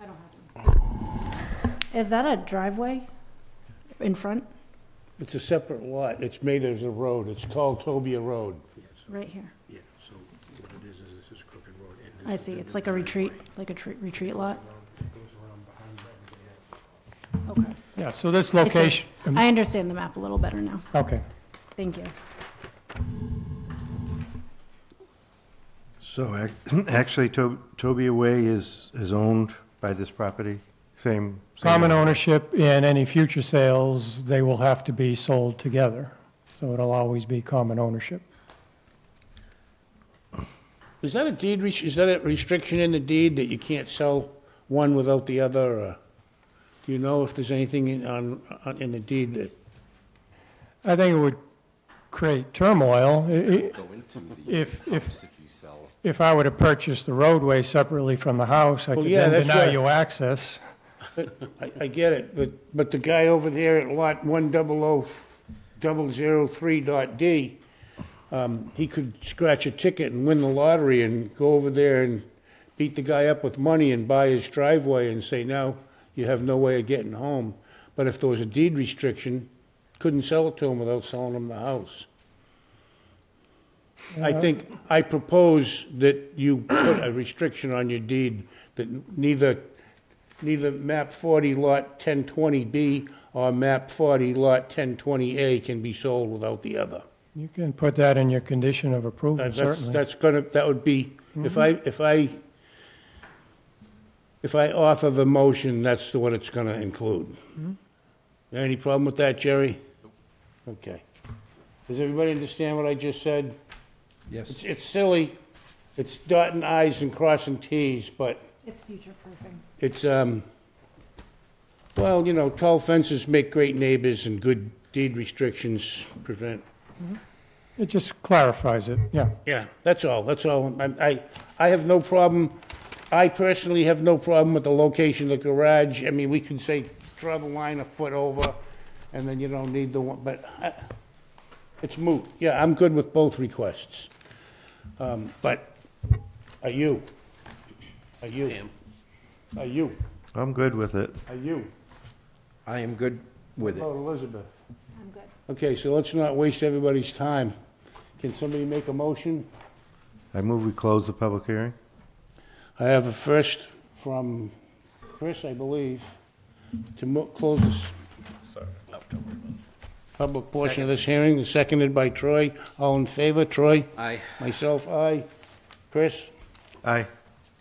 C: I don't have one. Is that a driveway in front?
E: It's a separate lot. It's made as a road. It's called Tobia Road.
C: Right here.
F: Yeah, so what it is this is Crooked Road.
C: I see, it's like a retreat, retreat lot? Okay.
G: Yeah, so this
C: I see.
G: location.
C: I understand the map a little better now.
G: Okay.
C: Thank you.
I: So actually, Tobia Way is owned by this property? Same?
G: Common ownership, and any future sales, they will have to be sold together. So it'll always be common ownership.
E: Is that is that a restriction in the deed that you can't sell one without the other? Or do you know if there's anything in the deed that?
G: I think it would create turmoil. If I were to purchase the roadway separate from the house, I
E: Well,
G: could
E: yeah,
G: then
E: that's
G: deny
E: right.
G: you access.
E: I get it, but the guy over there at lot 10003.D, he could scratch a ticket and win the lottery and go over there and beat the guy up with money and buy his driveway and say, no, you have no way of getting home. But if there was a deed restriction, couldn't sell it to him without selling him the house. I propose that you put a restriction on your deed that neither map 40 lot 1020B or map 40 lot 1020A can be sold without the other.
G: You can put that in your condition of approval, certainly.
E: That would be, if I author the motion, that's what it's gonna include. Any problem with that, Jerry? Okay. Does everybody understand what I just said?
F: Yes.
E: It's silly, it's dotting i's and crossing t's, but
C: It's future-proofing.
E: it's, well, tall fences make great neighbors and good deed restrictions prevent.
G: It just clarifies it, yeah.
E: Yeah, that's all. I have no problem, I personally have no problem with the location of the garage. I mean, we can say, draw the line a foot over, and then you don't need the one, but it's moot. Yeah, I'm good with both requests. But are you? Are you?
J: I am.
E: Are you?
I: I'm good with it.
E: Are you?
F: I am good with
E: What about Elizabeth?
C: I'm good.
E: Okay, so let's not waste everybody's time. Can somebody make a motion?
I: I move we close the public hearing?
E: I have a first from Chris, I believe, to close this
H: Sorry.
E: public portion of this hearing, seconded by Troy. All in favor, Troy?
O: Aye.
E: Myself, aye. Chris?
I: Aye.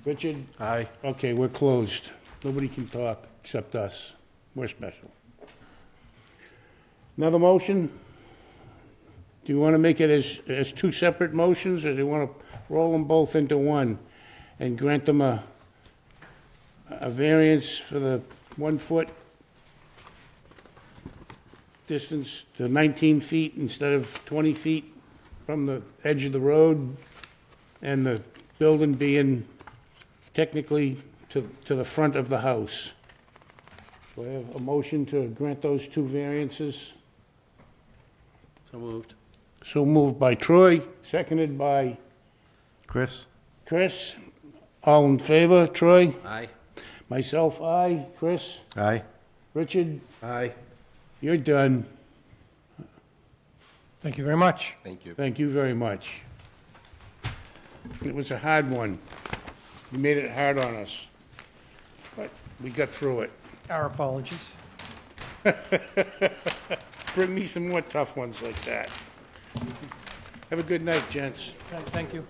E: Richard?
M: Aye.
E: Okay, we're closed. Nobody can talk except us. We're special. Another motion? Do you want to make it as two separate motions, or do you want to roll them both into one and grant them a variance for the 1 foot distance to 19 feet instead of 20 feet from the edge of the road, and the building being technically to the front of the house? Do I have a motion to grant those two variances?
M: So moved.
E: So moved by Troy, seconded by
I: Chris?
E: Chris. All in favor, Troy?
O: Aye.
E: Myself, aye. Chris?
I: Aye.
E: Richard?
M: Aye.
E: You're done.
G: Thank you very much.
O: Thank you.
E: Thank you very much. It was a hard one. You made it hard on us, but we got through it.
G: Our apologies.
E: Bring me some more tough ones like that. Have a good night, gents.
G: Thank you.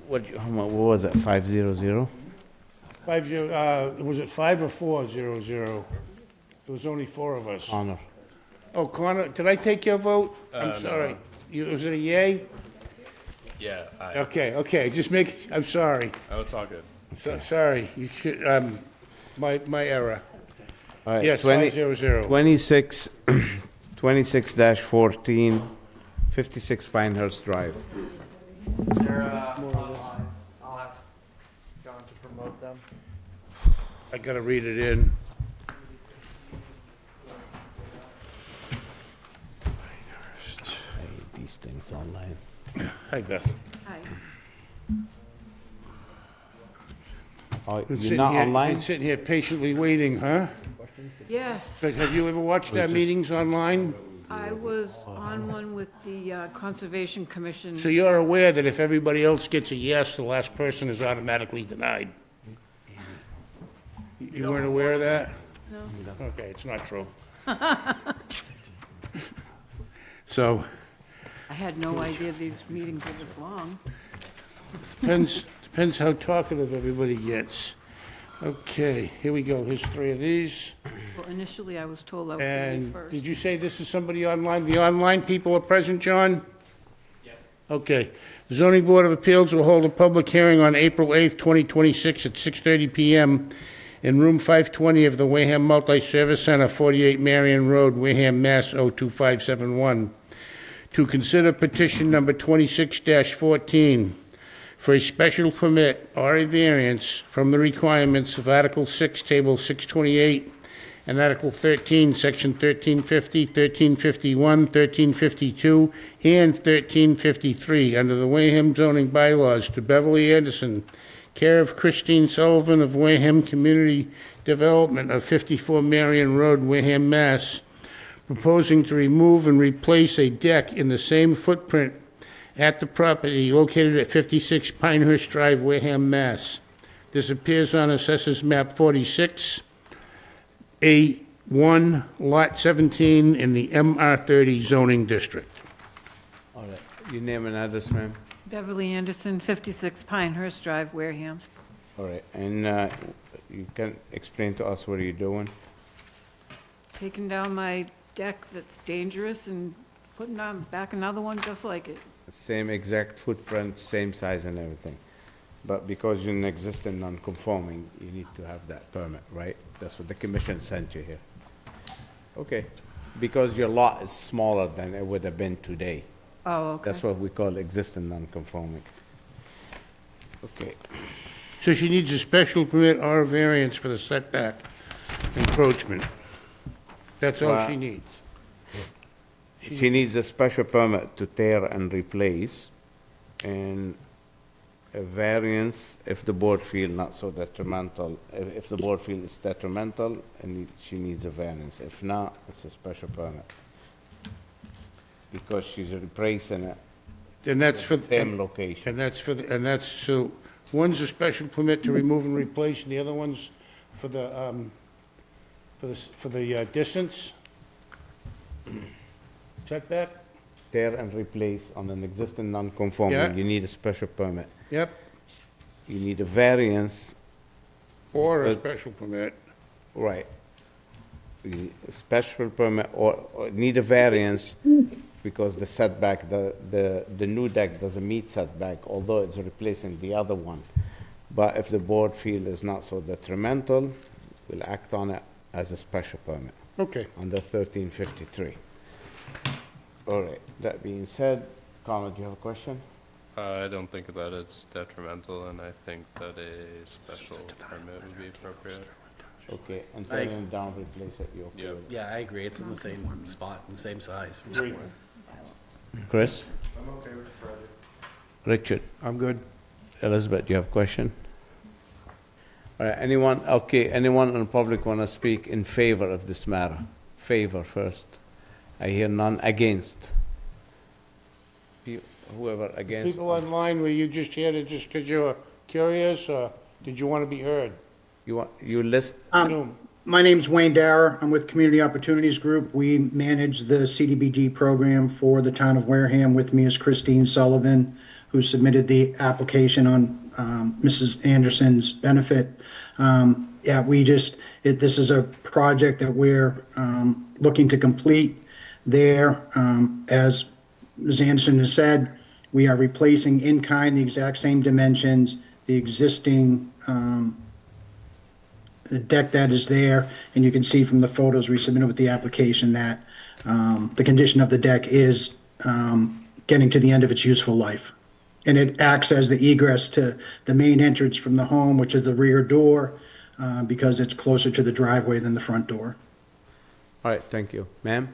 O: What was it, 500?
E: 50, was it 5 or 400? There was only 4 of us.
O: Honor.
E: Oh, Connor, did I take your vote? I'm
H: no.
E: sorry. Was it a yay?
H: Yeah,
E: Okay, just I'm sorry.
H: Oh, it's all good.
E: Sorry, you should, my error.
O: All right,
E: Yes, 500.
O: 26-14, 56 Pinehurst Drive.
D: They're online. I'll ask John to promote them.
E: I gotta read it in.
O: Pinehurst. I hate these things online.
E: Hi, Beth.
C: Hi.
O: Oh,
E: Been
O: you're
E: sitting
O: not
E: here-
O: online?
E: Been sitting here patiently waiting, huh?
C: Yes,
E: But have you ever watched our meetings online?
C: I was on one with the Conservation Commission.
E: So you're aware that if everybody else gets a yes, the last person is automatically denied? You weren't aware of that?
C: No.
E: Okay, it's not true. So,
C: I had no idea these meetings were this long.
E: depends how talkative everybody gets. Okay, here we go. Here's 3 of these.
C: Well, initially, I was told I was going to be
E: And
C: first.
E: did you say this is somebody online? The online people are present, John?
D: Yes.
E: Okay. The Zoning Board of Appeals will hold a public hearing on April 8th, 2026 at 6:30 PM in room 520 of the Wareham Multi-Service Center, 48 Marion Road, Wareham, Mass. 02571, to consider petition number 26-14 for a special permit or a variance from the requirements of Article 6, Table 628, and Article 13, Section 1350, 1351, 1352, and 1353 under the Wareham zoning bylaws to Beverly Anderson, care of Christine Sullivan of Wareham Community Development of 54 Marion Road, Wareham, Mass., proposing to remove and replace a deck in the same footprint at the property located at 56 Pinehurst Drive, Wareham, Mass. This appears on Assessors Map 46, A1, Lot 17, in the MR30 zoning district.
O: All right. Your name and address, ma'am?
C: Beverly Anderson, 56 Pinehurst Drive, Wareham.
O: All right, and you can explain to us what you're doing?
C: Taking down my deck that's dangerous and putting on back another one just like it.
O: Same exact footprint, same size and everything. But because you're an existing non-conforming, you need to have that permit, right? That's what the commission sent you here. Okay, because your lot is smaller than it would have been today.
C: Oh, okay.
O: That's what we call existing non-conforming. Okay.
E: So she needs a special permit or a variance for the setback encroachment. That's all she needs.
O: She needs a special permit to tear and replace, and a variance if the board feel not so detrimental. If the board feels it's detrimental, and she needs a variance. If not, it's a special permit. because she's replacing it.
E: And that's for...
O: Same location.
E: And that's and that's, so, one's a special permit to remove and replace, and the other one's for the distance? Setback?
O: Tear and replace on an existing non-conforming,
E: Yeah.
O: you need a special permit.
E: Yep,
O: You need a variance,
E: or a
O: But-
E: special permit.
O: right. You need a special permit or need a variance because the setback, the new deck doesn't meet setback, although it's replacing the other one. But if the board feel is not so detrimental, we'll act on it as a special permit
E: Okay.
O: under 1353. All right, that being said, Connor, do you have a question?
H: I don't think that it's detrimental, and I think that a special permit would be appropriate.
O: Okay, and tearing it down, replace it, you okay
H: Yep.
O: with it?
B: Yeah, I agree. It's in the same spot, the same size.
O: Chris?
F: I'm okay with the project.
O: Richard?
F: I'm good.
O: Elizabeth, do you have a question? All right, anyone, okay, anyone in the public want to speak in favor of this matter? Favor first. I hear none against. Whoever against.
E: People online, were you just here to, just because you were curious, or did you want to be heard?
O: You list,
S: My name's Wayne Dara. I'm with Community Opportunities Group. We manage the CDBG program for the town of Wareham. With me is Christine Sullivan, who submitted the application on Mrs. Anderson's benefit. Yeah, this is a project that we're looking to complete there. As Ms. Anderson has said, we are replacing in kind the exact same dimensions, the existing the deck that is there, and you can see from the photos we submitted with the application that the condition of the deck is getting to the end of its useful life. And it acts as the egress to the main entrance from the home, which is the rear door, because it's closer to the driveway than the front door.
O: all right, thank you. Ma'am?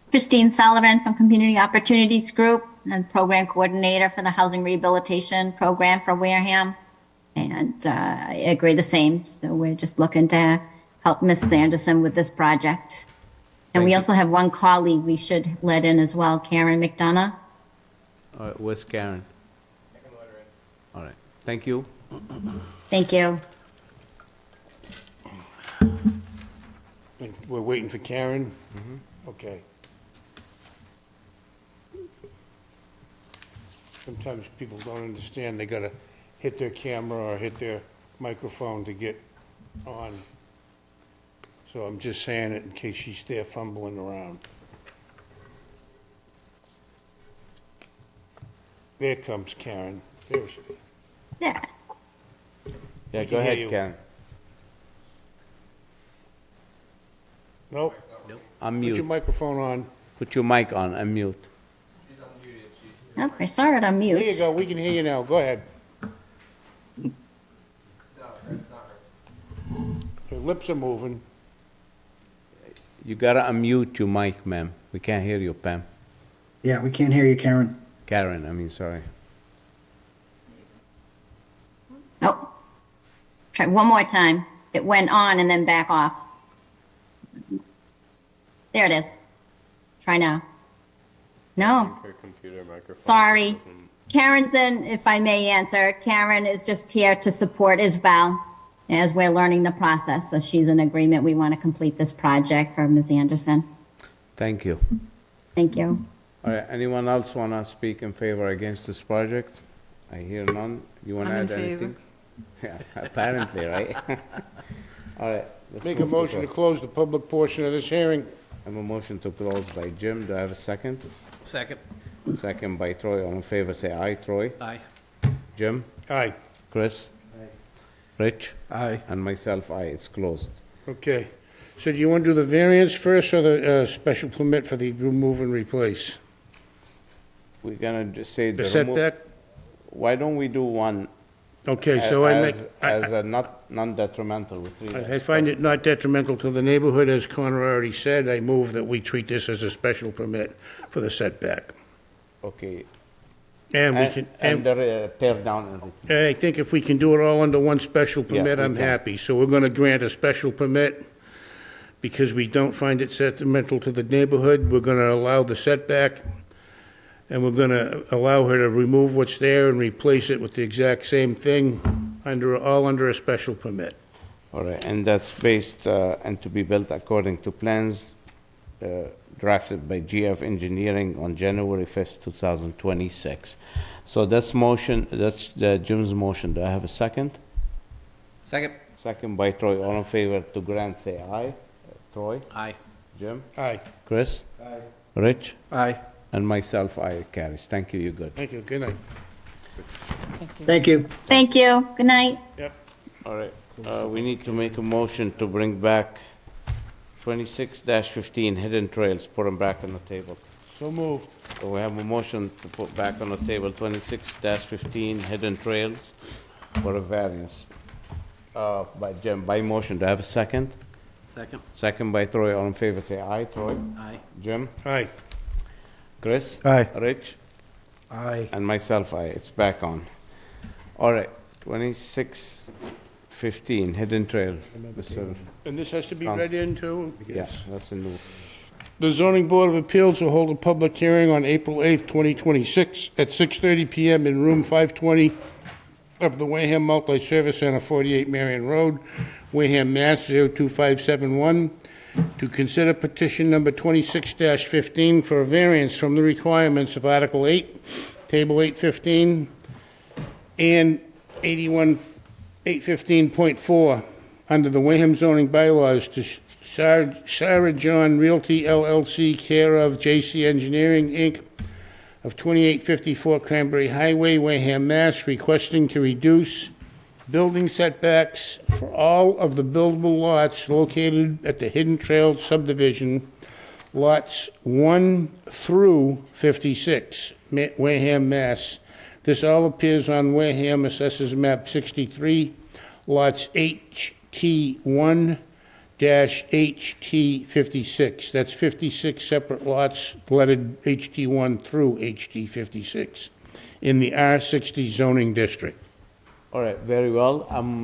T: Christine Sullivan from Community Opportunities Group and Program Coordinator for the Housing Rehabilitation Program for Wareham. And I agree the same. So we're just looking to help Mrs. Anderson with this project. And we also have one colleague we should let in as well, Karen McDonough.
O: Where's Karen? All right, thank you.
T: Thank you.
E: And we're waiting for Karen? Okay. Sometimes people don't understand, they gotta hit their camera or hit their microphone to get on. So I'm just saying it in case she's there fumbling around. There comes Karen. There she is.
T: Yeah.
O: Yeah,
E: We
O: go
E: can hear
O: ahead,
E: you.
O: Karen.
E: Nope. Put your
O: Unmute.
E: microphone on.
O: Put your mic on, unmute.
T: Oh, I saw it on mute.
E: There you go, we can hear you now, go ahead. Her lips are moving.
O: You gotta unmute your mic, ma'am. We can't hear you, Pam.
S: Yeah, we can't hear you, Karen.
O: Karen, I mean, sorry.
T: Oh. Try one more time. It went on and then back off. There it is. Try now. No.
H: Her computer microphone.
T: Sorry.
H: doesn't-
T: Karen's in, if I may answer. Karen is just here to support as well as we're learning the process. So she's in agreement. We want to complete this project for Ms. Anderson.
O: Thank you.
T: Thank you.
O: All right, anyone else wanna speak in favor or against this project? I hear none. You wanna
U: I'm in
O: add anything? Yeah, apparently, right? All right. let's
E: Make a
O: move
E: motion to close the public portion of this hearing.
O: I have a motion to close by Jim. Do I have a second?
B: Second.
O: Second by Troy. All in favor, say aye. Troy?
B: Aye.
O: Jim?
E: Aye.
O: Chris? Rich?
F: Aye.
O: And myself, aye. It's closed.
E: Okay. So do you want to do the variance first or the special permit for the remove and replace?
O: We're gonna just say
E: The
O: the
E: setback?
O: Why don't we do one?
E: Okay, so I make,
O: As a non-detrimental with three.
E: I find it not detrimental to the neighborhood, as Connor already said. I move that we treat this as a special permit for the setback.
O: Okay.
E: And we can,
O: And the tear down and replace.
E: I think if we can do it all under one special
O: Yeah,
E: permit,
O: we
E: I'm
O: can.
E: happy. So we're gonna grant a special permit because we don't find it sentimental to the neighborhood. We're going to allow the setback, and we're going to allow her to remove what's there and replace it with the exact same thing, all under a special permit.
A: All right, and that's based, and to be built according to plans drafted by GF Engineering on January 5th, 2026. So that's motion, that's Jim's motion. Do I have a second?
B: Second.
A: Second by Troy. All in favor to grant, say aye. Troy?
B: Aye.
A: Jim?
E: Aye.
A: Chris?
F: Aye.
A: Rich?
M: Aye.
A: And myself, aye, carries. Thank you, you're good.
E: Thank you, good night.
S: Thank you.
T: Thank you. Good night.
E: Yep.
A: All right, we need to make a motion to bring back 26-15 Hidden Trails, put them back on the table.
E: So moved.
A: So we have a motion to put back on the table 26-15 Hidden Trails for a variance. By Jim, by motion, do I have a second?
B: Second.
A: Second by Troy, all in favor, say aye. Troy?
B: Aye.
A: Jim?
E: Aye.
A: Chris?
F: Aye.
A: Rich?
F: Aye.
A: And myself, aye. It's back on. All right, 26-15 Hidden Trail. Mr.
E: And this has to be
A: Counsel.
E: read into?
A: Yeah, that's a new.
E: The Zoning Board of Appeals will hold a public hearing on April 8th, 2026, at 6:30 PM in Room 520 of the Wareham Multi-Service Center, 48 Marion Road, Wareham, Mass. 02571, to consider petition number 26-15 for a variance from the requirements of Article 8, Table 815, and 815.4 under the Wareham zoning bylaws to Sarah John Realty LLC, care of J.C. Engineering, Inc., of 2854 Cranberry Highway, Wareham, Mass., requesting to reduce building setbacks for all of the buildable lots located at the Hidden Trail subdivision, lots 1 through 56, Wareham, Mass. This all appears on Wareham Assessors Map 63, lots HT1-HT56. That's 56 separate lots, lettered HT1 through HT56, in the R60 zoning district.
A: All right, very well. I'm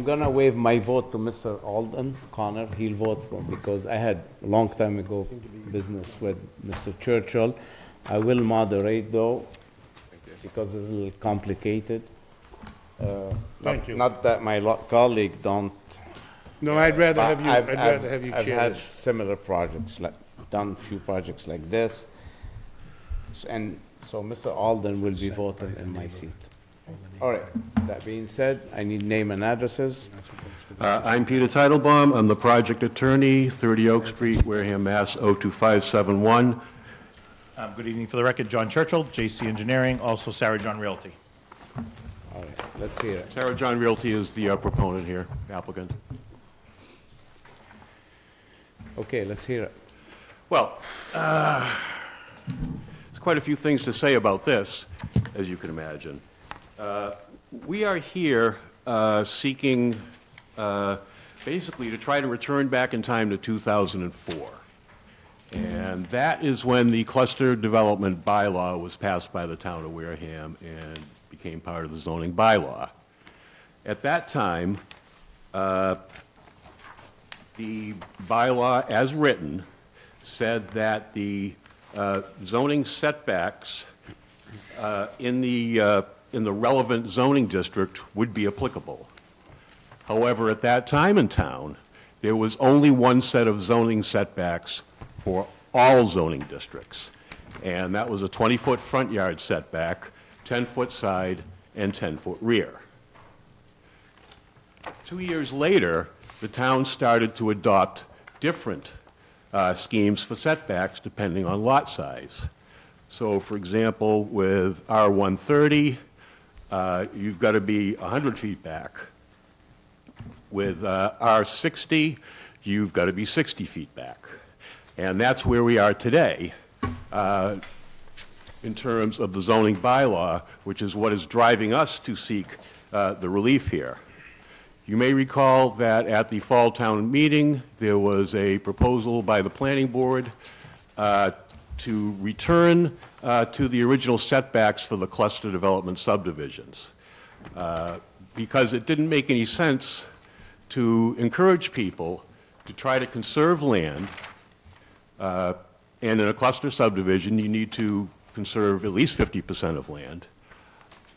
A: gonna waive my vote to Mr. Alden Connor. He'll vote for, because I had a long time ago business with Mr. Churchill. I will moderate though, because it's a little complicated.
E: Thank you.
A: Not that my colleague don't.
E: No, I'd rather have you, I'd rather have you
A: I've
E: chair
A: had
E: this.
A: similar projects, done a few projects like this. And so Mr. Alden will be voting in my seat. All right, that being said, I need name and addresses.
U: I'm Peter Titlebaum. I'm the project attorney, 30 Oak Street, Wareham, Mass. 02571.
V: Good evening. For the record, John Churchill, J.C. Engineering, also Sarah John Realty.
A: All right, let's hear it.
U: Sarah John Realty is the proponent here, applicant.
A: Okay, let's hear it.
U: Well, there's quite a few things to say about this, as you can imagine. We are here seeking basically to try to return back in time to 2004. And that is when the cluster development bylaw was passed by the town of Wareham and became part of the zoning bylaw. At that time, the bylaw as written said that the zoning setbacks in the relevant zoning district would be applicable. However, at that time in town, there was only one set of zoning setbacks for all zoning districts, and that was a 20-foot front yard setback, 10-foot side, and 10-foot rear. 2 years later, the town started to adopt different schemes for setbacks depending on lot size. So, for example, with R130, you've got to be 100 feet back. With R60, you've got to be 60 feet back. And that's where we are today in terms of the zoning bylaw, which is what is driving us to seek the relief here. You may recall that at the fall town meeting, there was a proposal by the planning board to return to the original setbacks for the cluster development subdivisions, because it didn't make any sense to encourage people to try to conserve land, and in a cluster subdivision, you need to conserve at least 50% of land.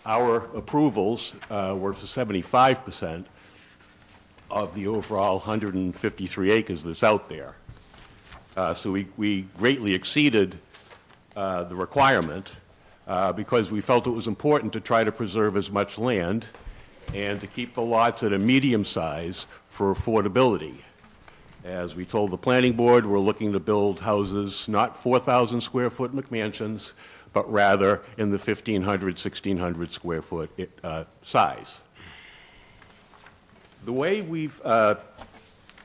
U: Our approvals were for 75% of the overall 153 acres that's out there. So we greatly exceeded the requirement because we felt it was important to try to preserve as much land and to keep the lots at a medium size for affordability. As we told the planning board, we're looking to build houses, not 4,000 square foot McMansions, but rather in the 1,500, 1,600 square foot size. The way we've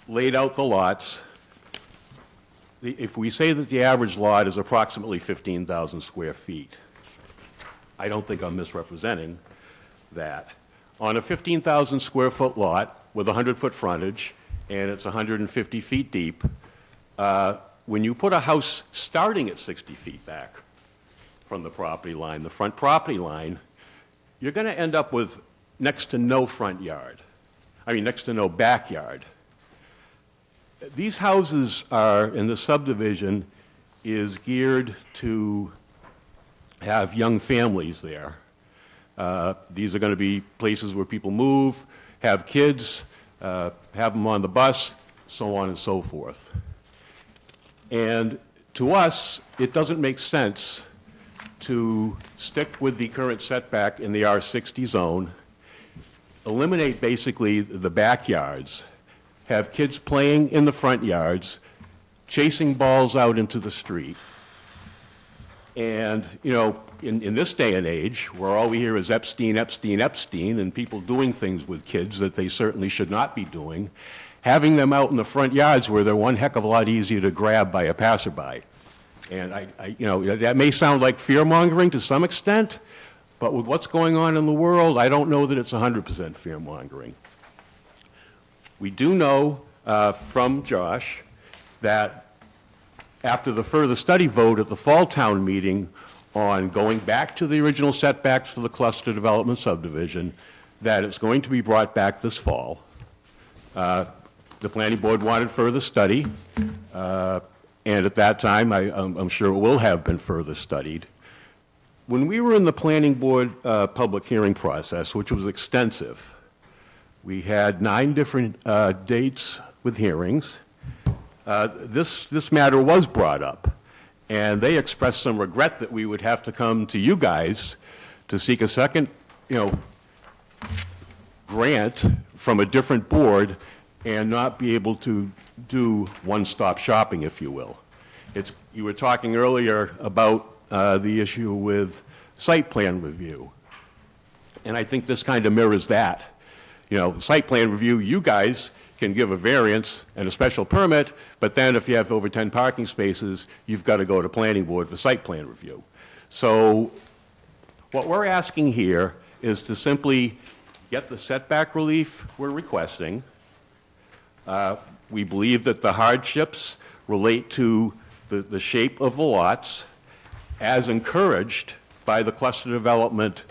U: laid out the lots, if we say that the average lot is approximately 15,000 square feet, I don't think I'm misrepresenting that. On a 15,000 square foot lot with 100-foot frontage, and it's 150 feet deep, when you put a house starting at 60 feet back from the property line, the front property line, you're going to end up with next to no front yard. I mean, next to no backyard. These houses are, in the subdivision, is geared to have young families there. These are going to be places where people move, have kids, have them on the bus, so on and so forth. And to us, it doesn't make sense to stick with the current setback in the R60 zone, eliminate basically the backyards, have kids playing in the front yards, chasing balls out into the street. And, you know, in this day and age, where all we hear is Epstein, Epstein, Epstein, and people doing things with kids that they certainly should not be doing, having them out in the front yards where they're one heck of a lot easier to grab by a passerby. And you know, that may sound like fear-mongering to some extent, but with what's going on in the world, I don't know that it's 100% fear-mongering. We do know from Josh that after the further study vote at the fall town meeting on going back to the original setbacks for the cluster development subdivision, that it's going to be brought back this fall. The planning board wanted further study, and at that time, I'm sure it will have been further studied. When we were in the planning board public hearing process, which was extensive, we had 9 different dates with hearings. This matter was brought up, and they expressed some regret that we would have to come to you guys to seek a second, grant from a different board and not be able to do one-stop shopping, if you will. You were talking earlier about the issue with site plan review, and I think this kind of mirrors that. Site plan review, you guys can give a variance and a special permit, but then if you have over 10 parking spaces, you've got to go to planning board for site plan review. So what we're asking here is to simply get the setback relief we're requesting. We believe that the hardships relate to the shape of the lots as encouraged by the cluster development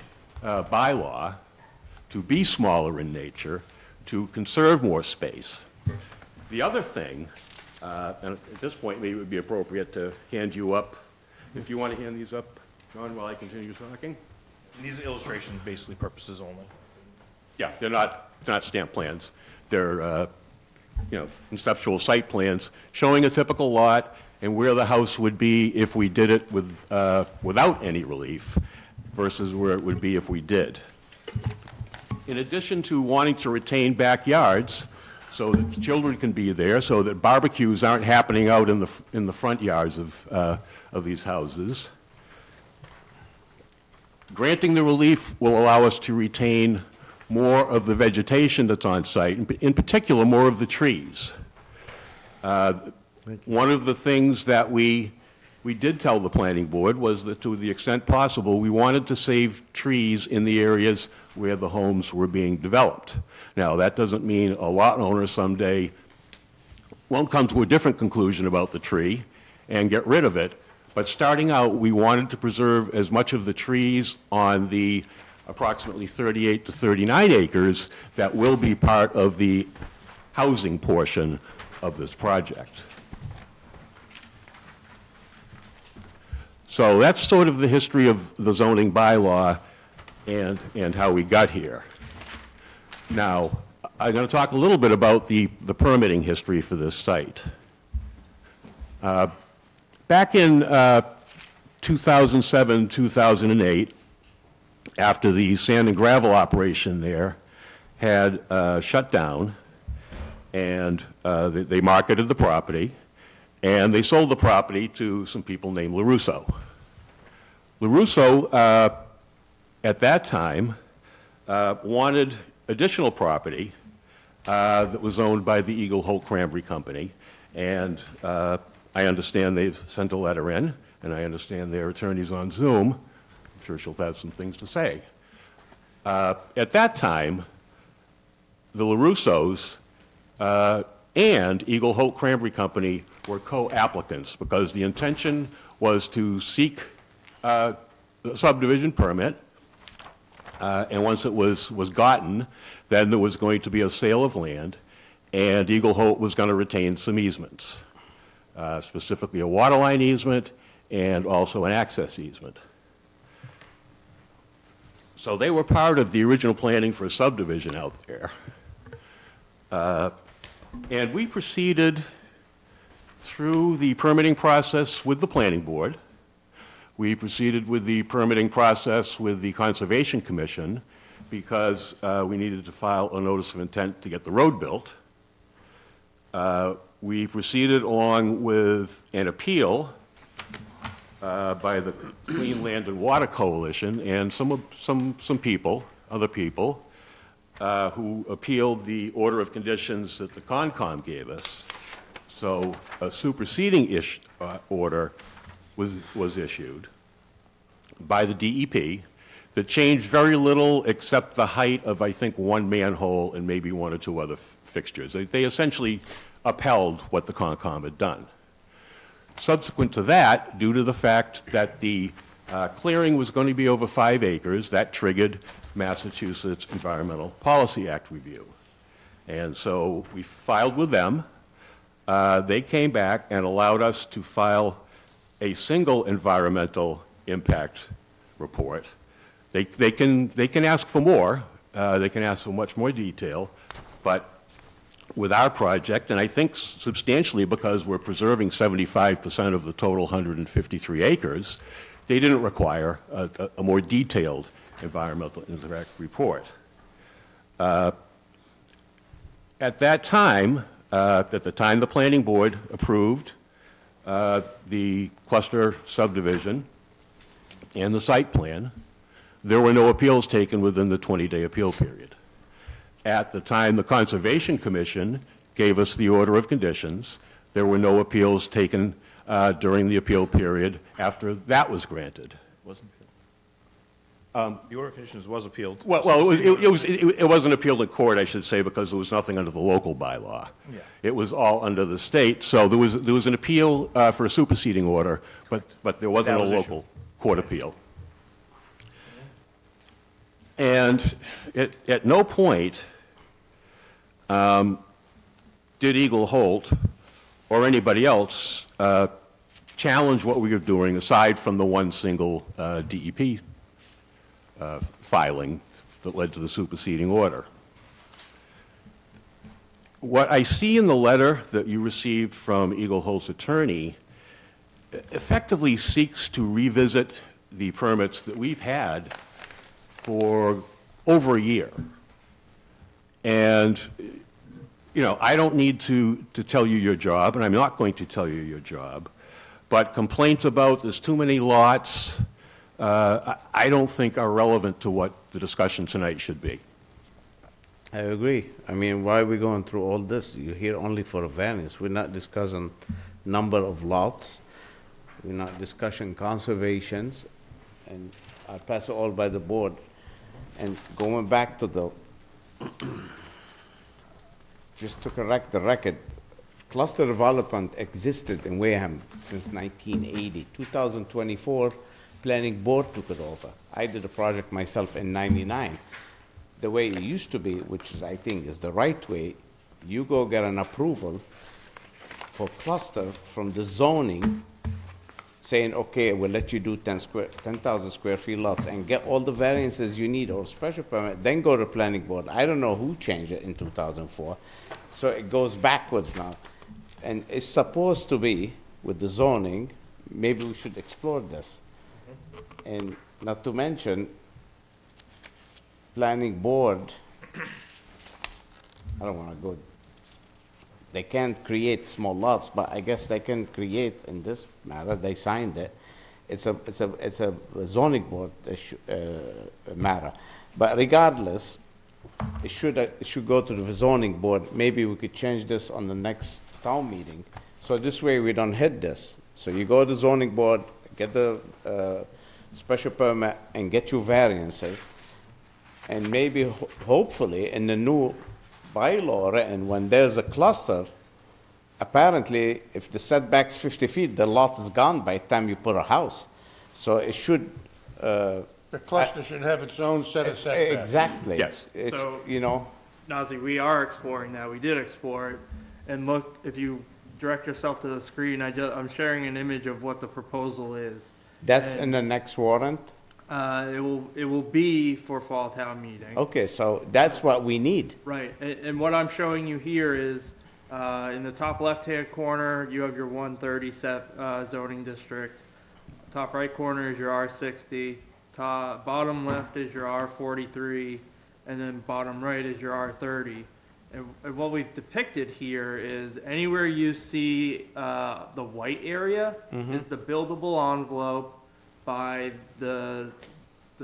U: bylaw to be smaller in nature, to conserve more space. The other thing, and at this point maybe it would be appropriate to hand you up, if you want to hand these up, John, while I continue talking.
V: These are illustration basically purposes only.
U: Yeah, they're not stamp plans. They're conceptual site plans showing a typical lot and where the house would be if we did it without any relief versus where it would be if we did. In addition to wanting to retain backyards so that children can be there, so that barbecues aren't happening out in the front yards of these houses, granting the relief will allow us to retain more of the vegetation that's on site, in particular more of the trees. One of the things that we did tell the planning board was that to the extent possible, we wanted to save trees in the areas where the homes were being developed. Now, that doesn't mean a lot owner someday won't come to a different conclusion about the tree and get rid of it, but starting out, we wanted to preserve as much of the trees on the approximately 38 to 39 acres that will be part of the housing portion of this project. So that's sort of the history of the zoning bylaw and how we got here. Now, I'm going to talk a little bit about the permitting history for this site. Back in 2007, 2008, after the sand and gravel operation there had shut down, and they marketed the property, and they sold the property to some people named LaRusso. LaRusso, at that time, wanted additional property that was owned by the Eagle Holt Cranberry Company, and I understand they've sent a letter in, and I understand their attorney's on Zoom. I'm sure she'll have some things to say. At that time, the LaRussos and Eagle Holt Cranberry Company were co-applicants because the intention was to seek the subdivision permit, and once it was gotten, then there was going to be a sale of land, and Eagle Holt was going to retain some easements, specifically a water line easement and also an access easement. So they were part of the original planning for a subdivision out there. And we proceeded through the permitting process with the planning board. We proceeded with the permitting process with the Conservation Commission because we needed to file a notice of intent to get the road built. We proceeded along with an appeal by the Clean Land and Water Coalition and some people, other people, who appealed the order of conditions that the Concom gave us. So a superseding order was issued by the DEP that changed very little except the height of, I think, one manhole and maybe one or two other fixtures. They essentially upheld what the Concom had done. Subsequent to that, due to the fact that the clearing was going to be over 5 acres, that triggered Massachusetts Environmental Policy Act review. And so we filed with them. They came back and allowed us to file a single environmental impact report. They can ask for more. They can ask for much more detail, but with our project, and I think substantially because we're preserving 75% of the total 153 acres, they didn't require a more detailed environmental impact report. At that time, the planning board approved the cluster subdivision and the site plan. There were no appeals taken within the 20-day appeal period. At the time the Conservation Commission gave us the order of conditions, there were no appeals taken during the appeal period after that was granted.
V: Wasn't appealed. The order of conditions was appealed.
U: Well, it wasn't appealed in court, I should say, because there was nothing under the local bylaw.
V: Yeah.
U: It was all under the state. So there was an appeal for a superseding order, but there wasn't a local court appeal. And at no point did Eagle Holt or anybody else challenge what we were doing aside from the one single DEP filing that led to the superseding order. What I see in the letter that you received from Eagle Holt's attorney effectively seeks to revisit the permits that we've had for over a year. And, you know, I don't need to tell you your job, and I'm not going to tell you your job, but complaints about there's too many lots, I don't think are relevant to what the discussion tonight should be.
O: I agree. I mean, why are we going through all this? You're here only for a variance. We're not discussing number of lots. We're not discussing conservations. And I pass it all by the board. And going back to the, just to correct the record, cluster development existed in Wareham since 1980. 2024, planning board took it over. I did a project myself in 99. The way it used to be, which is, I think is the right way, you go get an approval, for cluster from the zoning, saying, okay, we'll let you do 10,000 square feet lots and get all the variances you need or special permit, then go to planning board. I don't know who changed it in 2004, so it goes backwards now. And it's supposed to be with the zoning, maybe we should explore this. And not to mention, planning board, I don't want to go, they can't create small lots, but I guess they can create in this matter, they signed it. It's a zoning board matter. But regardless, it should go to the zoning board. Maybe we could change this on the next town meeting. So this way we don't hit this. So you go to the zoning board, get the special permit and get your variances. And maybe, hopefully, in the new bylaw, and when there's a cluster, apparently, if the setback's 50 feet, the lot is gone by the time you put a house. So it should...
E: The cluster should have its own set of setbacks.
O: Exactly.
U: Yes.
O: It's,
D: So-
O: you know,
D: Nazi, we are exploring that. We did explore it. And look, if you direct yourself to the screen, I'm sharing an image of what the proposal is.
O: that's
D: And,
O: in the next warrant.
D: It will be for fall town meeting.
O: Okay, so that's what we need.
D: Right, and what I'm showing you here is, in the top left-hand corner, you have your 130 zoning district. Top right corner is your R60. Bottom left is your R43, and then bottom right is your R30. And what we've depicted here is anywhere you see the white area is the buildable envelope by the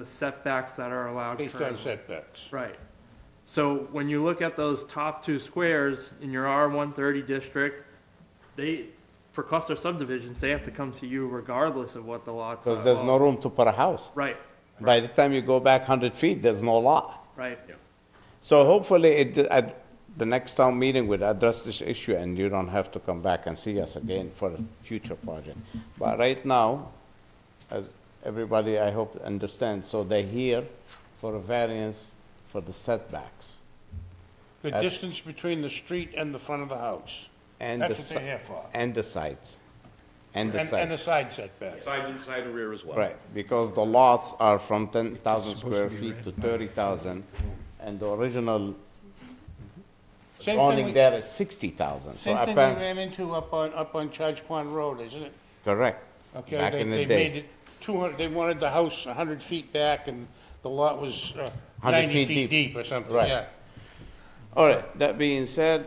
D: setbacks that are allowed.
E: Based on
D: currently.
E: setbacks.
D: Right. So when you look at those top two squares in your R130 district, for cluster subdivisions, they have to come to you regardless of what the lots are.
O: Because there's no room to put a house.
D: Right,
O: By the time you go back 100 feet, there's no lot.
D: right.
O: So hopefully, at the next town meeting, we'll address this issue, and you don't have to come back and see us again for a future project. But right now, as everybody, I hope, understands, so they're here for a variance for the setbacks.
E: The
O: That's-
E: distance between the street and the front of the house.
O: And
E: That's
O: the
E: what they're
O: si-
E: here for.
O: And the sides. And the
E: And the
O: sides.
E: side setbacks.
U: Side and rear as well.
O: Right, because the lots are from 10,000 square feet to 30,000, and the original
E: Same thing
O: zoning
E: we-
O: there is 60,000. So
E: Same thing we
O: apparent-
E: ran into up on Charge Pond Road, isn't it?
O: Correct.
E: Okay,
O: Back
E: they
O: in the
E: they
O: day.
E: made it 200, they wanted the house 100 feet back, and the lot was
O: 100
E: 90
O: feet
E: feet
O: deep.
E: deep or something,
O: Right.
E: yeah.
O: All right, that being said,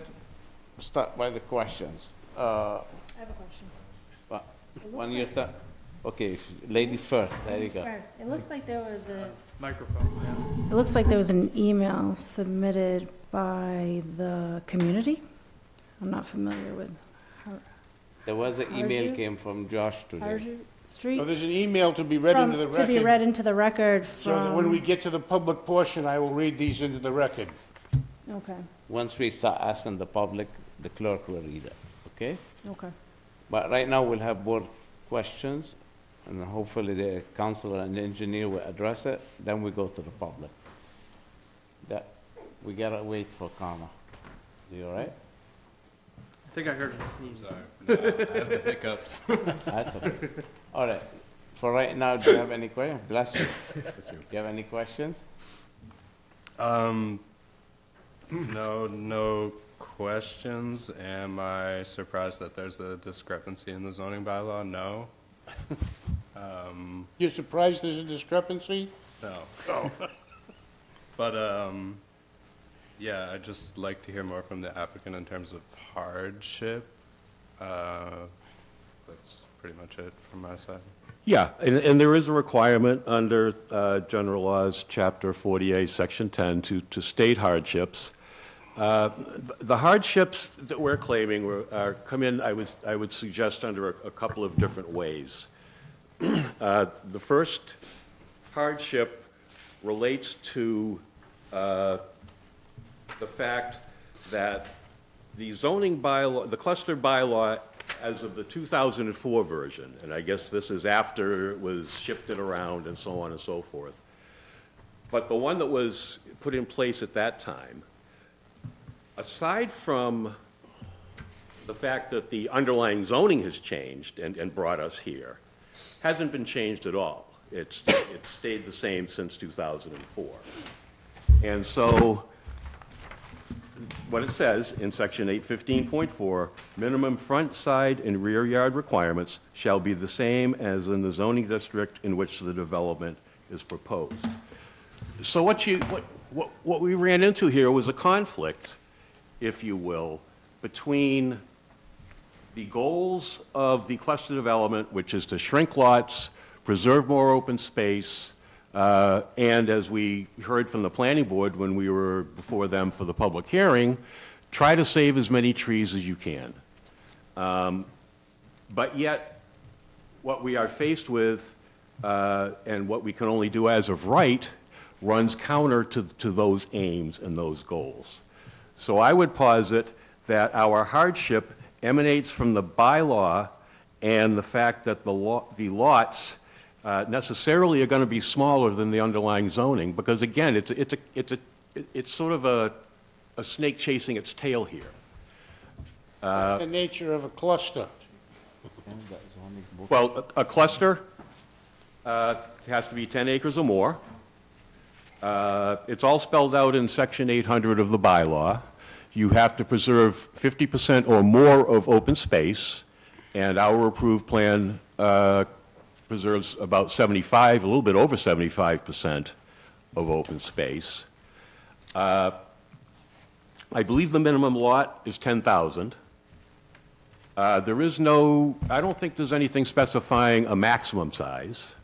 O: start by the questions.
C: I have a question.
O: When you're done, okay, ladies first, there you go.
C: First, it looks like there was a,
D: Microphone, yeah.
C: it looks like there was an email submitted by the community. I'm not familiar with
O: There was an email
C: Harju?
O: came from Josh today.
C: Harju Street.
E: Oh, there's an email to be read into the record.
C: To be read into the record
E: So that when we
C: from,
E: get to the public portion, I will read these into the record.
C: okay,
O: Once we start asking the public, the clerk will read it, okay?
C: okay.
O: But right now, we'll have board questions, and hopefully the counselor and the engineer will address it, then we go to the public. That, we gotta wait for Karma. You all right?
D: I think I heard a sneeze.
H: Sorry. I have the hiccups.
O: That's okay. All right, for right now, do you have any questions? Bless you. Do you have any questions?
H: No questions. Am I surprised that there's a discrepancy in the zoning bylaw? No.
E: You're surprised there's a discrepancy?
H: No.
E: Oh.
H: But, yeah, I'd just like to hear more from the applicant in terms of hardship. That's pretty much it from my side.
U: Yeah, and there is a requirement under General Laws, Chapter 48, Section 10, to state hardships. The hardships that we're claiming come in, I would suggest, under a couple of different ways. The first hardship relates to the fact that the zoning bylaw, the cluster bylaw, as of the 2004 version, and I guess this is after it was shifted around and so on and so forth, but the one that was put in place at that time, aside from the fact that the underlying zoning has changed and brought us here hasn't been changed at all. It's stayed the same since 2004. And so what it says in section 815.4, minimum front, side, and rear yard requirements shall be the same as in the zoning district in which the development is proposed. So what we ran into here was a conflict, if you will, between the goals of the cluster development, which is to shrink lots, preserve more open space, and as we heard from the planning board when we were before them for the public hearing, try to save as many trees as you can. But yet, what we are faced with, and what we can only do as of right, runs counter to those aims and those goals. So I would posit that our hardship emanates from the bylaw and the fact that the lots necessarily are going to be smaller than the underlying zoning, because again, it's sort of a snake chasing its tail here.
E: What's the nature of a cluster?
U: Well, a cluster has to be 10 acres or more. It's all spelled out in section 800 of the bylaw. You have to preserve 50% or more of open space, and our approved plan preserves about 75, a little bit over 75% of open space. I believe the minimum lot is 10,000. There is no, I don't think there's anything specifying a maximum size.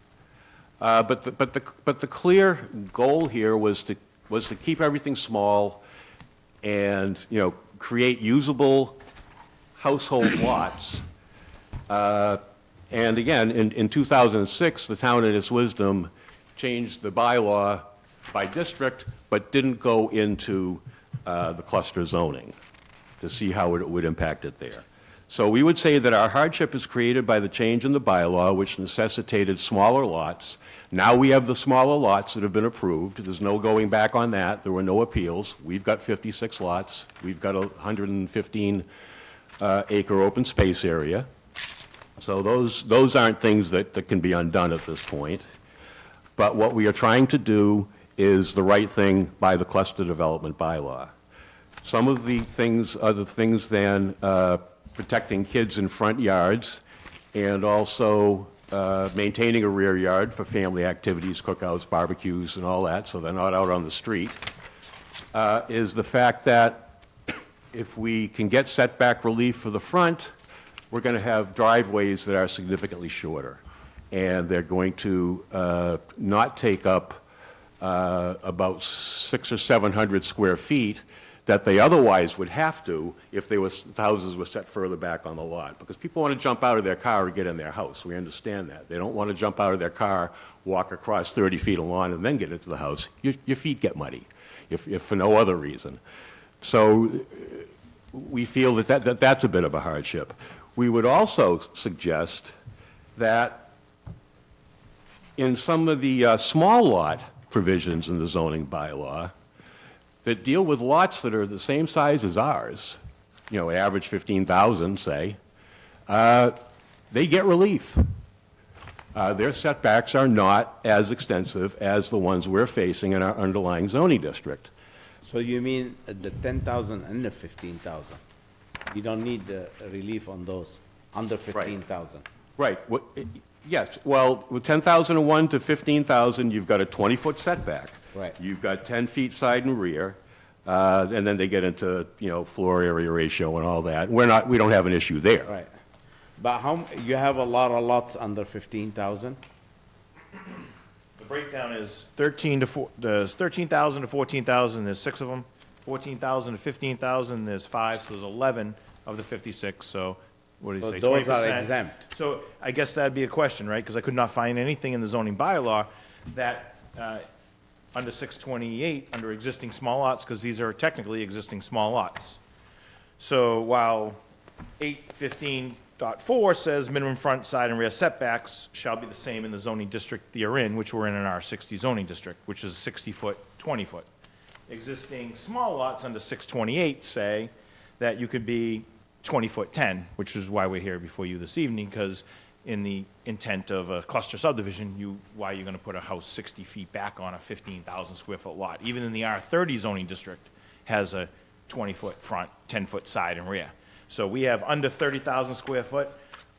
U: But the clear goal here was to keep everything small and, create usable household lots. And again, in 2006, the town in its wisdom changed the bylaw by district, but didn't go into the cluster zoning to see how it would impact it there. So we would say that our hardship is created by the change in the bylaw, which necessitated smaller lots. Now we have the smaller lots that have been approved. There's no going back on that. There were no appeals. We've got 56 lots. We've got a 115 acre open space area. So those aren't things that can be undone at this point. But what we are trying to do is the right thing by the cluster development bylaw. Some of the things are the things than protecting kids in front yards and also maintaining a rear yard for family activities, cookouts, barbecues, and all that, so they're not out on the street, is the fact that if we can get setback relief for the front, we're going to have driveways that are significantly shorter. And they're going to not take up about 600 or 700 square feet that they otherwise would have to if the houses were set further back on the lot. Because people want to jump out of their car and get in their house. We understand that. They don't want to jump out of their car, walk across 30 feet of lawn, and then get into the house. Your feet get muddy, if for no other reason. So we feel that that's a bit of a hardship. We would also suggest that in some of the small lot provisions in the zoning bylaw that deal with lots that are the same size as ours, average 15,000, say, they get relief. Their setbacks are not as extensive as the ones we're facing in our underlying zoning district.
O: So you mean the 10,000 and the 15,000? You don't need the relief on those under 15,000?
U: Right. Yes. Well, with 10,001 to 15,000, you've got a 20-foot setback.
O: Right.
U: You've got 10 feet side and rear, and then they get into floor area ratio and all that. We don't have an issue there.
O: Right. But you have a lot of lots under 15,000?
V: The breakdown is 13,000 to 14,000, there's 6 of them. 14,000 to 15,000, there's 5, so there's 11 of the 56, so what did you say, 20%?
O: Those are exempt.
V: So I guess that'd be a question, right? Because I could not find anything in the zoning bylaw that, under 628, under existing small lots, because these are technically existing small lots. So while 815.4 says minimum front, side, and rear setbacks shall be the same in the zoning district you're in, which we're in an R60 zoning district, which is 60-foot, 20-foot. Existing small lots under 628 say that you could be 20-foot 10, which is why we're here before you this evening, because in the intent of a cluster subdivision, why you're going to put a house 60 feet back on a 15,000 square foot lot. Even in the R30 zoning district has a 20-foot front, 10-foot side and rear. So we have under 30,000 square foot,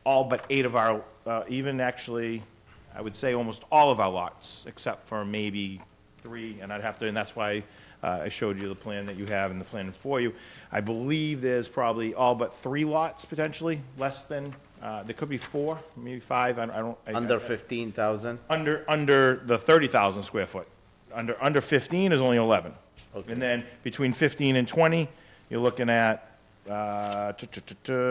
V: all but 8 of our, even actually, I would say almost all of our lots, except for maybe 3, and and that's why I showed you the plan that you have and the plan for you. I believe there's probably all but 3 lots potentially, less than, there could be 4, maybe 5,
O: Under 15,000?
V: Under the 30,000 square foot. Under 15 is only 11. Okay. And then between 15 and 20, you're looking at, you're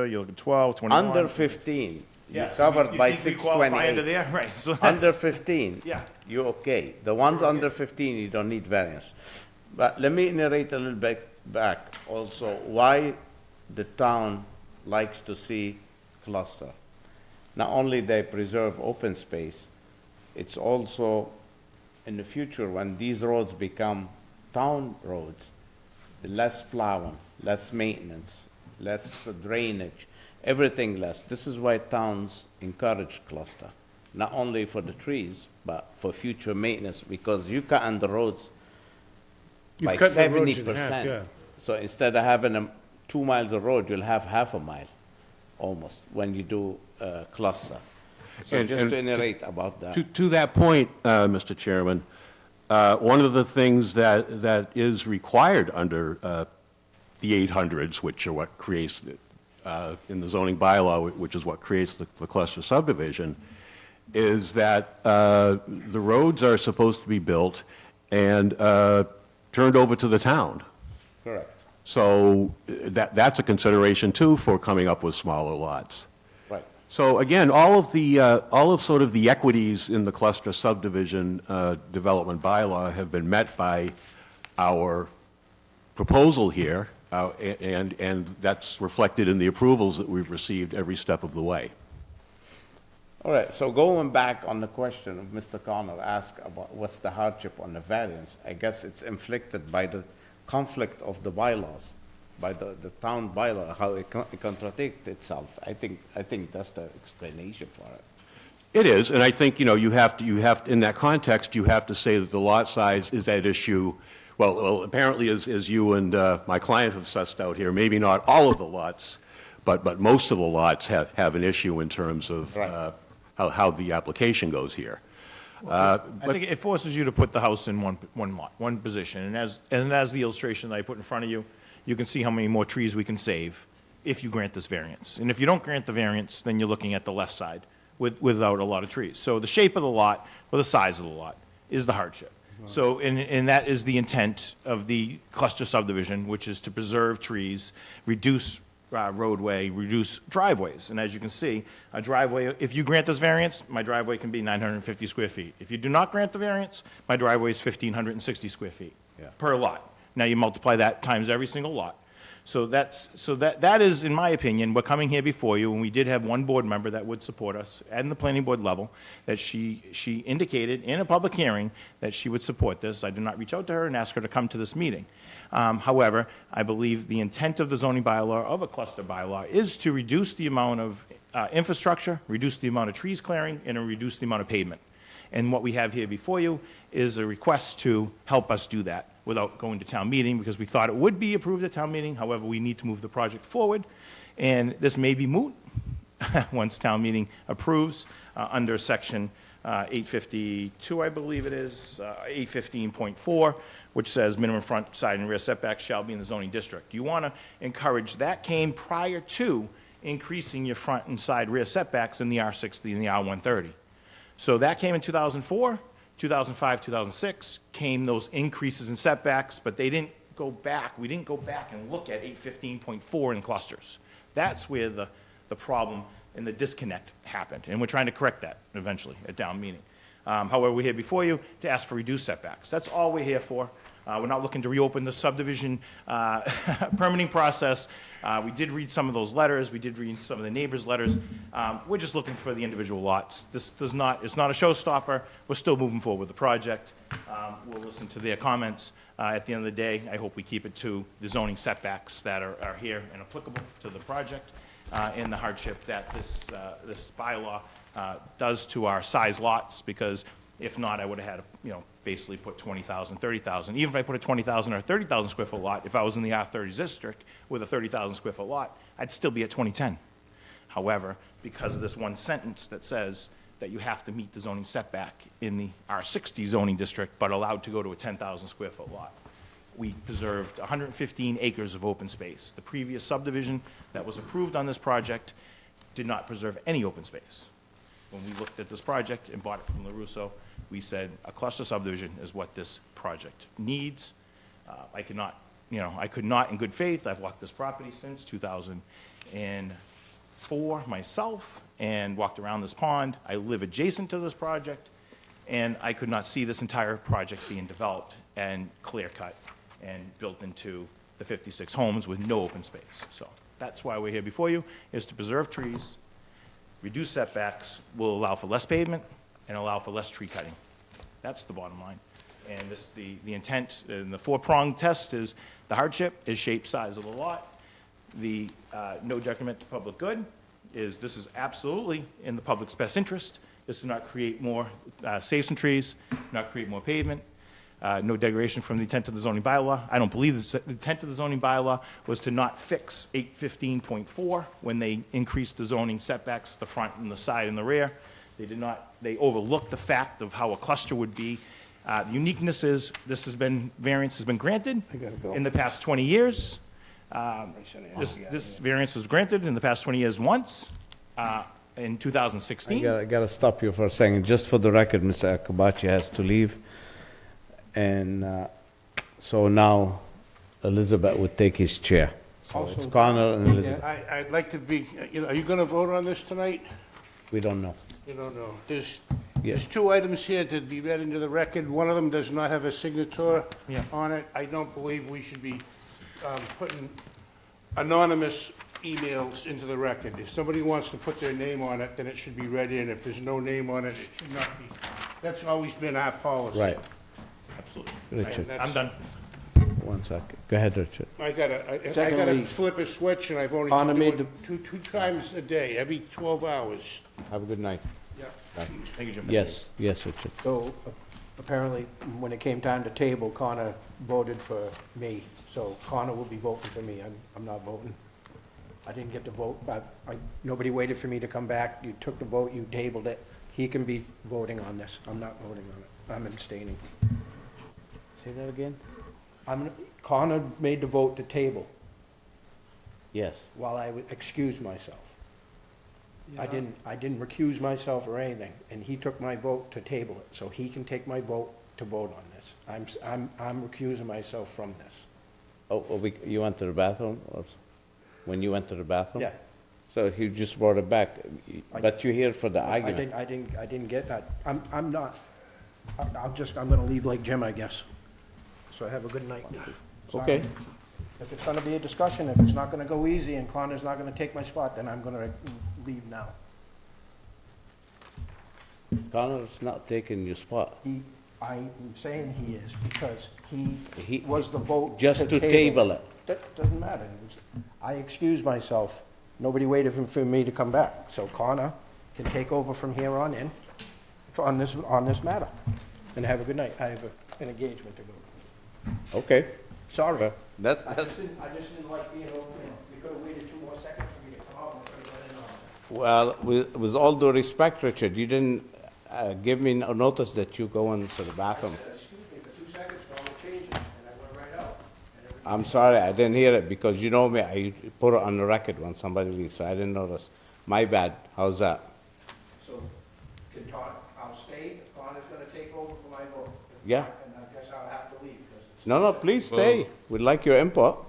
V: looking 12, 21.
O: Under 15,
V: Yeah,
O: you're
V: so
O: covered
V: you
O: by
V: think we qualify under
O: 628.
V: there? Right, so
O: Under
V: that's-
O: 15,
V: Yeah.
O: you're okay. The ones under 15, you don't need variance. But let me narrate a little bit back also why the town likes to see cluster. Not only they preserve open space, it's also in the future when these roads become town roads, less plowing, less maintenance, less drainage, everything less. This is why towns encourage cluster, not only for the trees, but for future maintenance, because you cut on the roads by
E: cut the roads in
O: 70%.
E: half, yeah.
O: So instead of having 2 miles of road, you'll have half a mile, almost, when you do cluster. So
U: And-
O: just
U: and
O: to iterate about that.
U: To that point, Mr. Chairman, one of the things that is required under the 800s, which are what creates, in the zoning bylaw, which is what creates the cluster subdivision, is that the roads are supposed to be built and turned over to the town.
O: Correct.
U: So that's a consideration, too, for coming up with smaller lots.
O: Right.
U: So again, all of sort of the equities in the cluster subdivision development bylaw have been met by our proposal here, and that's reflected in the approvals that we've received every step of the way.
O: All right, so going back on the question of Mr. Connor asked about what's the hardship on the variance, I guess it's inflicted by the conflict of the bylaws, by the town bylaw, how it contradicts itself. I think that's the explanation for it.
U: It is, and I think, you have to, in that context, you have to say that the lot size is at issue. Well, apparently, as you and my client have sussed out here, maybe not all of the lots, but most of the lots have an issue in terms of how the application goes here.
V: I think it forces you to put the house in one lot, one position. And as the illustration that I put in front of you, you can see how many more trees we can save if you grant this variance. And if you don't grant the variance, then you're looking at the left side without a lot of trees. So the shape of the lot or the size of the lot is the hardship. So, and that is the intent of the cluster subdivision, which is to preserve trees, reduce roadway, reduce driveways. And as you can see, a driveway, if you grant this variance, my driveway can be 950 square feet. If you do not grant the variance, my driveway is 1,560 square feet per lot. Now you multiply that times every single lot. So that is, in my opinion, we're coming here before you, and we did have one board member that would support us at the planning board level, that she indicated in a public hearing that she would support this. I did not reach out to her and ask her to come to this meeting. However, I believe the intent of the zoning bylaw, of a cluster bylaw, is to reduce the amount of infrastructure, reduce the amount of trees clearing, and reduce the amount of pavement. And what we have here before you is a request to help us do that without going to town meeting, because we thought it would be approved at town meeting. However, we need to move the project forward, and this may be moot once town meeting approves under section 852, I believe it is, 815.4, which says minimum front, side, and rear setbacks shall be in the zoning district. You want to encourage, that came prior to increasing your front and side rear setbacks in the R60 and the R130. So that came in 2004. 2005, 2006 came those increases in setbacks, but they didn't go back. We didn't go back and look at 815.4 in clusters. That's where the problem and the disconnect happened, and we're trying to correct that eventually at town meeting. However, we're here before you to ask for reduced setbacks. That's all we're here for. We're not looking to reopen the subdivision permitting process. We did read some of those letters. We did read some of the neighbors' letters. We're just looking for the individual lots. It's not a showstopper. We're still moving forward with the project. We'll listen to their comments. At the end of the day, I hope we keep it to the zoning setbacks that are here and applicable to the project, and the hardship that this bylaw does to our size lots, because if not, I would have had to, basically put 20,000, 30,000. Even if I put a 20,000 or 30,000 square foot lot, if I was in the R30 district with a 30,000 square foot lot, I'd still be at 2010. However, because of this one sentence that says that you have to meet the zoning setback in the R60 zoning district, but allowed to go to a 10,000 square foot lot, we preserved 115 acres of open space. The previous subdivision that was approved on this project did not preserve any open space. When we looked at this project and bought it from LaRusso, we said a cluster subdivision is what this project needs. I could not in good faith, I've walked this property since 2004 myself and walked around this pond. I live adjacent to this project, and I could not see this entire project being developed and clear-cut and built into the 56 homes with no open space. So that's why we're here before you, is to preserve trees, reduce setbacks, will allow for less pavement, and allow for less tree cutting. That's the bottom line. And the intent in the four-pronged test is the hardship is shape, size of the lot. The no detriment to public good is this is absolutely in the public's best interest, is to not create more, save some trees, not create more pavement. No degradation from the intent of the zoning bylaw. I don't believe the intent of the zoning bylaw was to not fix 815.4 when they increased the zoning setbacks, the front and the side and the rear. They did not, they overlooked the fact of how a cluster would be. The uniqueness is variance has been granted in the past 20 years. This variance was granted in the past 20 years once, in 2016.
A: I gotta stop you for a second. Just for the record, Mr. Akabachi has to leave. And so now Elizabeth would take his chair. So it's Connor and Elizabeth.
E: I'd like to be, are you going to vote on this tonight?
A: We don't know.
E: You don't know. There's two items here to be read into the record. One of them does not have a signature on it. I don't believe we should be putting anonymous emails into the record. If somebody wants to put their name on it, then it should be read in. If there's no name on it, it should not be. That's always been our policy.
A: Right.
V: Absolutely.
A: Richard.
V: I'm done.
A: 1 second. Go ahead, Richard.
E: I gotta
M: Secondly,
E: flip a switch, and I've only
M: Connor
E: been
M: made
E: doing two times a day, every 12 hours.
A: Have a good night.
E: Yeah.
A: Bye.
V: Thank you, Jim.
A: Yes, Richard.
F: So apparently, when it came time to table, Connor voted for me. So Connor will be voting for me. I'm not voting. I didn't get to vote, but nobody waited for me to come back. You took the vote, you tabled it. He can be voting on this. I'm not voting on it. I'm abstaining.
A: Say that again?
F: Connor made the vote to table
A: Yes.
F: while I excused myself. I didn't recuse myself or anything, and he took my vote to table it, so he can take my vote to vote on this. I'm recusing myself from this.
A: You went to the bathroom? Or when you went to the bathroom?
F: Yeah.
A: So he just brought it back, but you're here for the argument.
F: I didn't get that. I'm not, I'm gonna leave like Jim, I guess. So have a good night. Sorry.
A: Okay.
F: If it's gonna be a discussion, if it's not gonna go easy and Connor's not gonna take my spot, then I'm gonna leave now.
A: Connor's not taking your spot.
F: I'm saying he is, because he was the vote
A: Just to table it.
F: That doesn't matter. I excused myself. Nobody waited for me to come back. So Connor can take over from here on in on this matter. And have a good night. I have an engagement to go to.
A: Okay.
F: Sorry.
A: That's,
F: I just didn't like being over, you could have waited 2 more seconds for me to come out and I could have let in on it.
A: well, with all due respect, Richard, you didn't give me a notice that you go into the bathroom.
F: Excuse me, for 2 seconds, Connor changed it, and I went right out.
A: I'm sorry, I didn't hear it because you know me, I put it on the record when somebody leaves, so I didn't notice. My bad. How's that?
F: So, I'll stay if Connor's gonna take over for my vote.
A: Yeah.
F: And I guess I'll have to leave, because it's...
A: No, please stay. We'd like your input.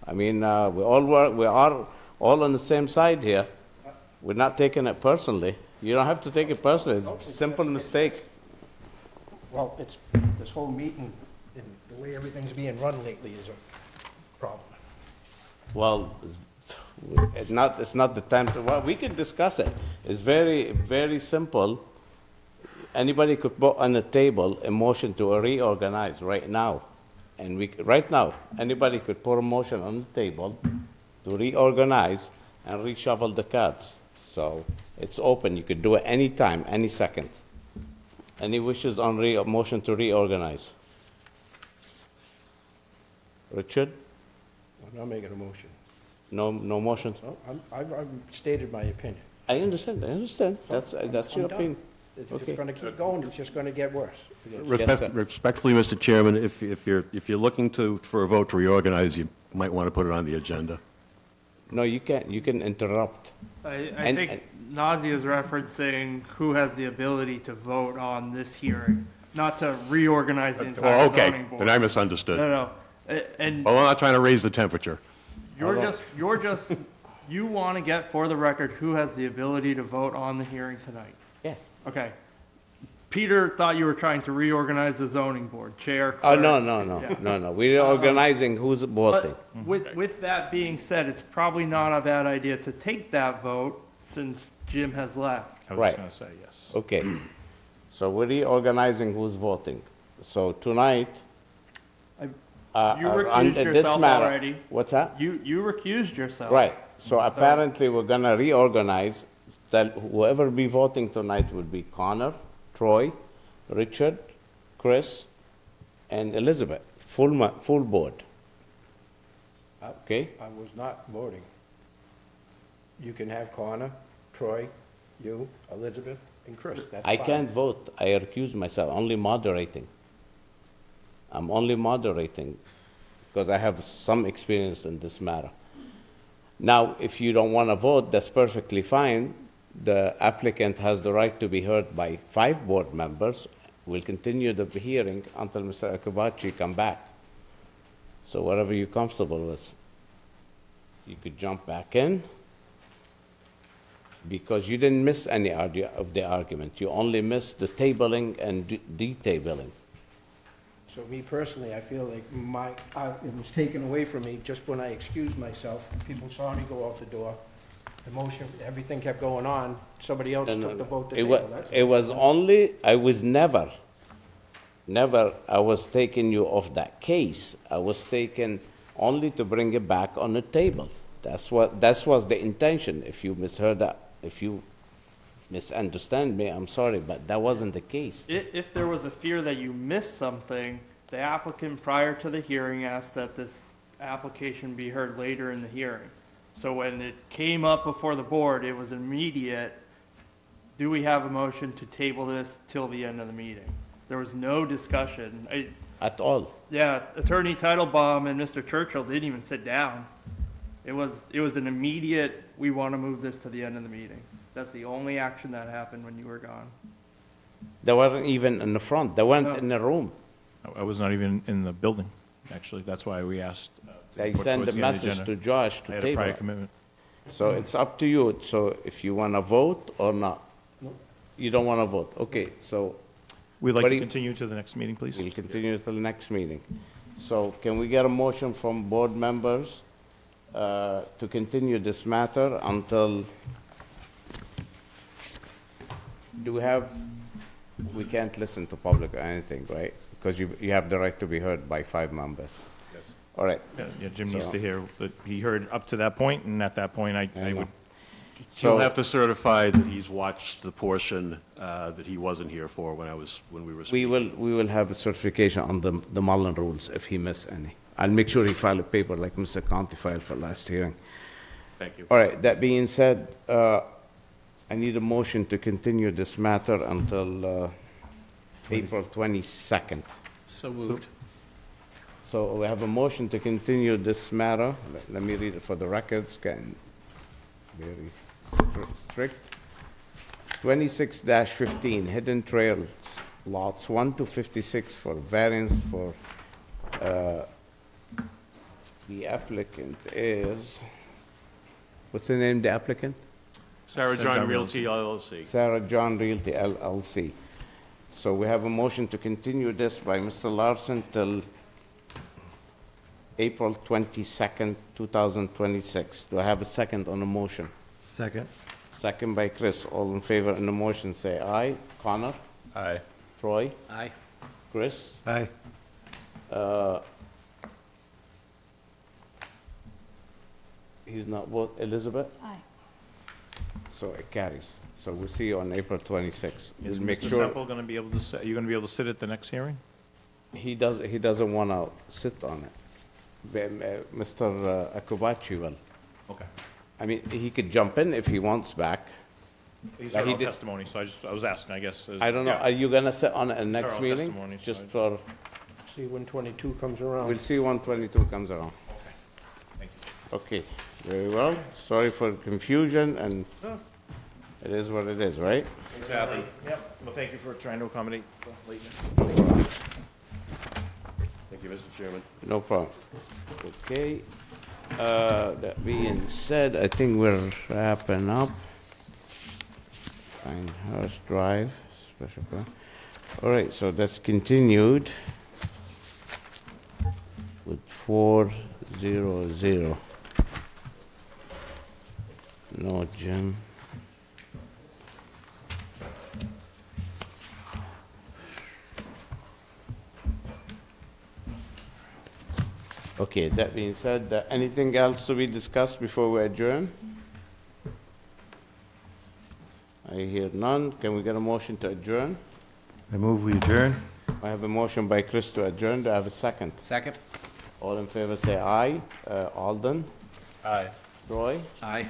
A: I mean, we are all on the same side here. We're not taking it personally. You don't have to take it personally. It's a simple mistake.
F: Well, this whole meeting And the way everything's being run lately is a problem.
A: Well, it's not the time to, well, we can discuss it. It's very, very simple. Anybody could put on the table a motion to reorganize right now. And right now, anybody could put a motion on the table to reorganize and reshuffle the cards. So it's open, you could do it any time, any second. Any wishes on motion to reorganize? Richard?
F: I'm not making a motion.
A: No motion?
F: No, I've stated my opinion.
A: I understand. That's your
F: I'm done.
A: opinion.
F: If
A: Okay.
F: it's gonna keep going, it's just gonna get worse.
A: Yes, sir.
U: Respectfully, Mr. Chairman, if you're looking for a vote to reorganize, you might want to put it on the agenda.
A: No, you can't. You can interrupt.
D: I think Nazi is referencing who has the ability to vote on this hearing, not to reorganize the entire
U: Oh, okay,
D: zoning board.
U: then I misunderstood.
D: No. And
U: Well, I'm not trying to raise the temperature.
D: you want to get for the record who has the ability to vote on the hearing tonight.
A: Yes.
D: Okay. Peter thought you were trying to reorganize the zoning board, chair.
A: Oh,
D: clerk.
A: no. We're organizing who's voting.
D: But with that being said, it's probably not a bad idea to take that vote since Jim has left.
V: I was
A: Right.
V: just going to say yes.
A: Okay. So we're reorganizing who's voting. So tonight,
D: You recused
A: on this
D: yourself
A: matter-
D: already.
A: What's that?
D: You recused yourself.
A: Right. So apparently, we're gonna reorganize, that whoever be voting tonight would be Connor, Troy, Richard, Chris, and Elizabeth, full board. Okay?
F: I was not voting. You can have Connor, Troy, you, Elizabeth, and Chris. That's
A: I
F: fine.
A: can't vote. I recuse myself, only moderating. I'm only moderating because I have some experience in this matter. Now, if you don't want to vote, that's perfectly fine. The applicant has the right to be heard by 5 board members. We'll continue the hearing until Mr. Akabachi come back. So whatever you're comfortable with. You could jump back in because you didn't miss any of the argument. You only missed the tabling and detabling.
F: So me personally, I feel like it was taken away from me just when I excused myself. People saw me go out the door. The motion, everything kept going on. Somebody else took the vote to table.
A: It was only, I was never, I was taking you off that case. I was taken only to bring it back on the table. That was the intention. If you misheard that, if you misunderstand me, I'm sorry, but that wasn't the case.
D: If there was a fear that you missed something, the applicant prior to the hearing asked that this application be heard later in the hearing. So when it came up before the board, it was immediate. Do we have a motion to table this till the end of the meeting? There was no discussion.
A: At all.
D: Yeah, Attorney Titlebaum and Mr. Churchill didn't even sit down. It was an immediate, we want to move this to the end of the meeting. That's the only action that happened when you were gone.
A: They weren't even in the front. They weren't in the room.
V: I was not even in the building, actually. That's why we asked.
A: They
V: put
A: sent
V: towards
A: a
V: the end of the
A: message
V: agenda.
A: to Josh to
V: I had a
A: table
V: prior
A: it.
V: commitment.
A: So it's up to you. So if you want to vote or not. You don't want to vote. Okay, so.
V: We'd like
A: what
V: to
A: do you-
V: continue to the next meeting, please.
A: We'll continue till the next meeting. So can we get a motion from board members to continue this matter until, we can't listen to public or anything, right? Because you have the right to be heard by 5 members.
V: Yes.
A: All right.
V: Yeah, Jim needs
A: So-
V: to hear that he heard up to that point, and at that point, I
A: know.
V: would.
U: He'll have to certify that he's watched the portion that he wasn't here for when we were
A: We
U: speaking.
A: will have a certification on the Mullen rules if he missed any. I'll make sure he file a paper like Mr. Conti filed for last hearing.
U: Thank you.
A: All right, that being said, I need a motion to continue this matter until April 22nd.
B: So moved.
A: So we have a motion to continue this matter. Let me read it for the records, getting very strict. 26-15, Hidden Trails, lots 1 to 56 for variance for, the applicant is, what's the name of the applicant?
U: Sarah John Realty LLC.
A: Sarah John Realty LLC. So we have a motion to continue this by Mr. Larson till April 22nd, 2026. Do I have a second on the motion?
I: Second.
A: Second by Chris. All in favor on the motion, say aye. Connor?
H: Aye.
A: Troy?
M: Aye.
A: Chris?
I: Aye.
A: He's not vote. Elizabeth?
C: Aye.
A: So it carries. So we'll see you on April 26th.
V: Is
A: We'll make
V: Mr.
A: sure
V: Semple going to be able to, are you going to be able to sit at the next hearing?
A: he doesn't want to sit on it. Mr. Akabachi will.
V: Okay.
A: I mean, he could jump in if he wants back.
V: He's
A: But
V: heard
A: he
V: all
A: did-
V: testimony, so I was asking, I guess.
A: I don't know,
V: Yeah.
A: are you gonna sit on it next
V: Thorough
A: meeting?
V: testimony, so
A: Just
V: I-
A: for,
F: See when 22 comes around.
A: we'll see 122 comes around.
V: Thank you.
A: Okay, very well. Sorry for confusion, and it is what it is, right?
V: Exactly. Yep. Well, thank you for trying to accommodate the lateness.
U: Thank you, Mr. Chairman.
A: No problem. Okay, that being said, I think we're wrapping up. Pinehurst Drive, special permit. All right, so that's continued with 400. No, Jim. Okay, that being said, anything else to be discussed before we adjourn? I hear none. Can we get a motion to adjourn?
I: I move we adjourn.
A: I have a motion by Chris to adjourn. Do I have a second?
M: Second?
A: All in favor, say aye. Alden?
V: Aye.
A: Roy?
M: Aye.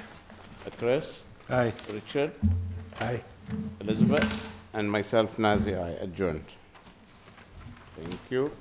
A: Chris?
I: Aye.
A: Richard?
F: Aye.
A: Elizabeth? And myself, Nazir, aye. Adjourned. Thank you.